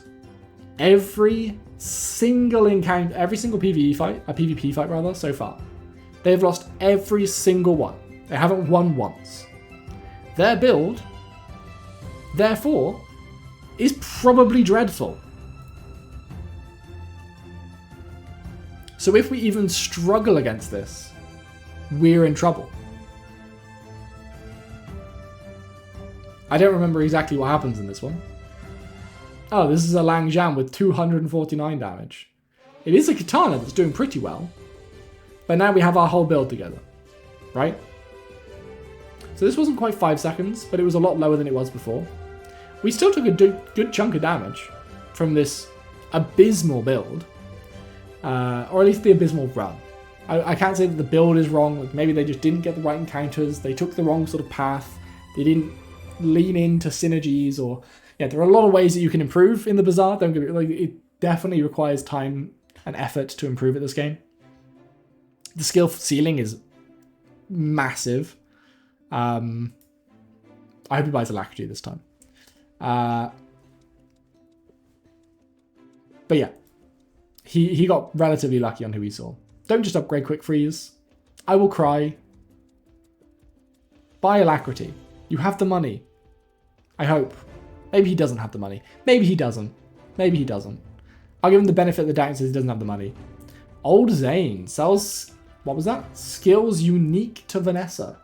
every single encounter, every single PvP fight rather, so far. They have lost every single one. They haven't won once. Their build, therefore, is probably dreadful. So if we even struggle against this, we're in trouble. I don't remember exactly what happens in this one. Oh, this is a Lang Zhan with 249 damage. It is a katana that's doing pretty well. But now we have our whole build together, right? So this wasn't quite 5 seconds, but it was a lot lower than it was before. We still took a good chunk of damage from this abysmal build. Or at least the abysmal run. I can't say that the build is wrong. Like maybe they just didn't get the right encounters. They took the wrong sort of path. They didn't lean into synergies, or yeah, there are a lot of ways that you can improve in the Bazaar. Don't get me, like, it definitely requires time and effort to improve at this game. The skill ceiling is massive. I hope he buys Alacrity this time. But yeah, he got relatively lucky on who he saw. Don't just upgrade Quick Freeze. I will cry. Buy Alacrity. You have the money. I hope. Maybe he doesn't have the money. Maybe he doesn't. Maybe he doesn't. I'll give him the benefit of the doubt and says he doesn't have the money. Old Zane sells, what was that? Skills unique to Vanessa.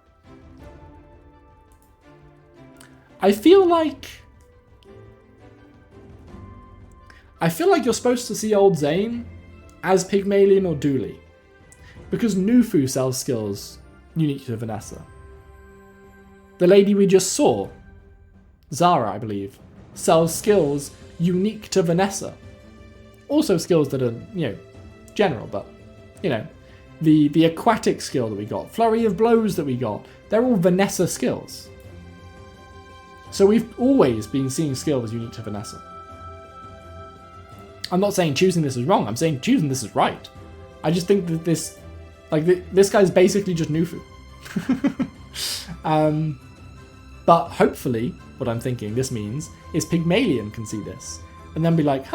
I feel like you're supposed to see Old Zane as Pygmalion or Dooley, because Nufu sells skills unique to Vanessa. The lady we just saw, Zara, I believe, sells skills unique to Vanessa. Also skills that are, general, but, the aquatic skill that we got, flurry of blows that we got, they're all Vanessa skills. So we've always been seeing skills unique to Vanessa. I'm not saying choosing this is wrong, I'm saying choosing this is right. I just think that this guy's basically just Nufu. But hopefully, what I'm thinking this means is Pygmalion can see this and then be like,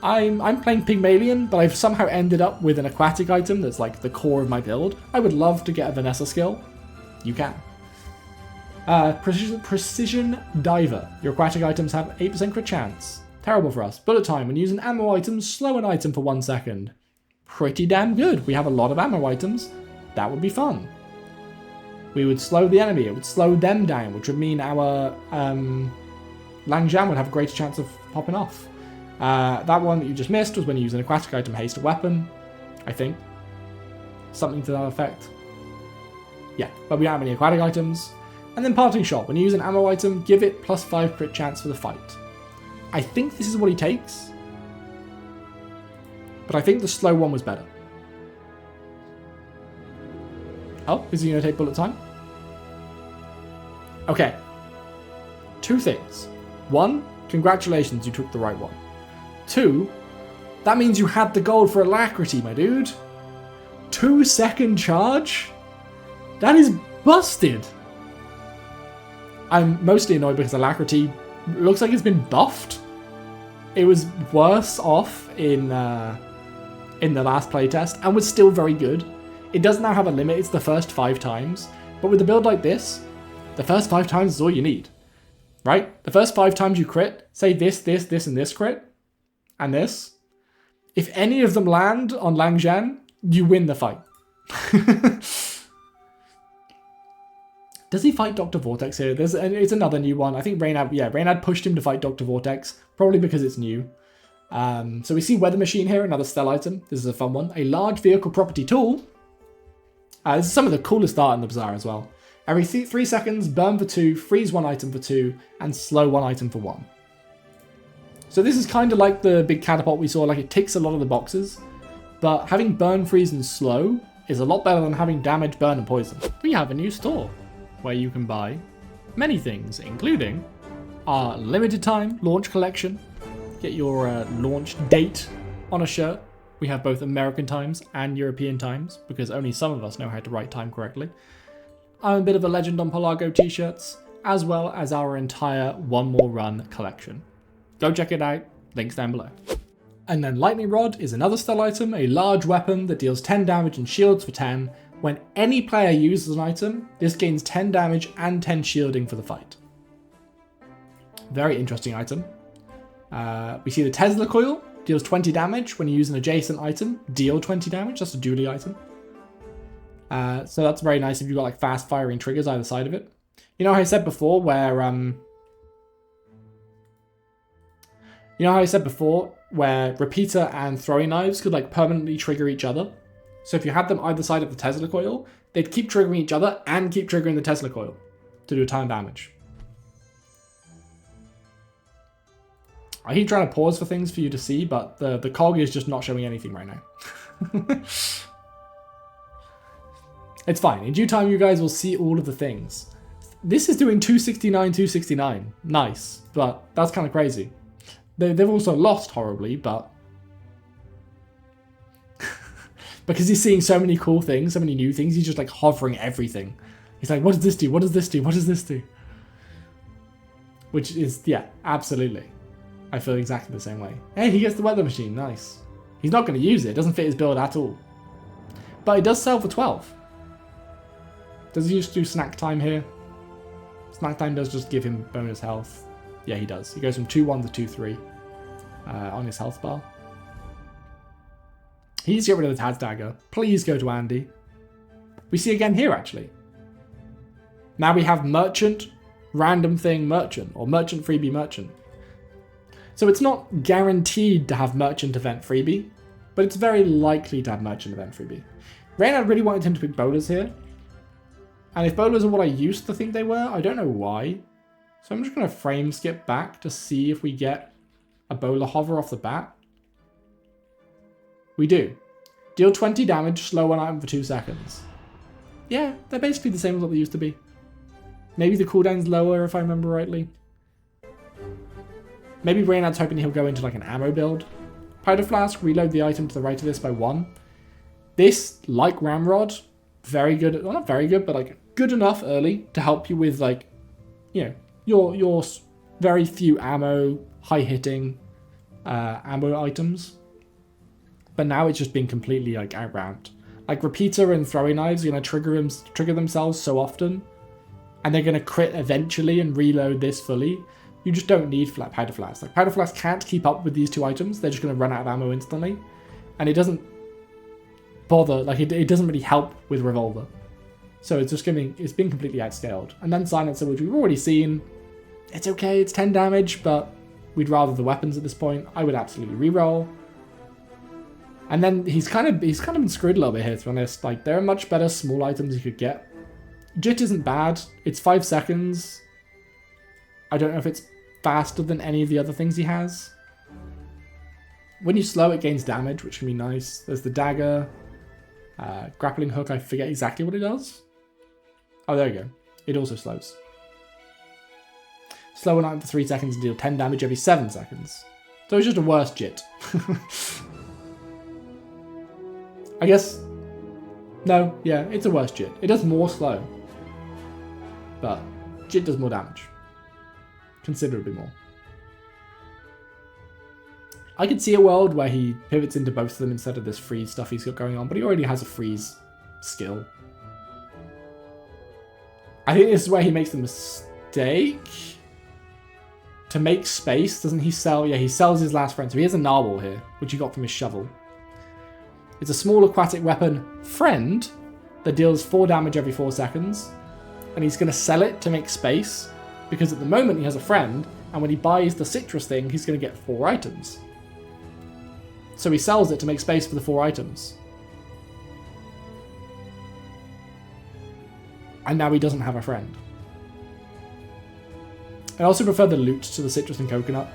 I'm playing Pygmalion, but I've somehow ended up with an aquatic item that's like the core of my build. I would love to get a Vanessa skill. You can. Precision Diver. Your aquatic items have 8% crit chance. Terrible for us. Bullet time. When using ammo items, slow an item for 1 second. Pretty damn good. We have a lot of ammo items. That would be fun. We would slow the enemy. It would slow them down, which would mean our Lang Zhan would have a greater chance of popping off. That one that you just missed was when you use an aquatic item, haste a weapon, I think. Something to that effect. Yeah, but we don't have any aquatic items. And then parting shot. When you use an ammo item, give it +5 crit chance for the fight. I think this is what he takes. But I think the slow one was better. Oh, is he going to take bullet time? Okay. 2 things. 1, congratulations, you took the right one. 2, that means you had the gold for Alacrity, my dude. 2-second charge? That is busted. I'm mostly annoyed because Alacrity looks like it's been buffed. It was worse off in the last playtest and was still very good. It does now have a limit, it's the first 5 times. But with a build like this, the first 5 times is all you need. Right? The first 5 times you crit, say this, and this crit, and this. If any of them land on Lang Zhan, you win the fight. Does he fight Dr. Vortex here? It's another new one. I think Reynad pushed him to fight Dr. Vortex, probably because it's new. So we see Weather Machine here, another stealth item. This is a fun one. A large vehicle property tool. This is some of the coolest art in the Bazaar as well. Every 3 seconds, burn for 2, freeze 1 item for 2, and slow 1 item for 1. So this is kind of like the big catapult we saw, like it ticks a lot of the boxes, but having burn, freeze, and slow is a lot better than having damage, burn, and poison. We have a new store where you can buy many things, including our limited time launch collection. Get your launch date on a shirt. We have both American times and European times, because only some of us know how to write time correctly. I'm a bit of a legend on Pelago t-shirts, as well as our entire One More Run collection. Go check it out, links down below. And then Lightning Rod is another style item, a large weapon that deals 10 damage and shields for 10. When any player uses an item, this gains 10 damage and 10 shielding for the fight. Very interesting item. We see the Tesla coil, deals 20 damage when you use an adjacent item, deal 20 damage, that's a dually item. So that's very nice if you've got like fast firing triggers either side of it. You know how I said before where repeater and throwing knives could like permanently trigger each other? So if you had them either side of the Tesla coil, they'd keep triggering each other and keep triggering the Tesla coil to do a ton of damage. I keep trying to pause for things for you to see, but the cog is just not showing anything right now. It's fine. In due time, you guys will see all of the things. This is doing 269, 269. Nice, but that's kind of crazy. They've also lost horribly, but... because he's seeing so many cool things, so many new things, he's just like hovering everything. He's like, what does this do? What does this do? What does this do? Which is, yeah, absolutely. I feel exactly the same way. Hey, he gets the weather machine. Nice. He's not going to use it. It doesn't fit his build at all. But it does sell for 12. Does he just do snack time here? Snack time does just give him bonus health. Yeah, he does. He goes from 2-1 to 2-3 on his health bar. He needs to get rid of the Tad's Dagger. Please go to Andy. We see again here, actually. Now we have Merchant, Random Thing Merchant, or Merchant Freebie Merchant. So it's not guaranteed to have Merchant Event Freebie, but it's very likely to have Merchant Event Freebie. Reynad really wanted him to pick bowlers here. And if bowlers are what I used to think they were, I don't know why. So I'm just going to frame skip back to see if we get a bowler hover off the bat. We do. Deal 20 damage, slow one item for 2 seconds. Yeah, they're basically the same as what they used to be. Maybe the cooldown's lower if I remember rightly. Maybe Reynad's hoping he'll go into like an ammo build. Powder Flask, reload the item to the right of this by 1. This, like Ramrod, very good, well not very good, but like good enough early to help you with like, you know, your very few ammo, high hitting ammo items. But now it's just been completely like outramped. Like Repeater and Throwing Knives are going to trigger themselves so often. And they're going to crit eventually and reload this fully. You just don't need Powder Flask. Like Powder Flask can't keep up with these two items. They're just going to run out of ammo instantly. And it doesn't bother, like it doesn't really help with Revolver. So it's just it's been completely outscaled. And then Silencer, which we've already seen. It's okay, it's 10 damage, but we'd rather the weapons at this point. I would absolutely reroll. And then he's kind of been screwed a little bit here, to be honest. Like, there are much better small items you could get. Jit isn't bad. It's 5 seconds. I don't know if it's faster than any of the other things he has. When you slow, it gains damage, which can be nice. There's the dagger. Grappling hook, I forget exactly what it does. Oh, there you go. It also slows. Slow an item for 3 seconds and deal 10 damage every 7 seconds. So it's just a worse Jit. I guess... No, yeah, it's a worse Jit. It does more slow. But Jit does more damage. Considerably more. I could see a world where he pivots into both of them instead of this freeze stuff he's got going on, but he already has a freeze skill. I think this is where he makes the mistake. To make space, doesn't he sell? Yeah, he sells his last friend. So he has a narwhal here, which he got from his shovel. It's a small aquatic weapon friend that deals 4 damage every 4 seconds. And he's going to sell it to make space, because at the moment he has a friend, and when he buys the citrus thing, he's going to get 4 items. So he sells it to make space for the 4 items. And now he doesn't have a friend. I also prefer the loot to the citrus and coconut.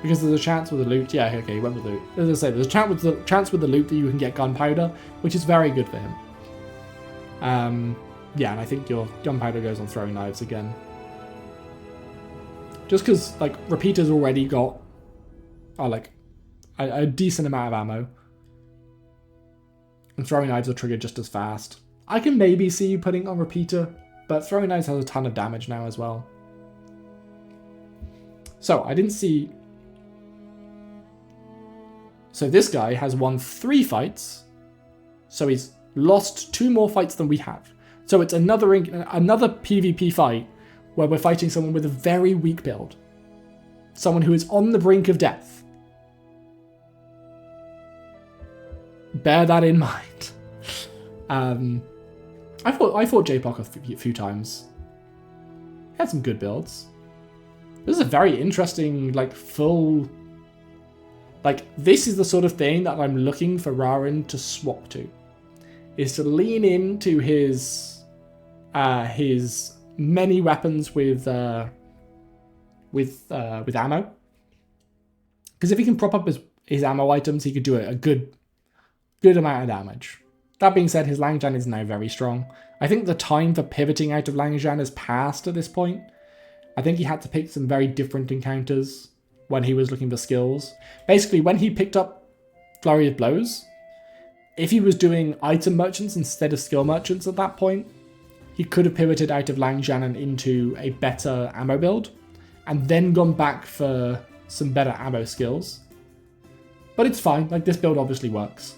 Because there's a chance with the loot. Yeah, okay, he went with the loot. As I say, there's a chance with the loot that you can get gunpowder, which is very good for him. Yeah, and I think your gunpowder goes on throwing knives again. Just because, like, Repeater's already got... a decent amount of ammo. And throwing knives are triggered just as fast. I can maybe see you putting on repeater, but throwing knives has a ton of damage now as well. So I didn't see... So this guy has won 3 fights. So he's lost 2 more fights than we have. So it's another PvP fight where we're fighting someone with a very weak build. Someone who is on the brink of death. Bear that in mind. I fought J-Block a few times. He had some good builds. This is a very interesting, like, full... Like, this is the sort of thing that I'm looking for Rarin to swap to. Is to lean into his many weapons with ammo. Because if he can prop up his ammo items, he could do a good amount of damage. That being said, his Langjan is now very strong. I think the time for pivoting out of Langjan has passed at this point. I think he had to pick some very different encounters when he was looking for skills. Basically, when he picked up Flurry of Blows, if he was doing item merchants instead of skill merchants at that point, he could have pivoted out of Langjan and into a better ammo build, and then gone back for some better ammo skills. But it's fine, like, this build obviously works.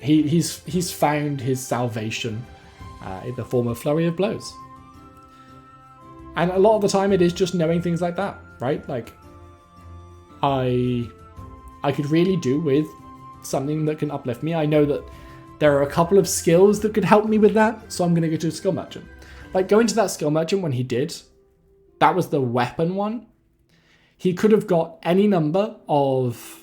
He's found his salvation in the form of Flurry of Blows. And a lot of the time it is just knowing things like that, right? Like, I could really do with something that can uplift me. I know that there are a couple of skills that could help me with that, so I'm going to go to a skill merchant. Like, going to that skill merchant when he did, that was the weapon one. He could have got any number of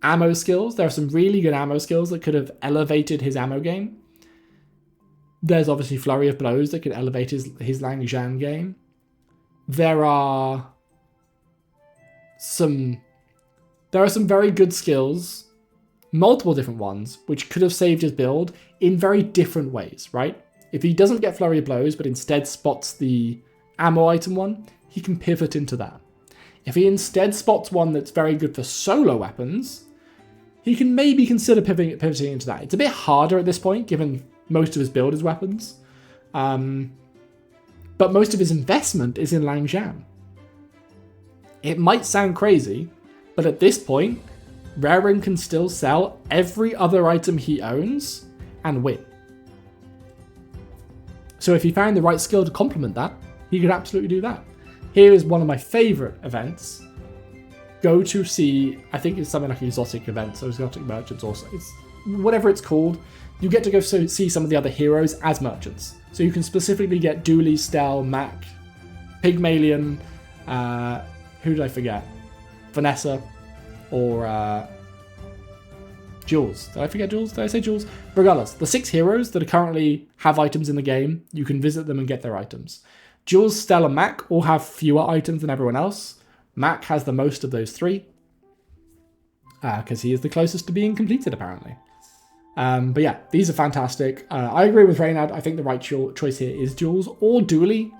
ammo skills. There are some really good ammo skills that could have elevated his ammo game. There's obviously Flurry of Blows that could elevate his Langjan game. There are some very good skills, multiple different ones, which could have saved his build in very different ways, right? If he doesn't get Flurry of Blows, but instead spots the ammo item one, he can pivot into that. If he instead spots one that's very good for solo weapons, he can maybe consider pivoting into that. It's a bit harder at this point, given most of his build is weapons. But most of his investment is in Langjan. It might sound crazy, but at this point, Rarin can still sell every other item he owns and win. So if he found the right skill to complement that, he could absolutely do that. Here is one of my favourite events. Go to see, I think it's something like an exotic event, so exotic merchants also. It's whatever it's called. You get to go see some of the other heroes as merchants. So you can specifically get Dooley, Stell, Mac, Pygmalion, who did I forget? Vanessa, or Jules. Did I forget Jules? Did I say Jules? Regardless, the 6 heroes that currently have items in the game, you can visit them and get their items. Jules, Stell, and Mac all have fewer items than everyone else. Mac has the most of those 3, because he is the closest to being completed, apparently. But yeah, these are fantastic. I agree with Reynad. I think the right choice here is Jules or Dooley,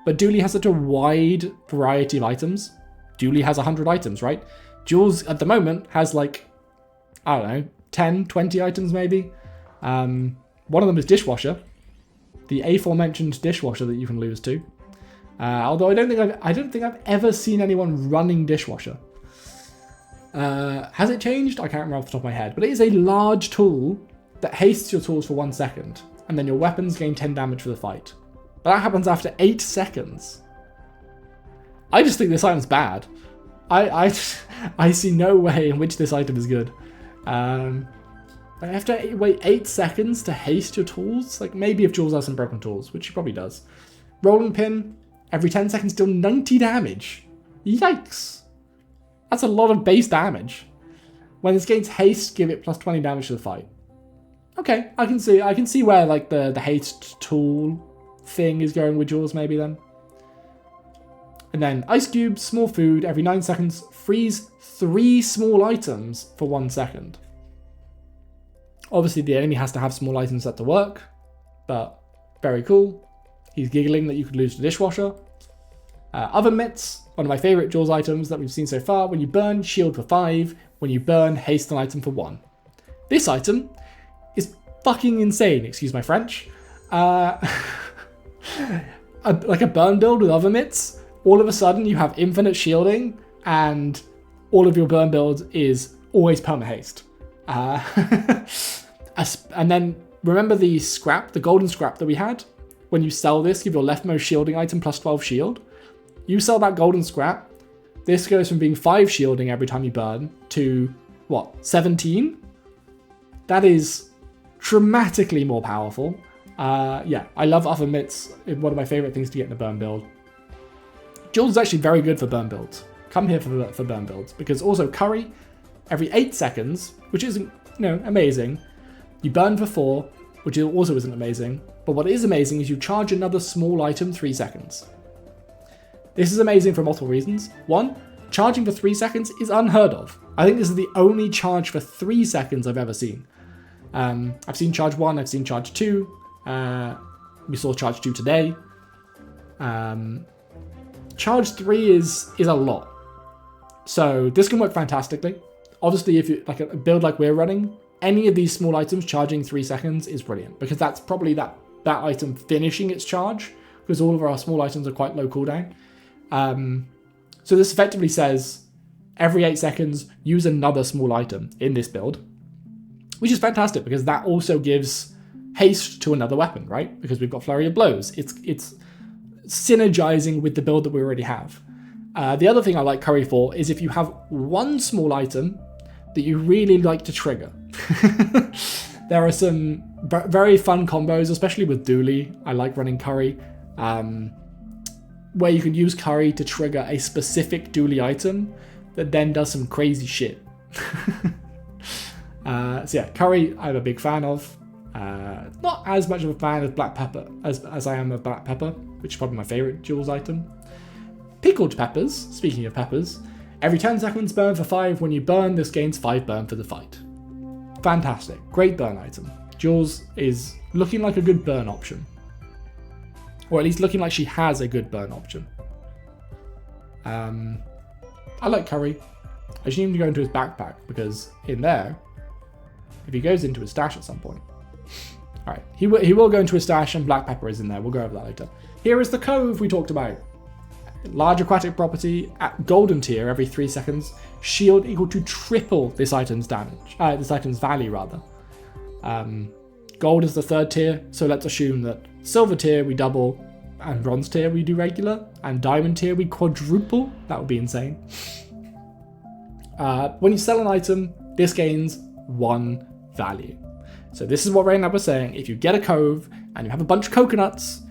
but Dooley has such a wide variety of items. Dooley has 100 items, right? Jules, at the moment, has like, I don't know, 10, 20 items maybe. One of them is Dishwasher, the aforementioned dishwasher that you can lose to. Although I don't think I've ever seen anyone running Dishwasher. Has it changed? I can't remember off the top of my head, but it is a large tool that hastes your tools for 1 second, and then your weapons gain 10 damage for the fight. But that happens after 8 seconds. I just think this item's bad. I see no way in which this item is good. I have to wait 8 seconds to haste your tools? Like, maybe if Jules has some broken tools, which he probably does. Rolling pin, every 10 seconds, deal 90 damage. Yikes. That's a lot of base damage. When this gains haste, give it plus 20 damage to the fight. Okay, I can see where like the haste tool thing is going with Jules maybe then. And then ice cubes, small food, every 9 seconds, freeze 3 small items for 1 second. Obviously the enemy has to have small items set to work, but very cool. He's giggling that you could lose the dishwasher. Oven mitts, one of my favorite Jules items that we've seen so far. When you burn, shield for 5. When you burn, haste an item for 1. This item is fucking insane, excuse my French. Like a burn build with oven mitts, all of a sudden you have infinite shielding and all of your burn build is always perma haste. And then remember the scrap, the golden scrap that we had? When you sell this, give your leftmost shielding item plus 12 shield. You sell that golden scrap, this goes from being 5 shielding every time you burn to, what, 17? That is dramatically more powerful. Yeah, I love oven mitts. It's one of my favorite things to get in a burn build. Jules is actually very good for burn builds. Come here for burn builds, because also curry every 8 seconds, which isn't, amazing. You burn for 4, which also isn't amazing. But what is amazing is you charge another small item 3 seconds. This is amazing for multiple reasons. 1, charging for 3 seconds is unheard of. I think this is the only charge for 3 seconds I've ever seen. I've seen charge 1, I've seen charge 2. We saw charge 2 today. Charge 3 is a lot. So this can work fantastically. Obviously, if you like a build like we're running, any of these small items charging 3 seconds is brilliant, because that's probably that item finishing its charge, because all of our small items are quite low cooldown. So this effectively says every 8 seconds use another small item in this build, which is fantastic because that also gives haste to another weapon, right? Because we've got Flurry of Blows. It's synergizing with the build that we already have. The other thing I like curry for is if you have one small item that you really like to trigger. There are some very fun combos, especially with Dooley. I like running curry, where you can use curry to trigger a specific Dooley item that then does some crazy shit. So yeah, curry I'm a big fan of. Not as much of a fan of black pepper as I am of black pepper, which is probably my favorite Jules item. Pickled peppers, speaking of peppers, every 10 seconds burn for 5. When you burn, this gains 5 burn for the fight. Fantastic, great burn item. Jules is looking like a good burn option. Or at least looking like she has a good burn option. I like curry. I just need him to go into his backpack, because in there, if he goes into his stash at some point, alright, he will go into his stash, and black pepper is in there. We'll go over that later. Here is the cove we talked about. Large aquatic property at golden tier every 3 seconds. Shield equal to triple this item's damage. This item's value, rather. Gold is the 3rd tier, so let's assume that silver tier we double, and bronze tier we do regular, and diamond tier we quadruple. That would be insane. When you sell an item, this gains 1 value. So this is what Reynad was saying. If you get a cove and you have a bunch of coconuts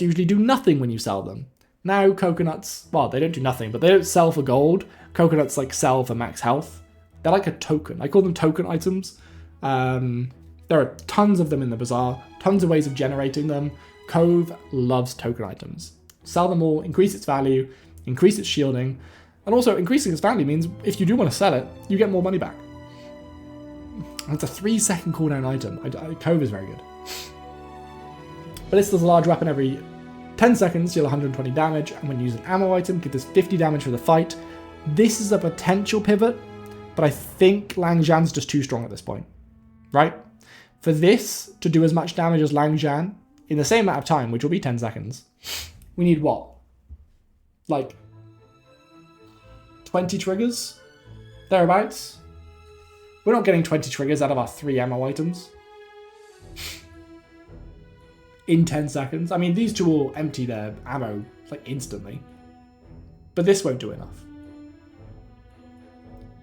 usually do nothing when you sell them. Now coconuts, well, they don't do nothing, but they don't sell for gold. Coconuts sell for max health. They're like a token. I call them token items. There are tons of them in the bazaar, tons of ways of generating them. Cove loves token items. Sell them all, increase its value, increase its shielding, and also increasing its value means if you do want to sell it, you get more money back. It's a 3-second cooldown item. Cove is very good. Ballista's a large weapon every 10 seconds, deal 120 damage, and when you use an ammo item, give this 50 damage for the fight. This is a potential pivot, but I think Lang Jan's just too strong at this point, right? For this to do as much damage as Lang Jan in the same amount of time, which will be 10 seconds, we need what? Like 20 triggers? Thereabouts? We're not getting 20 triggers out of our 3 ammo items in 10 seconds. I mean, these two will empty their ammo instantly, but this won't do enough.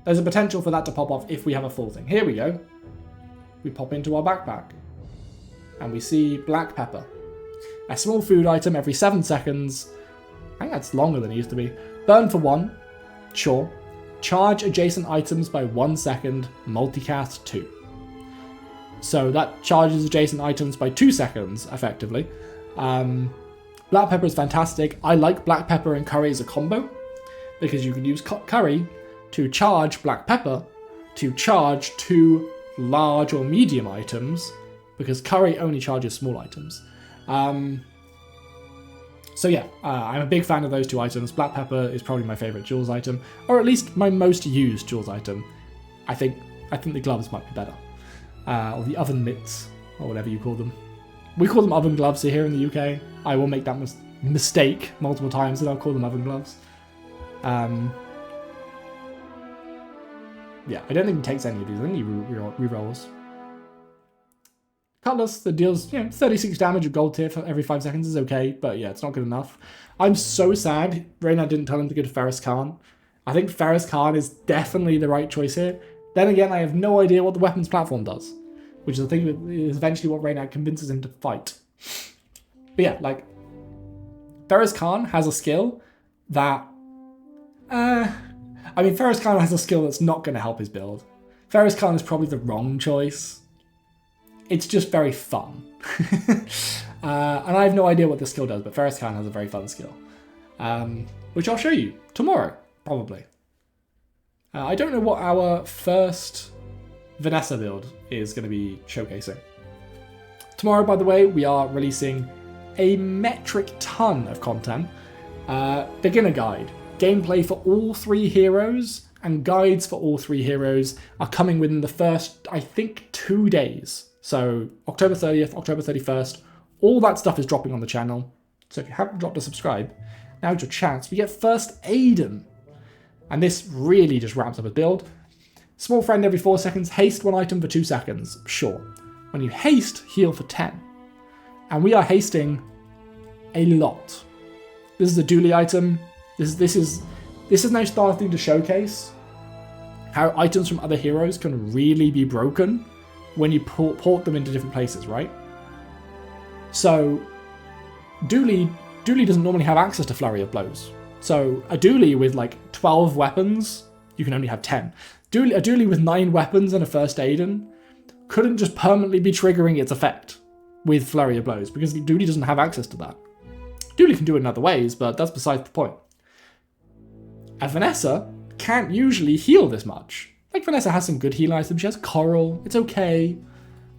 There's a potential for that to pop off if we have a full thing. Here we go. We pop into our backpack and we see black pepper. A small food item every 7 seconds. I think that's longer than it used to be. Burn for 1. Sure. Charge adjacent items by 1 second. Multicast 2. So that charges adjacent items by 2 seconds, effectively. Black pepper is fantastic. I like black pepper and curry as a combo, because you can use curry to charge black pepper to charge 2 large or medium items, because curry only charges small items. So yeah, I'm a big fan of those two items. Black pepper is probably my favorite Jules item, or at least my most used Jules item. I think the gloves might be better, or the oven mitts, or whatever you call them. We call them oven gloves here in the UK. I will make that mistake multiple times, and I'll call them oven gloves. Yeah, I don't think he takes any of these. I think he rerolls. Cutlass that deals 36 damage of gold tier for every 5 seconds is okay, but yeah, it's not good enough. I'm so sad Reynad didn't tell him to go to Ferris Khan. I think Ferris Khan is definitely the right choice here. Then again, I have no idea what the weapons platform does, which is the thing that is eventually what Reynad convinces him to fight. But yeah, like, Ferris Khan has a skill that... Ferris Khan has a skill that's not going to help his build. Ferris Khan is probably the wrong choice. It's just very fun. And I have no idea what this skill does, but Ferris Khan has a very fun skill. Which I'll show you tomorrow, probably. I don't know what our first Vanessa build is going to be showcasing. Tomorrow, by the way, we are releasing a metric ton of content. Beginner guide, gameplay for all 3 heroes, and guides for all 3 heroes are coming within the first, I think, 2 days. So October 30th, October 31st, all that stuff is dropping on the channel. So if you haven't dropped a subscribe, now's your chance. We get first Aiden. And this really just ramps up a build. Small friend every 4 seconds, haste 1 item for 2 seconds. Sure. When you haste, heal for 10. And we are hasting a lot. This is a dually item. This is now starting to showcase how items from other heroes can really be broken when you port them into different places, right? So, dually doesn't normally have access to Flurry of Blows. So, a dually with like 12 weapons, you can only have 10. A dually with 9 weapons and a first Aiden couldn't just permanently be triggering its effect with Flurry of Blows, because dually doesn't have access to that. Dually can do it in other ways, but that's besides the point. And Vanessa can't usually heal this much. Like, Vanessa has some good healing items. She has Coral. It's okay.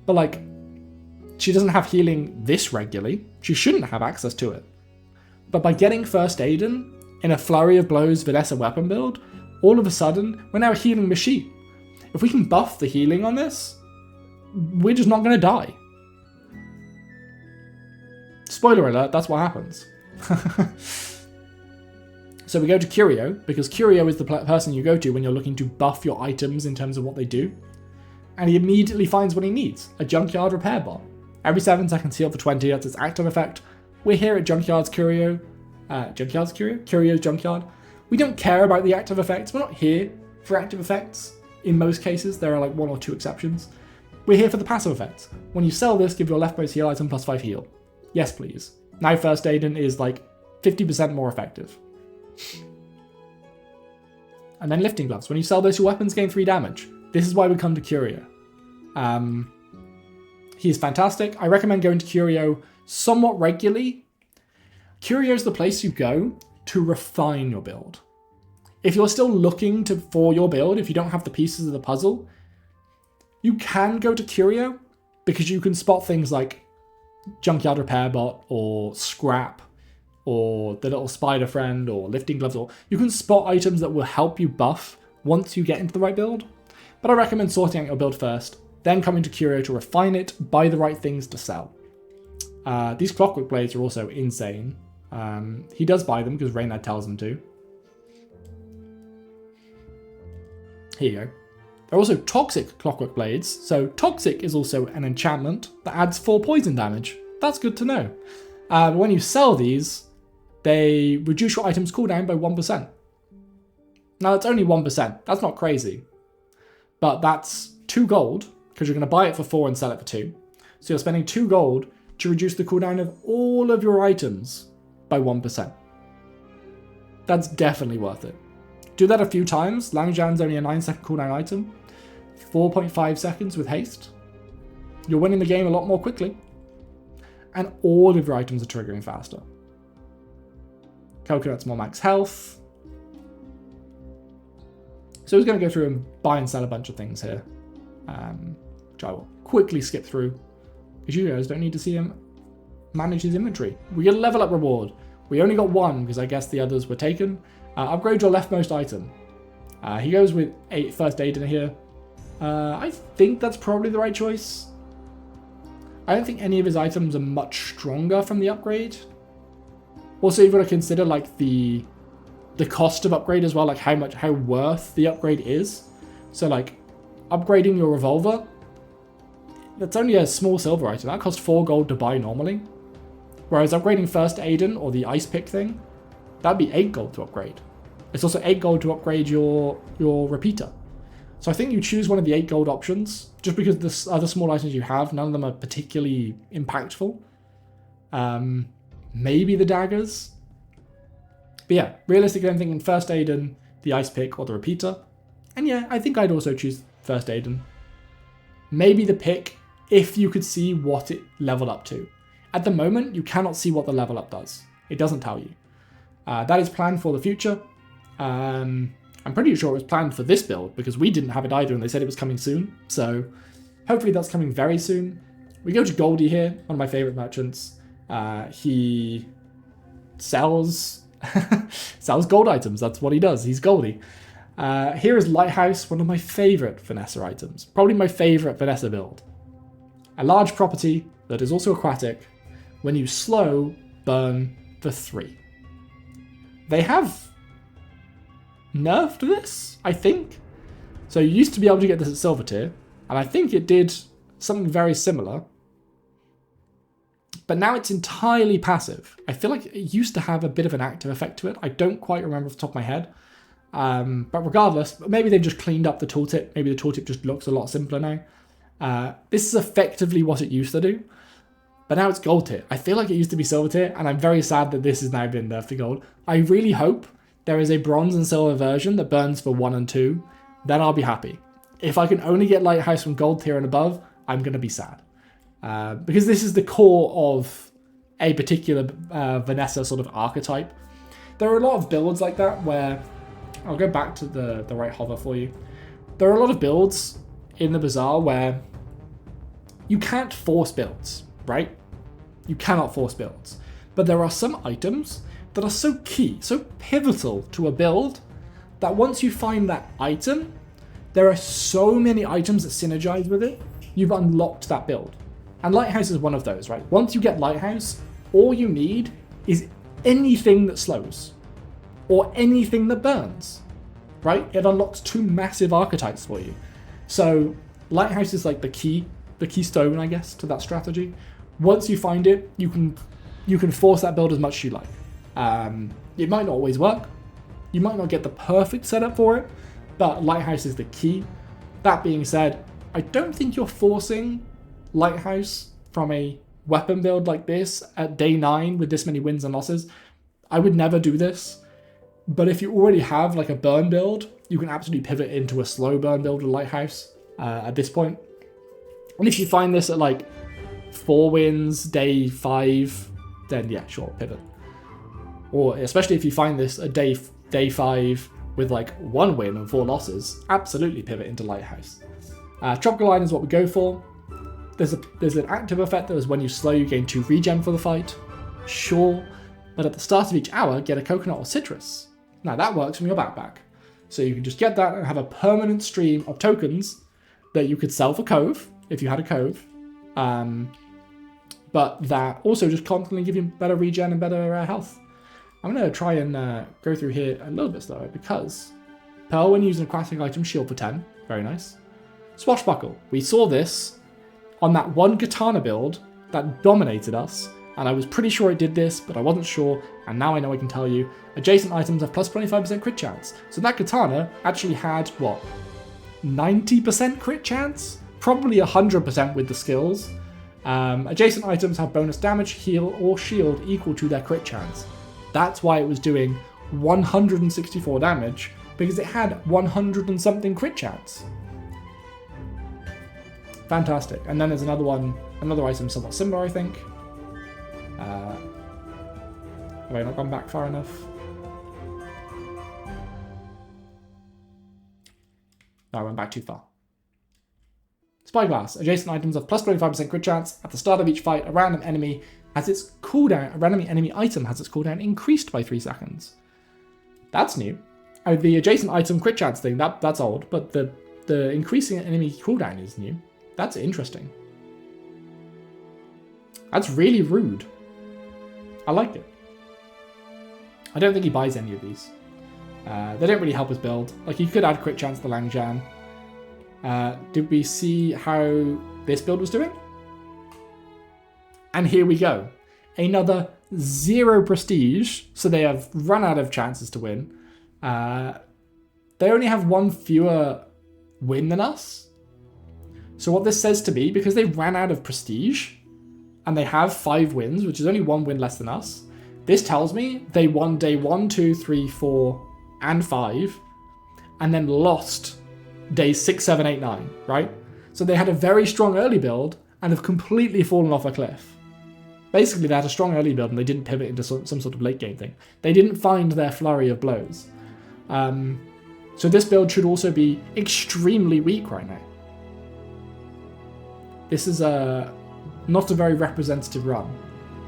But, like, she doesn't have healing this regularly. She shouldn't have access to it. But by getting First Aiden in a Flurry of Blows Vanessa weapon build, all of a sudden, we're now a healing machine. If we can buff the healing on this, we're just not going to die. Spoiler alert, that's what happens. So we go to Curio, because Curio is the person you go to when you're looking to buff your items in terms of what they do. And he immediately finds what he needs, a Junkyard repair bot. Every 7 seconds heal for 20, that's its active effect. We're here at Junkyard's Curio. Curio's Junkyard. We don't care about the active effects, we're not here for active effects. In most cases, there are like 1 or 2 exceptions. We're here for the passive effects. When you sell this, give your leftmost heal item plus 5 heal. Yes, please. Now First Aiden is like 50% more effective. And then lifting gloves. When you sell this, your weapons gain 3 damage. This is why we come to Curio. He is fantastic. I recommend going to Curio somewhat regularly. Curio is the place you go to refine your build. If you're still looking for your build, if you don't have the pieces of the puzzle, you can go to Curio because you can spot things like Junkyard Repair Bot or Scrap or the little spider friend, or lifting gloves, or you can spot items that will help you buff once you get into the right build. But I recommend sorting out your build first, then coming to Curio to refine it, buy the right things to sell. These Clockwork Blades are also insane. He does buy them because Reynad tells him to. Here you go. They're also Toxic Clockwork Blades, so Toxic is also an enchantment that adds 4 poison damage. That's good to know. But when you sell these, they reduce your item's cooldown by 1%. Now, that's only 1%. That's not crazy. But that's 2 gold, because you're going to buy it for 4 and sell it for 2. So you're spending 2 gold to reduce the cooldown of all of your items by 1%. That's definitely worth it. Do that a few times. Langjan's only a 9-second cooldown item. 4.5 seconds with haste. You're winning the game a lot more quickly. And all of your items are triggering faster. Coconut's more max health. So we're going to go through and buy and sell a bunch of things here. Which I will quickly skip through. Because you guys don't need to see him manage his inventory. We get a level up reward. We only got one because I guess the others were taken. Upgrade your leftmost item. He goes with first aid in here. I think that's probably the right choice. I don't think any of his items are much stronger from the upgrade. Also, you've got to consider like the cost of upgrade as well, like how worth the upgrade is. So like upgrading your revolver, that's only a small silver item. That costs 4 gold to buy normally. Whereas upgrading first Aiden or the ice pick thing, that'd be 8 gold to upgrade. It's also 8 gold to upgrade your repeater. So I think you choose one of the 8 gold options, just because the other small items you have, none of them are particularly impactful. Maybe the daggers. But yeah, realistically I'm thinking first Aiden, the ice pick, or the repeater. And yeah, I think I'd also choose first Aiden. Maybe the pick, if you could see what it leveled up to. At the moment, you cannot see what the level up does. It doesn't tell you. That is planned for the future. I'm pretty sure it was planned for this build, because we didn't have it either and they said it was coming soon. So hopefully that's coming very soon. We go to Goldie here, one of my favorite merchants. He sells sells gold items. That's what he does. He's Goldie. Here is Lighthouse, one of my favorite Vanessa items. Probably my favorite Vanessa build. A large property that is also aquatic. When you slow, burn for 3. They have nerfed this, I think. So you used to be able to get this at silver tier, and I think it did something very similar. But now it's entirely passive. I feel like it used to have a bit of an active effect to it. I don't quite remember off the top of my head. But regardless, maybe they've just cleaned up the tooltip. Maybe the tooltip just looks a lot simpler now. This is effectively what it used to do. But now it's gold tier. I feel like it used to be silver tier, and I'm very sad that this has now been nerfed to gold. I really hope there is a bronze and silver version that burns for 1 and 2. Then I'll be happy. If I can only get Lighthouse from gold tier and above, I'm going to be sad. Because this is the core of a particular Vanessa sort of archetype. There are a lot of builds like that where... I'll go back to the right hover for you. There are a lot of builds in the Bazaar where you can't force builds, right? You cannot force builds. But there are some items that are so key, so pivotal to a build, that once you find that item, there are so many items that synergize with it, you've unlocked that build. And Lighthouse is one of those, right? Once you get Lighthouse, all you need is anything that slows. Or anything that burns, right? It unlocks 2 massive archetypes for you. So Lighthouse is like the keystone, I guess, to that strategy. Once you find it, you can force that build as much as you like. It might not always work. You might not get the perfect setup for it, but Lighthouse is the key. That being said, I don't think you're forcing Lighthouse from a weapon build like this at day 9 with this many wins and losses. I would never do this. But if you already have like a burn build, you can absolutely pivot into a slow burn build with Lighthouse at this point. And if you find this at like 4 wins, day 5, then yeah, sure, pivot. Or especially if you find this at day 5 with like 1 win and 4 losses, absolutely pivot into Lighthouse. Tropical Line is what we go for. There's an active effect that is when you slow, you gain 2 regen for the fight. Sure. But at the start of each hour, get a coconut or citrus. Now that works from your backpack. So you can just get that and have a permanent stream of tokens that you could sell for Cove, if you had a Cove. But that also just constantly give you better regen and better health. I'm going to try and go through here a little bit slower because Pearl, when using aquatic item, shield for 10. Very nice. Swashbuckle. We saw this on that one katana build that dominated us. And I was pretty sure it did this, but I wasn't sure, and now I know I can tell you. Adjacent items have plus 25% crit chance. So that katana actually had, what, 90% crit chance? Probably 100% with the skills. Adjacent items have bonus damage, heal, or shield equal to their crit chance. That's why it was doing 164 damage, because it had 100 and something crit chance. Fantastic. And then there's another item somewhat similar, I think. Have I not gone back far enough? No, I went back too far. Spyglass. Adjacent items have plus 25% crit chance. At the start of each fight, a random enemy has its cooldown, a random enemy item has its cooldown increased by 3 seconds. That's new. The adjacent item crit chance thing, that's old, but the increasing enemy cooldown is new. That's interesting. That's really rude. I like it. I don't think he buys any of these. They don't really help us build. Like, you could add crit chance to Langjan. Did we see how this build was doing? And here we go. Another 0 prestige, so they have run out of chances to win. They only have 1 fewer win than us. So what this says to me, because they ran out of prestige, and they have 5 wins, which is only 1 win less than us, this tells me they won day 1, 2, 3, 4, and 5, and then lost days 6, 7, 8, 9, right? So they had a very strong early build and have completely fallen off a cliff. Basically, they had a strong early build and they didn't pivot into some sort of late game thing. They didn't find their flurry of blows. So this build should also be extremely weak right now. This is not a very representative run.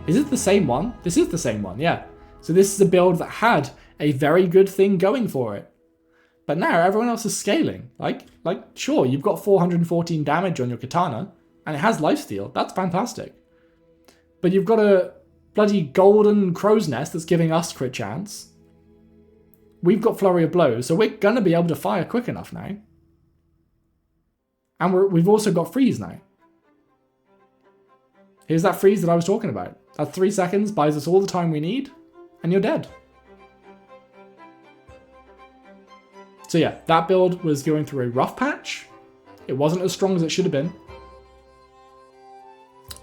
Is it the same one? This is the same one, yeah. So this is a build that had a very good thing going for it. But now everyone else is scaling. Like sure, you've got 414 damage on your katana, and it has lifesteal. That's fantastic. But you've got a bloody golden crow's nest that's giving us crit chance. We've got flurry of blows, so we're gonna be able to fire quick enough now. And we've also got freeze now. Here's that freeze that I was talking about. That 3 seconds buys us all the time we need, and you're dead. So yeah, that build was going through a rough patch. It wasn't as strong as it should have been.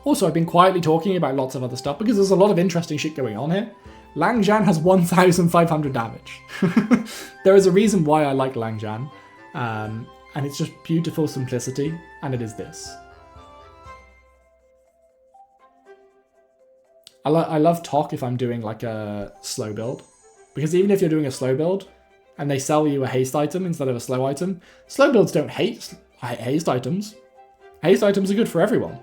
Also, I've been quietly talking about lots of other stuff because there's a lot of interesting shit going on here. Langjan has 1,500 damage. There is a reason why I like Langjan, and it's just beautiful simplicity, and it is this. I love talk if I'm doing like a slow build, because even if you're doing a slow build and they sell you a haste item instead of a slow item, slow builds don't hate haste items. Haste items are good for everyone.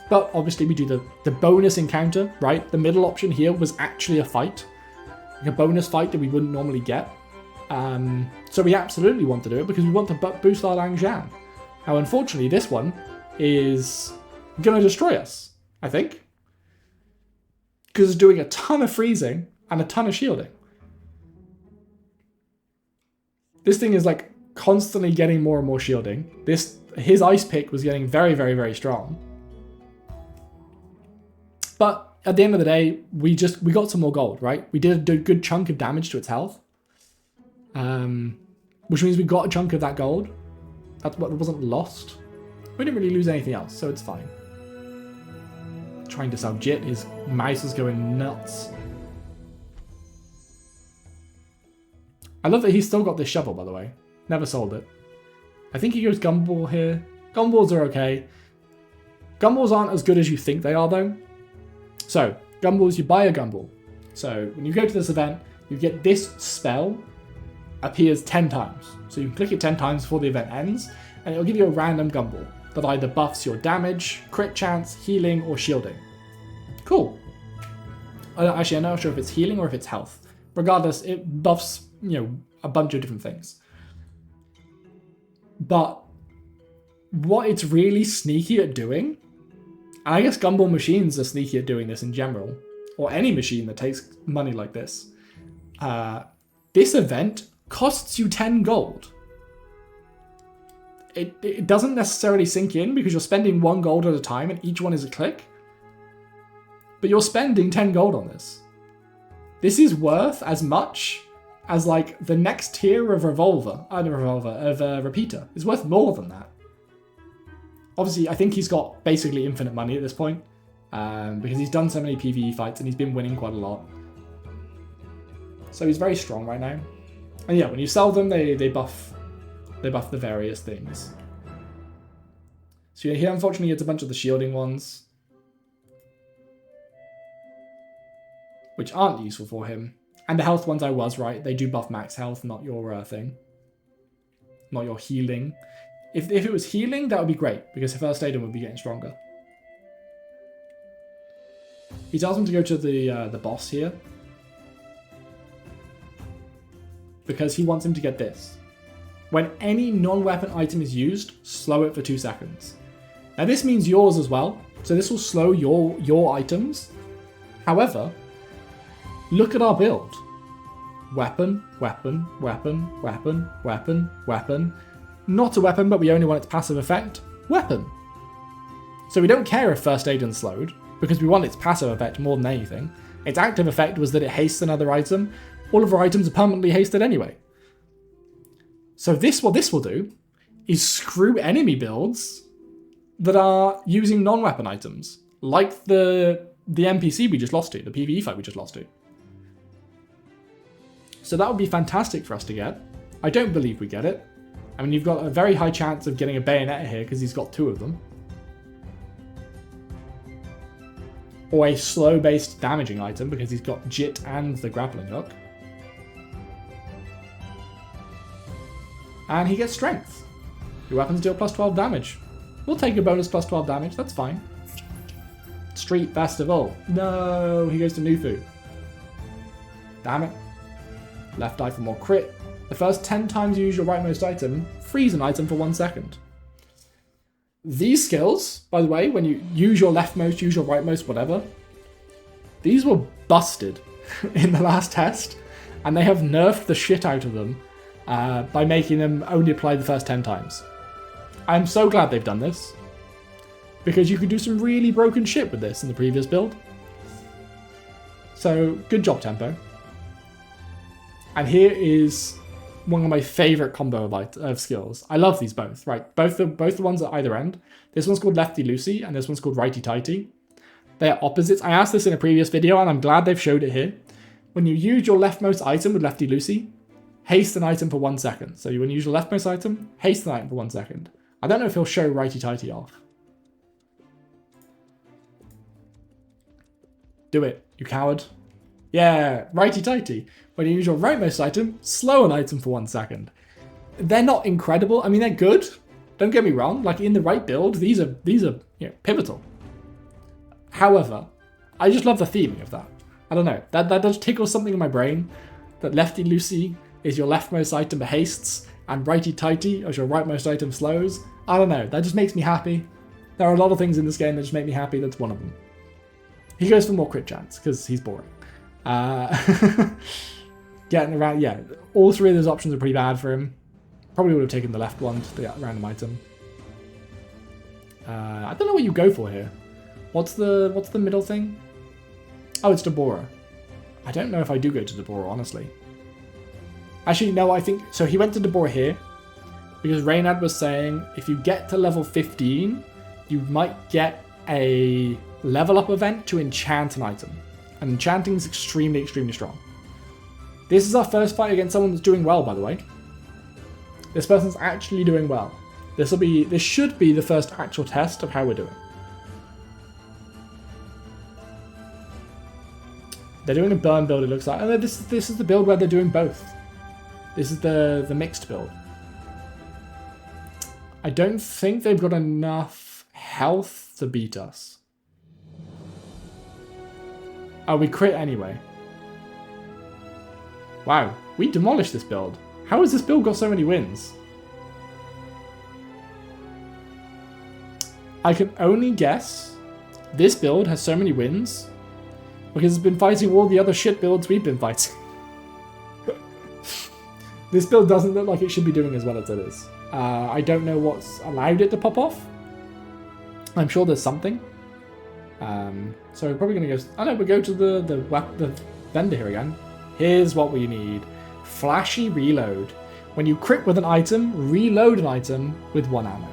But obviously we do the bonus encounter, right? The middle option here was actually a fight, like a bonus fight that we wouldn't normally get. So we absolutely want to do it because we want to boost our Langjan. Now, unfortunately, this one is going to destroy us, I think, because it's doing a ton of freezing and a ton of shielding. This thing is like constantly getting more and more shielding. His ice pick was getting very, very, very strong. But at the end of the day, we got some more gold, right? We did a good chunk of damage to its health. Which means we got a chunk of that gold. That's what wasn't lost. We didn't really lose anything else, so it's fine. Trying to sell Jit, his mouse is going nuts. I love that he's still got this shovel, by the way. Never sold it. I think he goes gumball here. Gumballs are okay. Gumballs aren't as good as you think they are, though. So, gumballs, you buy a gumball. So, when you go to this event, you get this spell appears 10 times. So you can click it 10 times before the event ends, and it'll give you a random gumball that either buffs your damage, crit chance, healing, or shielding. Cool. Actually, I'm not sure if it's healing or if it's health. Regardless, it buffs, a bunch of different things. But what it's really sneaky at doing, and I guess gumball machines are sneaky at doing this in general, or any machine that takes money like this, this event costs you 10 gold. It doesn't necessarily sink in because you're spending 1 gold at a time and each one is a click. But you're spending 10 gold on this. This is worth as much as like the next tier of repeater is worth more than that. Obviously, I think he's got basically infinite money at this point because he's done so many PvE fights and he's been winning quite a lot. So he's very strong right now. And yeah, when you sell them, they buff the various things. So yeah, here unfortunately it's a bunch of the shielding ones, which aren't useful for him. And the health ones, I was right, they do buff max health, not your thing. Not your healing. If it was healing, that would be great, because first aid would be getting stronger. He tells him to go to the boss here. Because he wants him to get this. When any non-weapon item is used, slow it for 2 seconds. Now this means yours as well, so this will slow your items. However, look at our build. Weapon, weapon, weapon, weapon, weapon, weapon. Not a weapon, but we only want its passive effect. Weapon. So we don't care if first aid is slowed, because we want its passive effect more than anything. Its active effect was that it hastes another item. All of our items are permanently hasted anyway. So what this will do is screw enemy builds that are using non-weapon items, like the NPC we just lost to, the PvE fight we just lost to. So that would be fantastic for us to get. I don't believe we get it. I mean, you've got a very high chance of getting a bayonet here because he's got 2 of them. Or a slow-based damaging item because he's got Jit and the grappling hook. And he gets strength. Your weapons deal plus 12 damage. We'll take a bonus plus 12 damage, that's fine. Street Festival. No, he goes to Nufu. Damn it. Left eye for more crit. The first 10 times you use your rightmost item, freeze an item for 1 second. These skills, by the way, when you use your leftmost, use your rightmost, whatever, these were busted in the last test, and they have nerfed the shit out of them by making them only apply the first 10 times. I'm so glad they've done this, because you could do some really broken shit with this in the previous build. So, good job, Tempo. And here is one of my favourite combo of skills. I love these both, right? Both the ones at either end. This one's called Lefty Loosey, and this one's called Righty Tighty. They are opposites. I asked this in a previous video, and I'm glad they've showed it here. When you use your leftmost item with Lefty Loosey, haste an item for 1 second. So when you use your leftmost item, haste an item for 1 second. I don't know if he'll show Righty Tighty off. Do it, you coward. Yeah, Righty Tighty. When you use your rightmost item, slow an item for 1 second. They're not incredible. I mean, they're good. Don't get me wrong. Like, in the right build, these are pivotal. However, I just love the theming of that. I don't know. That does tickle something in my brain. That Lefty Loosey is your leftmost item hastes, and Righty Tighty is your rightmost item slows. I don't know. That just makes me happy. There are a lot of things in this game that just make me happy. That's one of them. He goes for more crit chance, because he's boring. Getting around, yeah, all 3 of those options are pretty bad for him. Probably would have taken the left one to the random item. I don't know what you go for here. What's the middle thing? Oh, it's Deborah. I don't know if I do go to Deborah, honestly. Actually, no, I think... So he went to Deborah here, because Reynad was saying if you get to level 15, you might get a level up event to enchant an item. And enchanting is extremely, extremely strong. This is our first fight against someone that's doing well, by the way. This person's actually doing well. This should be the first actual test of how we're doing. They're doing a burn build, it looks like. And this is the build where they're doing both. This is the mixed build. I don't think they've got enough health to beat us. Oh, we crit anyway. Wow, we demolished this build. How has this build got so many wins? I can only guess this build has so many wins because it's been fighting all the other shit builds we've been fighting. This build doesn't look like it should be doing as well as it is. I don't know what's allowed it to pop off. I'm sure there's something. So we're probably going to go... Oh no, we go to the vendor here again. Here's what we need. Flashy reload. When you crit with an item, reload an item with 1 ammo.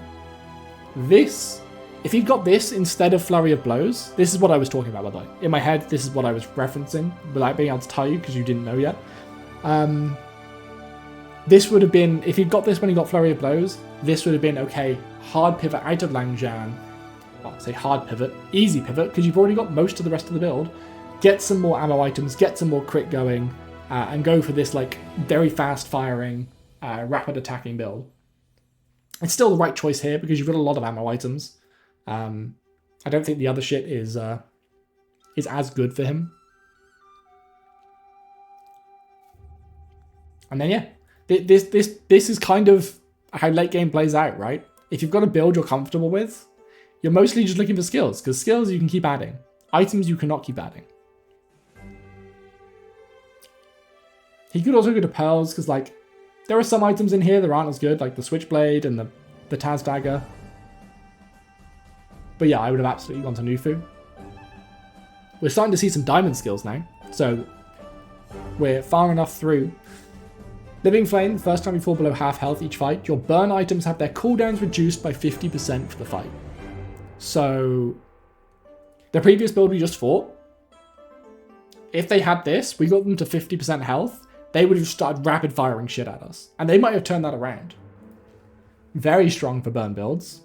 This, if you got this instead of Flurry of Blows, this is what I was talking about, by the way. In my head, this is what I was referencing, without being able to tell you, because you didn't know yet. This would have been, if you got this when you got Flurry of Blows, this would have been, okay, hard pivot out of Langjan. Well, say hard pivot, easy pivot, because you've already got most of the rest of the build. Get some more ammo items, get some more crit going, and go for this like very fast firing, rapid attacking build. It's still the right choice here because you've got a lot of ammo items. I don't think the other shit is is as good for him. And then yeah, this is kind of how late game plays out, right? If you've got a build you're comfortable with, you're mostly just looking for skills, because skills you can keep adding. Items you cannot keep adding. He could also go to pearls, because like, there are some items in here that aren't as good, like the switchblade and the Taz dagger. But yeah, I would have absolutely gone to Nufu. We're starting to see some diamond skills now, so we're far enough through. Living Flame, first time you fall below half health each fight, your burn items have their cooldowns reduced by 50% for the fight. So, the previous build we just fought, if they had this, we got them to 50% health, they would have started rapid firing shit at us. And they might have turned that around. Very strong for burn builds.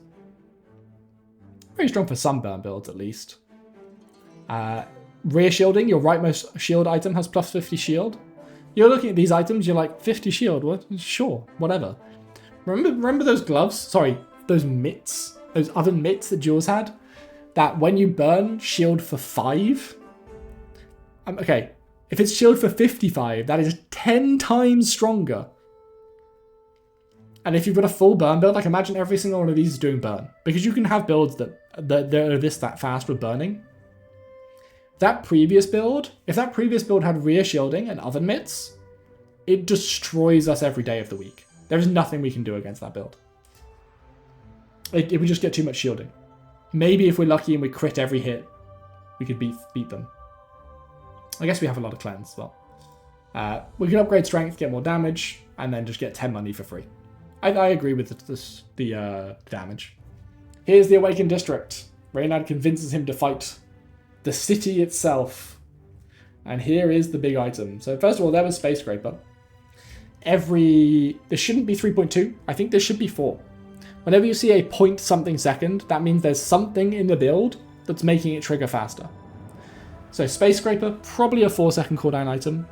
Very strong for some burn builds, at least. Rear shielding, your rightmost shield item has plus 50 shield. You're looking at these items, you're like, 50 shield, what? Sure, whatever. Remember those gloves? Sorry, those mitts? Those oven mitts that Jules had? That when you burn, shield for 5? Okay, if it's shield for 55, that is 10 times stronger. And if you've got a full burn build, like imagine every single one of these is doing burn. Because you can have builds that are that fast with burning. If that previous build had rear shielding and oven mitts, it destroys us every day of the week. There's nothing we can do against that build. It would just get too much shielding. Maybe if we're lucky and we crit every hit, we could beat them. I guess we have a lot of cleanse as well. We can upgrade strength, get more damage, and then just get 10 money for free. I agree with the damage. Here's the Awakened District. Reynad convinces him to fight the city itself. And here is the big item. So first of all, there was Space Scraper. This shouldn't be 3.2. I think this should be 4. Whenever you see a point something second, that means there's something in the build that's making it trigger faster. So Space Scraper, probably a 4-second cooldown item.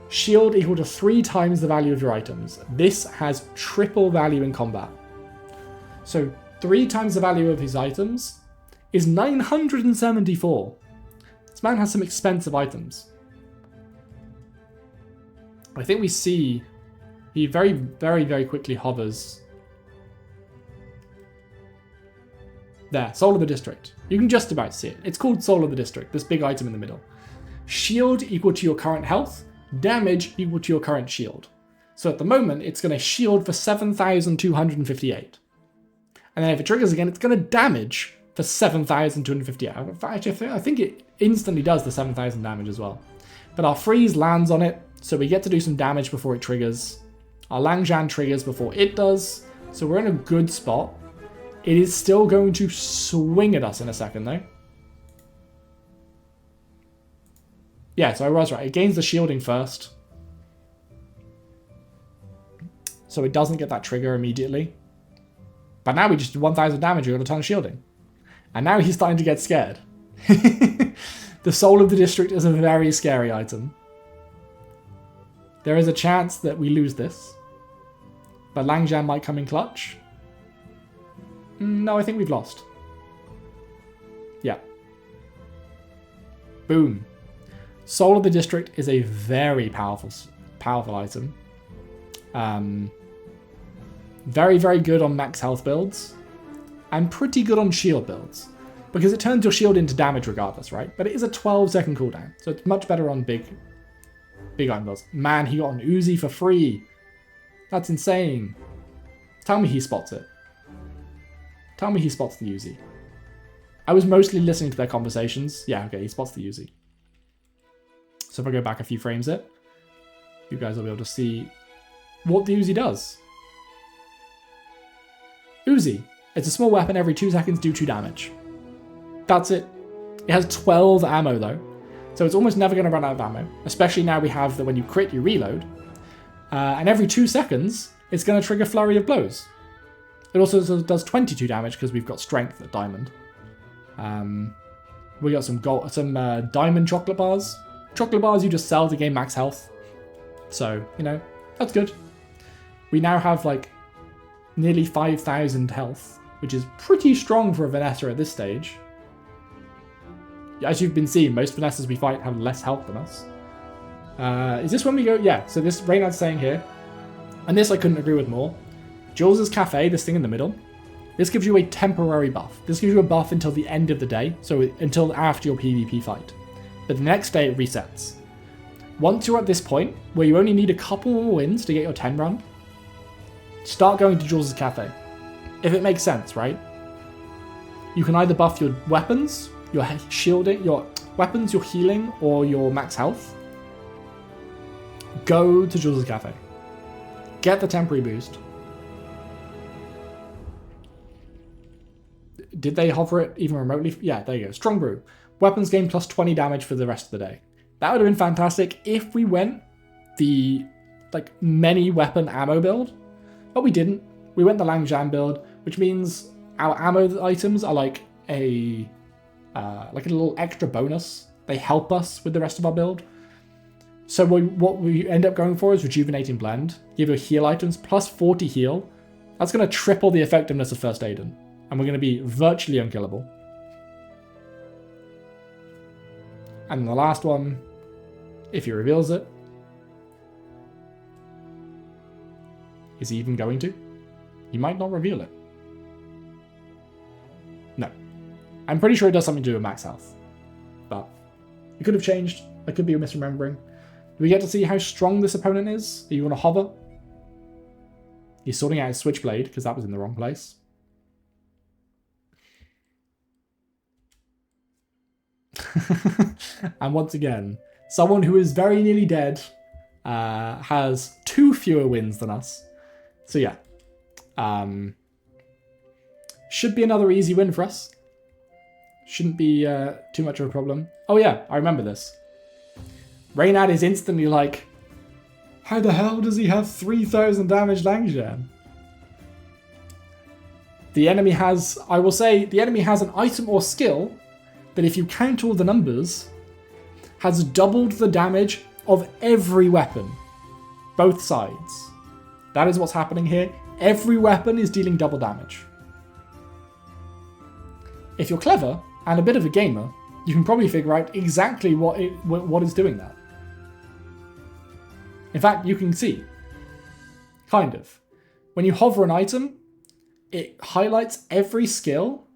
Shield equal to 3 times the value of your items. This has triple value in combat. So 3 times the value of his items is 974. This man has some expensive items. I think we see he very, very, very quickly hovers. There, Soul of the District. You can just about see it. It's called Soul of the District, this big item in the middle. Shield equal to your current health, damage equal to your current shield. So at the moment, it's going to shield for 7,258. And then if it triggers again, it's going to damage for 7,258. Actually, I think it instantly does the 7,000 damage as well. But our freeze lands on it, so we get to do some damage before it triggers. Our Langzhan triggers before it does, so we're in a good spot. It is still going to swing at us in a second, though. Yeah, so I was right. It gains the shielding first. So it doesn't get that trigger immediately. But now we just did 1,000 damage, we got a ton of shielding. And now he's starting to get scared. The Soul of the District is a very scary item. There is a chance that we lose this. But Langzhan might come in clutch. No, I think we've lost. Yeah. Boom. Soul of the District is a very powerful item. Very, very good on max health builds. And pretty good on shield builds. Because it turns your shield into damage regardless, right? But it is a 12-second cooldown. So it's much better on big item builds. Man, he got an Uzi for free. That's insane. Tell me he spots it. Tell me he spots the Uzi. I was mostly listening to their conversations. Yeah, okay, he spots the Uzi. So if I go back a few frames it, you guys will be able to see what the Uzi does. Uzi. It's a small weapon every 2 seconds, do 2 damage. That's it. It has 12 ammo though. So it's almost never going to run out of ammo. Especially now we have that when you crit, you reload. And every 2 seconds, it's going to trigger Flurry of Blows. It also does 22 damage because we've got strength at diamond. We got some diamond chocolate bars. Chocolate bars you just sell to gain max health. So, you know, that's good. We now have like nearly 5,000 health, which is pretty strong for a Vanessa at this stage. As you've been seeing, most finesses we fight have less health than us. Is this when we go? Yeah, so this Reynad's saying here, and this I couldn't agree with more. Jules' Cafe, this thing in the middle, this gives you a temporary buff. This gives you a buff until the end of the day, so until after your PvP fight. But the next day it resets. Once you're at this point, where you only need a couple more wins to get your 10 run, start going to Jules' Cafe. If it makes sense, right? You can either buff your weapons, your shielding, your weapons, your healing, or your max health. Go to Jules' Cafe. Get the temporary boost. Did they hover it even remotely? Yeah, there you go. Strong Brew. Weapons gain plus 20 damage for the rest of the day. That would have been fantastic if we went the many weapon ammo build, but we didn't. We went the Langjan build, which means our ammo items are like a little extra bonus. They help us with the rest of our build. So what we end up going for is Rejuvenating Blend. Give your heal items plus 40 heal. That's going to triple the effectiveness of First Aiden, and we're going to be virtually unkillable. And the last one, if he reveals it, is he even going to? He might not reveal it. No. I'm pretty sure it does something to do with max health. But it could have changed. I could be misremembering. Do we get to see how strong this opponent is? Are you going to hover? He's sorting out his Switchblade, because that was in the wrong place. And once again, someone who is very nearly dead has 2 fewer wins than us. So yeah. Should be another easy win for us. Shouldn't be too much of a problem. Oh yeah, I remember this. Reynad is instantly like, how the hell does he have 3,000 damage Langjan? The enemy has, I will say, the enemy has an item or skill that if you count all the numbers, has doubled the damage of every weapon. Both sides. That is what's happening here. Every weapon is dealing double damage. If you're clever and a bit of a gamer, you can probably figure out exactly what is doing that. In fact, you can see. Kind of. When you hover an item, it highlights every skill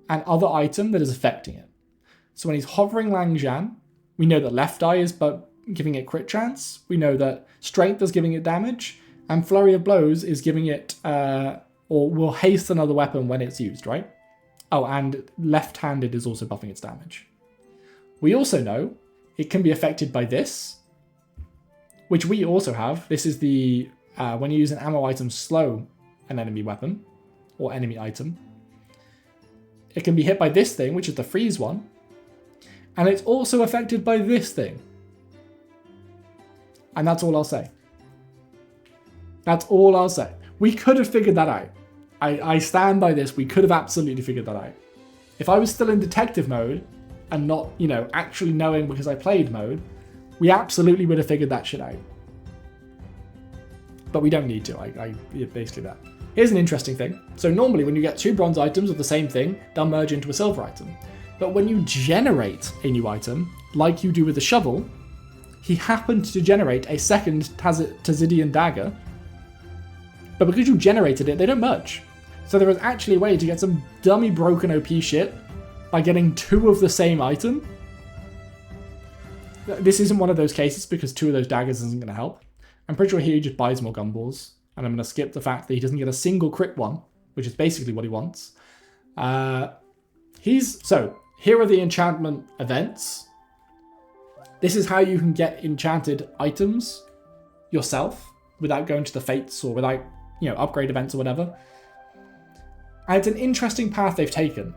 and other item that is affecting it. So when he's hovering Langjan, we know that Left Eye is giving it crit chance. We know that Strength is giving it damage. And Flurry of Blows is giving it, or will haste another weapon when it's used, right? Oh, and left-handed is also buffing its damage. We also know it can be affected by this, which we also have. This is the, when you use an ammo item, slow an enemy weapon, or enemy item. It can be hit by this thing, which is the freeze one. And it's also affected by this thing. And that's all I'll say. That's all I'll say. We could have figured that out. I stand by this. We could have absolutely figured that out. If I was still in detective mode and not, actually knowing because I played mode, we absolutely would have figured that shit out. But we don't need to. Basically that. Here's an interesting thing. So normally when you get 2 bronze items of the same thing, they'll merge into a silver item. But when you generate a new item, like you do with the shovel, he happened to generate a second Tazidian dagger. But because you generated it, they don't merge. So there is actually a way to get some dummy broken OP shit by getting 2 of the same item. This isn't one of those cases because 2 of those daggers isn't going to help. I'm pretty sure here he just buys more gumballs. And I'm going to skip the fact that he doesn't get a single crit one, which is basically what he wants. So, here are the enchantment events. This is how you can get enchanted items yourself without going to the fates or without, upgrade events or whatever. And it's an interesting path they've taken.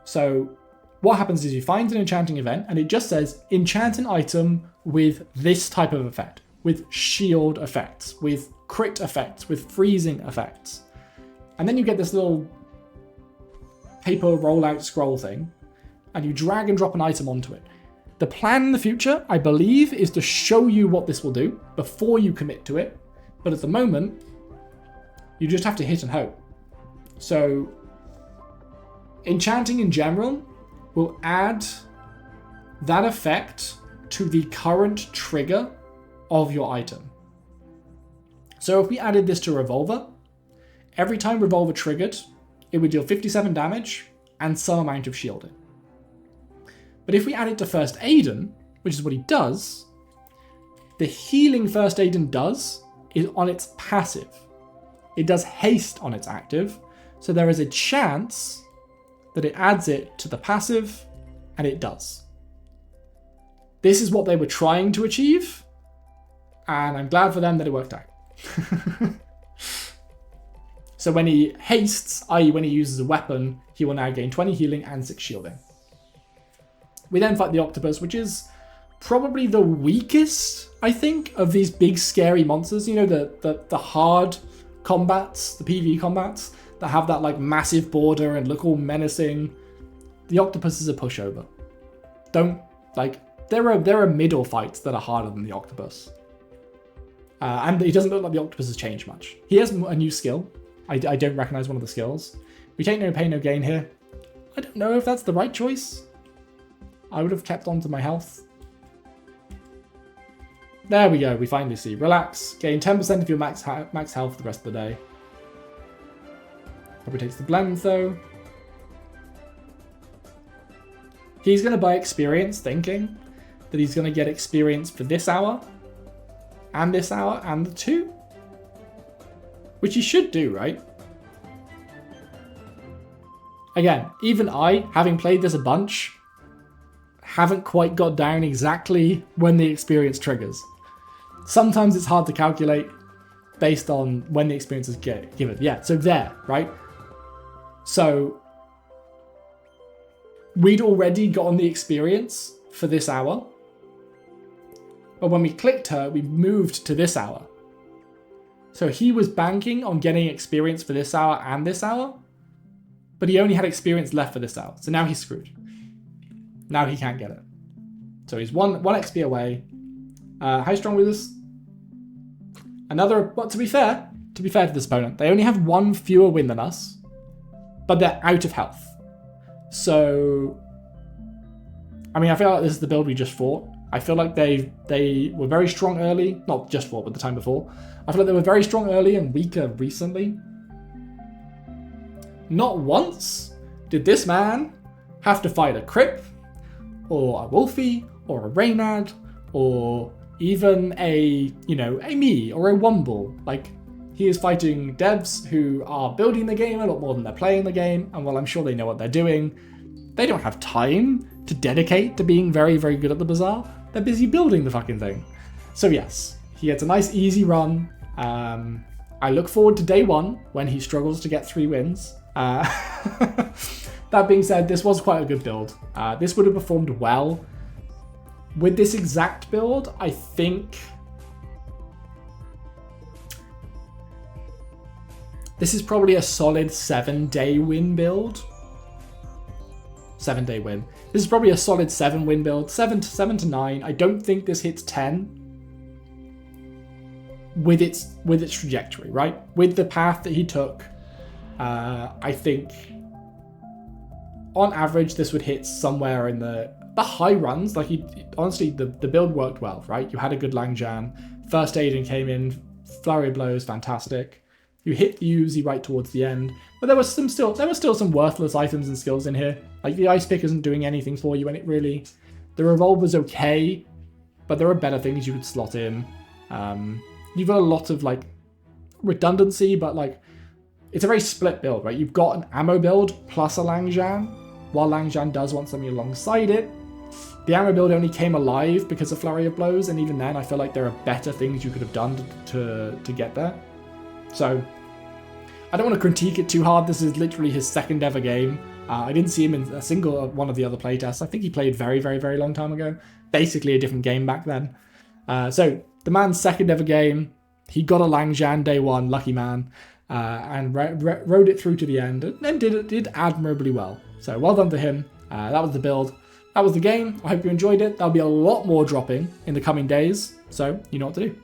So what happens is you find an enchanting event and it just says enchant an item with this type of effect, with shield effects, with crit effects, with freezing effects. And then you get this little paper rollout scroll thing and you drag and drop an item onto it. The plan in the future, I believe, is to show you what this will do before you commit to it. But at the moment, you just have to hit and hope. So, enchanting in general will add that effect to the current trigger of your item. So if we added this to Revolver, every time Revolver triggered, it would deal 57 damage and some amount of shielding. But if we add it to First Aiden, which is what he does, the healing First Aiden does is on its passive. It does haste on its active, so there is a chance that it adds it to the passive, and it does. This is what they were trying to achieve, and I'm glad for them that it worked out. So when he hastes, i.e. when he uses a weapon, he will now gain 20 healing and 6 shielding. We then fight the octopus, which is probably the weakest, I think, of these big scary monsters. You know, the hard combats, the PvE combats, that have that like massive border and look all menacing. The octopus is a pushover. There are middle fights that are harder than the octopus. And it doesn't look like the octopus has changed much. He has a new skill. I don't recognize one of the skills. We take no pain, no gain here. I don't know if that's the right choice. I would have kept on to my health. There we go, we finally see. Relax, gain 10% of your max health the rest of the day. Probably takes the blend though. He's going to buy experience thinking that he's going to get experience for this hour, and the 2. Which he should do, right? Again, even I, having played this a bunch, haven't quite got down exactly when the experience triggers. Sometimes it's hard to calculate based on when the experience is given. Yeah, so there, right? So we'd already gotten the experience for this hour. But when we clicked her, we moved to this hour. So he was banking on getting experience for this hour and this hour, but he only had experience left for this hour. So now he's screwed. Now he can't get it. So he's one XP away. How strong was this? But to be fair to this opponent, they only have 1 fewer win than us, but they're out of health. So, I mean, I feel like this is the build we just fought. I feel like they were very strong early, not just fought, but the time before. I feel like they were very strong early and weaker recently. Not once did this man have to fight a Crip, or a Wolfie, or a Reynad, or even a me, or a Wumble. Like, he is fighting devs who are building the game a lot more than they're playing the game, and while I'm sure they know what they're doing, they don't have time to dedicate to being very, very good at the Bazaar. They're busy building the fucking thing. So yes, he gets a nice easy run. I look forward to day 1 when he struggles to get 3 wins. That being said, this was quite a good build. This would have performed well. With this exact build, I think this is probably a solid 7-day win build. 7-day win. This is probably a solid 7 win build. 7 to 9. I don't think this hits 10 with its trajectory, right? With the path that he took, I think on average this would hit somewhere in the high runs. Like, honestly, the build worked well, right? You had a good Langjan. First Aiden came in, flurry of blows, fantastic. You hit the Uzi right towards the end, but there was still some worthless items and skills in here. Like, the ice pick isn't doing anything for you, and it really, the revolver's okay, but there are better things you could slot in. You've got a lot of like redundancy, but like it's a very split build, right? You've got an ammo build plus a Langjan, while Langjan does want something alongside it. The ammo build only came alive because of flurry of blows, and even then, I feel like there are better things you could have done to get there. So, I don't want to critique it too hard. This is literally his second ever game. I didn't see him in a single one of the other playtests. I think he played very, very, very long time ago. Basically a different game back then. So, the man's second ever game. He got a Langjan day 1, lucky man, and rode it through to the end, and did admirably well. So, well done to him. That was the build. That was the game. I hope you enjoyed it. There'll be a lot more dropping in the coming days, so you know what to do.